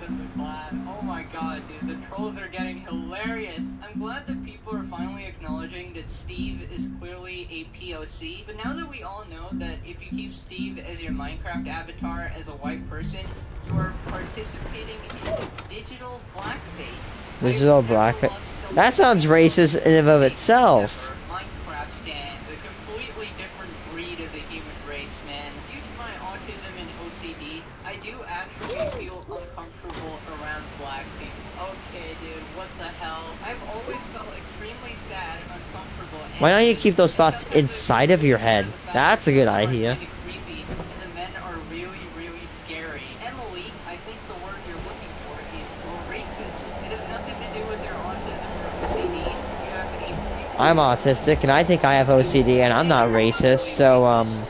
Speaker 14: in the class. Oh my god, dude, the trolls are getting hilarious. I'm glad that people are finally acknowledging that Steve is clearly a POC, but now that we all know that if you keep Steve as your Minecraft avatar as a white person, you are participating in digital blackface.
Speaker 1: Digital blackface. That sounds racist in and of itself.
Speaker 14: Minecraft stands a completely different breed of the human race, man. Due to my autism and OCD, I do actually feel uncomfortable around black people. Okay, dude, what the hell? I've always felt extremely sad, uncomfortable, and
Speaker 1: Why don't you keep those thoughts inside of your head? That's a good idea.
Speaker 14: creepy, and the men are really, really scary. Emily, I think the word you're looking for is racist. It has nothing to do with your autism or OCD. You have a
Speaker 1: I'm autistic, and I think I have OCD, and I'm not racist, so,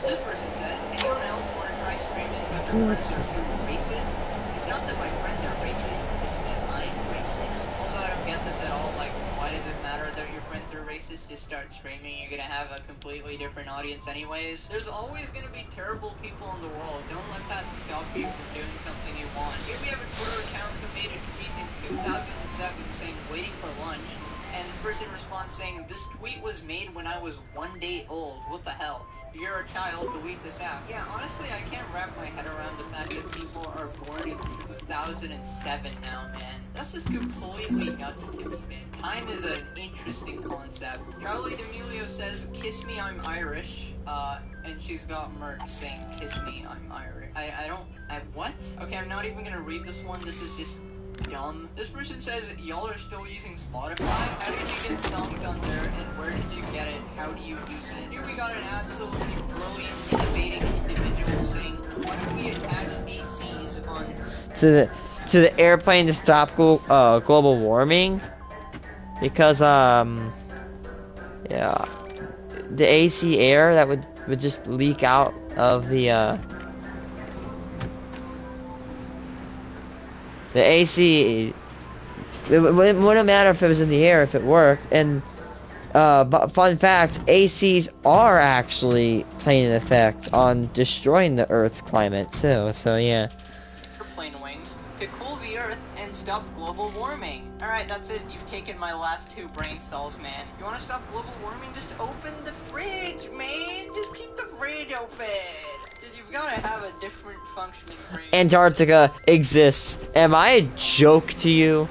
Speaker 14: This person says, anyone else want to try streaming with their friends are super racist? It's not that my friends are racist, it's that I'm racist. Also, I don't get this at all, like, why does it matter that your friends are racist? Just start streaming, you're gonna have a completely different audience anyways. There's always gonna be terrible people in the world, don't let that stop you from doing something you want. Here we have a Twitter account who made a tweet in 2007 saying, waiting for lunch. And this person responds saying, this tweet was made when I was 1 day old. What the hell? You're a child, delete this app. Yeah, honestly, I can't wrap my head around the fact that people are born in 2007 now, man. That's just completely nuts to me, man. Time is an interesting concept. Charlie D'Amelio says, kiss me, I'm Irish. And she's got Merc saying, kiss me, I'm Irish. What? Okay, I'm not even gonna read this one. This is just dumb. This person says, y'all are still using Spotify? How did you get songs on there, and where did you get it? How do you use it? Here we got an absolutely brilliant, innovating individual saying, why don't we attach ACs on
Speaker 1: to the airplane to stop global warming? Because yeah, the AC air that would just leak out of the AC. It wouldn't matter if it was in the air if it worked. And but fun fact, ACs are actually playing an effect on destroying the Earth's climate too. So yeah.
Speaker 14: Airplane wings to cool the Earth and stop global warming. Alright, that's it. You've taken my last 2 brain cells, man. You wanna stop global warming? Just open the fridge, man. Just keep the fridge open. You've gotta have a different functioning brain.
Speaker 1: Antarctica exists. Am I a joke to you?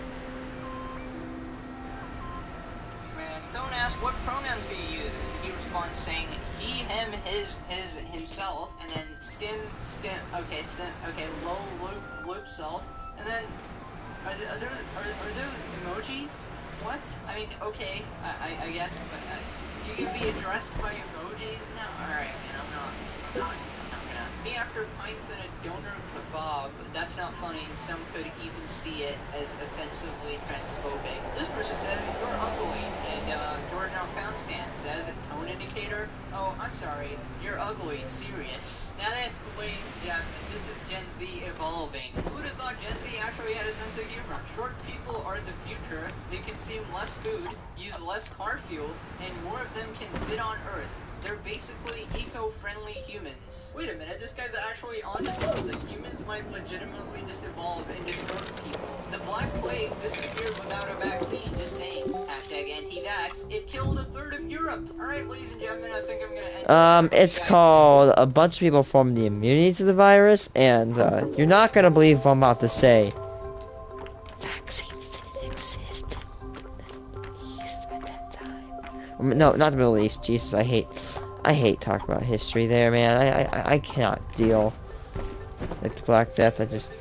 Speaker 14: Man, someone asked, what pronouns do you use? And he responds saying, he, him, his, himself, and then low, loop, self, and then, are those emojis? What? I mean, okay, I guess, but you can be addressed by emojis? No, alright, man, I'm not gonna. Me after pints and a donor kebab, that's not funny, and some could even see it as offensively transphobic. This person says, you're ugly, and George Now Poundstan says, tone indicator? Oh, I'm sorry, you're ugly, serious. Now that's the way, yeah, this is Gen Z evolving. Who'd have thought Gen Z actually had a sense of humor? Short people are the future, they consume less food, use less car fuel, and more of them can fit on Earth. They're basically eco-friendly humans. Wait a minute, this guy's actually onto something. Humans might legitimately just evolve into short people. The Black Plague disappeared without a vaccine, just saying. Hashtag anti-vax. It killed a third of Europe. Alright, ladies and gentlemen, I think I'm gonna end
Speaker 1: It's called a bunch of people formed the immunity to the virus, and you're not gonna believe what I'm about to say. Vaccines didn't exist in the Middle East at that time. No, not the Middle East. Jesus, I hate talking about history there, man. I cannot deal with the Black Death. I just.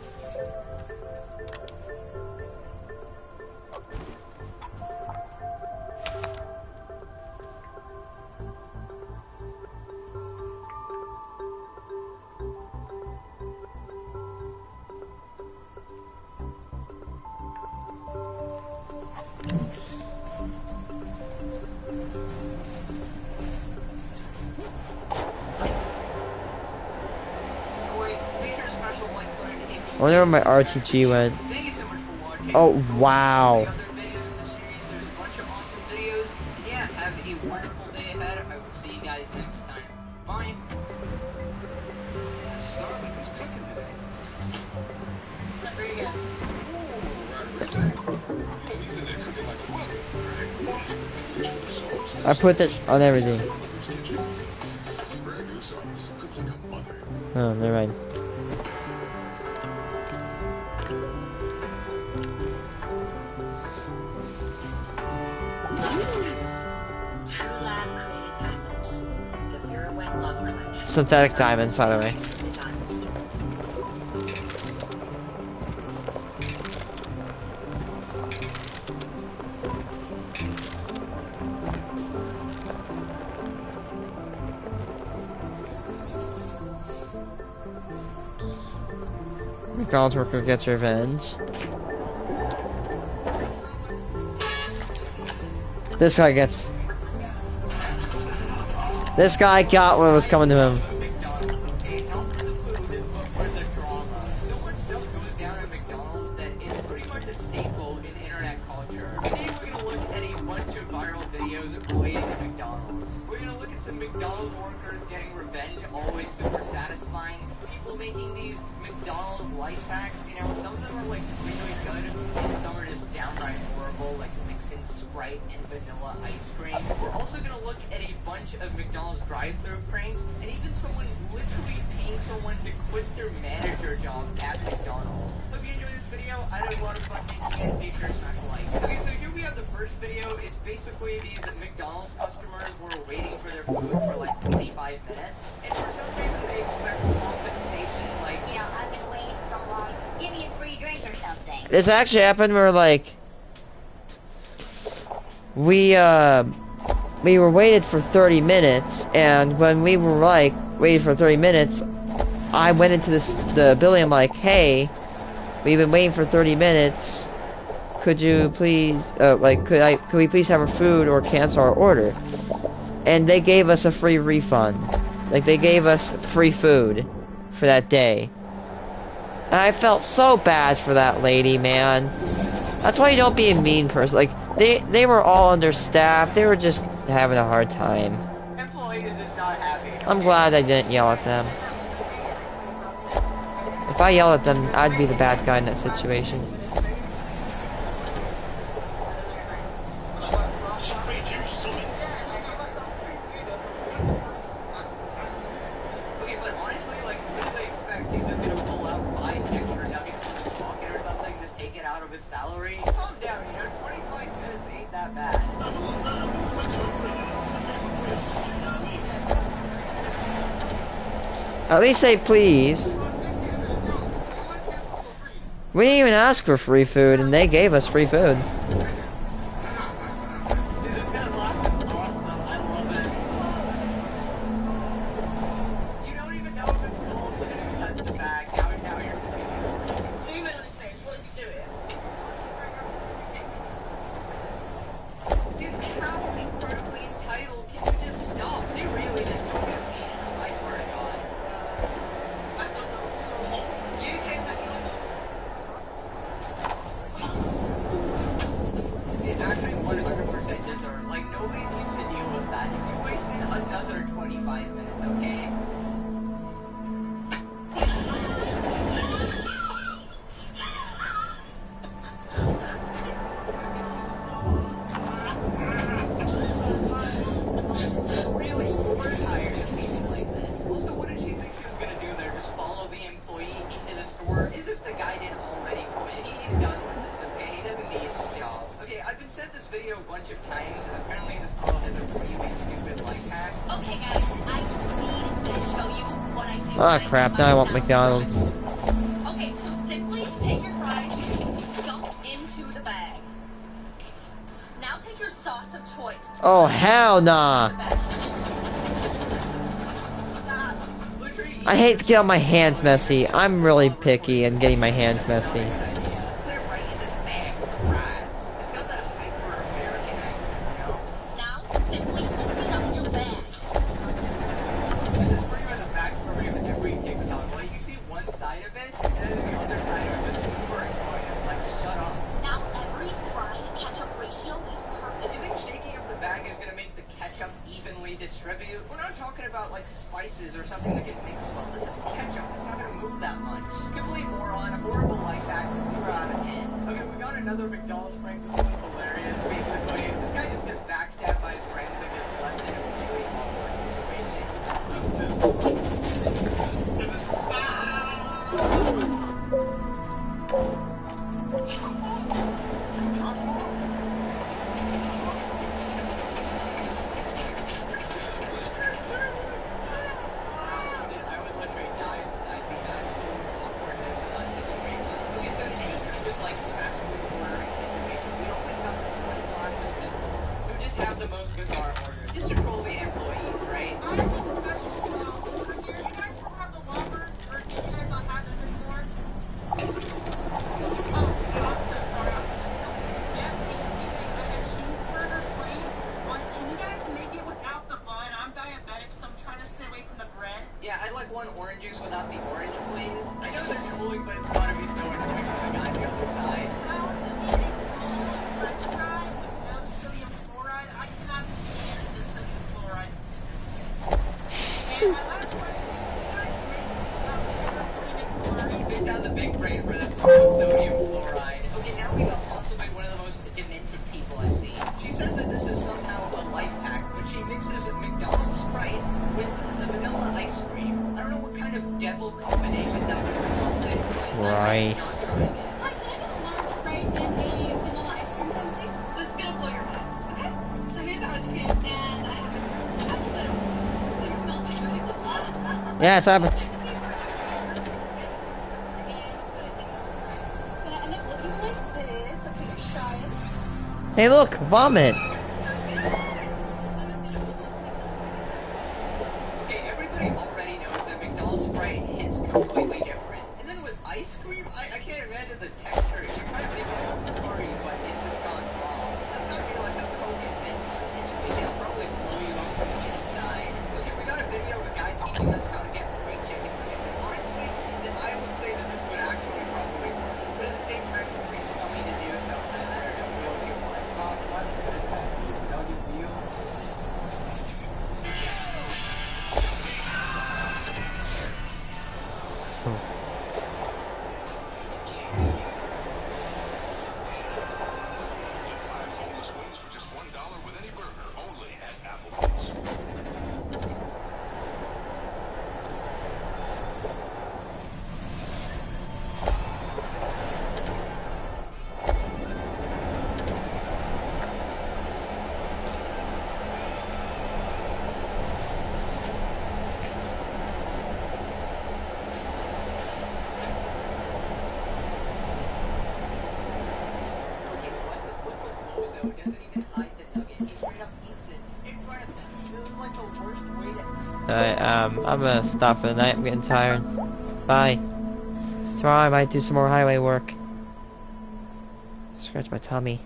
Speaker 1: I wonder where my RTG went. Oh, wow.
Speaker 14: Yeah, have a wonderful day ahead. I will see you guys next time. Bye.
Speaker 13: Starbucks is cooking today.
Speaker 14: Rodriguez.
Speaker 13: He's in there cooking like a mother.
Speaker 1: I put that on everything. Oh, never mind. Synthetic diamonds, by the way. McDonald's worker gets revenge. This guy got what was coming to him.
Speaker 14: So much stuff goes down at McDonald's that is pretty much a staple in internet culture. Today we're gonna look at a bunch of viral videos related to McDonald's. We're gonna look at some McDonald's workers getting revenge, always super satisfying. People making these McDonald's life hacks, you know, some of them are like really good, and some are just downright horrible, like mixing Sprite and vanilla ice cream. We're also gonna look at a bunch of McDonald's drive-thru pranks, and even someone literally paying someone to quit their manager job at McDonald's. Hope you enjoyed this video. I had a lot of fun making it. Make sure to smash a like. Okay, so here we have the first video. It's basically these McDonald's customers were waiting for their food for like 25 minutes, and for some reason they expect compensation, like,
Speaker 17: You know, I've been waiting so long. Give me a free drink or something.
Speaker 1: This actually happened. We were like, we were waited for 30 minutes, and when we were like waiting for 30 minutes, I went into the building. I'm like, hey, we've been waiting for 30 minutes. Could you please, could we please have our food or cancel our order? And they gave us a free refund. Like, they gave us free food for that day. And I felt so bad for that lady, man. That's why you don't be a mean person. Like, they were all understaffed. They were just having a hard time.
Speaker 14: employees is not happy.
Speaker 1: I'm glad I didn't yell at them. If I yelled at them, I'd be the bad guy in that situation.
Speaker 14: Okay, but honestly, like, what do they expect? He's just gonna pull out 5 extra nuggets from his pocket or something, just take it out of his salary? Calm down, you know, 25 minutes ain't that bad.
Speaker 1: At least say please. We didn't even ask for free food, and they gave us free food.
Speaker 14: You don't even know if it's cold when it cuts the bag. Now you're
Speaker 17: Zoom in on his face. What is he doing?
Speaker 14: Dude, how incredibly entitled can you just stop? They really just don't get paid enough, I swear to God.
Speaker 17: I don't know. You came back and
Speaker 14: It actually 100% deserved. Like, nobody needs to deal with that. You wasted another 25 minutes, okay? Really, we're tired of being like this. Also, what did she think she was gonna do there? Just follow the employee into the store? As if the guy didn't already quit. He's done with this, okay? He doesn't need this job. Okay, I've been sent this video a bunch of times, and apparently this girl has a really stupid life hack.
Speaker 17: Okay, guys, I need to show you what I do.
Speaker 1: Ah, crap, now I want McDonald's.
Speaker 17: Okay, so simply take your fries, dump into the bag. Now take your sauce of choice.
Speaker 1: Oh, hell nah. I hate to get all my hands messy. I'm really picky and getting my hands messy.
Speaker 17: Now simply open up your bag.
Speaker 14: This is pretty much a backstory of every TikTok. Like, you see one side of it, and then the other side is just super annoying. Like, shut up.
Speaker 17: Now every fry to ketchup ratio is perfect.
Speaker 14: You think shaking up the bag is gonna make the ketchup evenly distributed? We're not talking about, like, spices or something that get mixed well. This is ketchup. It's not gonna move that much. Complete moron, a horrible life hack, 0 out of 10. Okay, we got another McDonald's prank that's hilarious. Basically, this guy just gets backstabbed by his friends and gets left in a really awkward situation. I would literally die inside the actual awkwardness of that situation. Okay, so in any kind of like fast food ordering situation, we always got this one class of
Speaker 1: Christ.
Speaker 17: Hi, can I get a large Sprite and a vanilla ice cream cone, please? This is gonna blow your mind. Okay, so here's the ice cream, and I have this apple this. This thing smells really
Speaker 1: Yeah, it's happened.
Speaker 17: So I end up looking like this. Okay, you're trying.
Speaker 1: Hey, look, vomit.
Speaker 14: Okay, everybody already knows that McDonald's Sprite hits completely different. And then with ice cream, I can't imagine the texture. You're trying to make it furry, but it's just gone wrong. That's gotta be like a Coke and Mentos situation. It'll probably blow you up from the inside. Look, if we got a video of a guy teaching us how to get free chicken nuggets, and honestly, then I would say that this would actually probably work. But at the same time, it's pretty scummy to do so. I don't know. What do you want? What is this guy? He's nugget meal?
Speaker 13: Boneless wings for just $1 with any burger, only at Applebee's.
Speaker 14: Okay, what? This little bozo doesn't even hide the nugget. He straight up eats it in front of them. This is like the worst way to...
Speaker 1: Alright, I'm gonna stop for the night. I'm getting tired. Bye. Tomorrow I might do some more highway work. Scratch my tummy.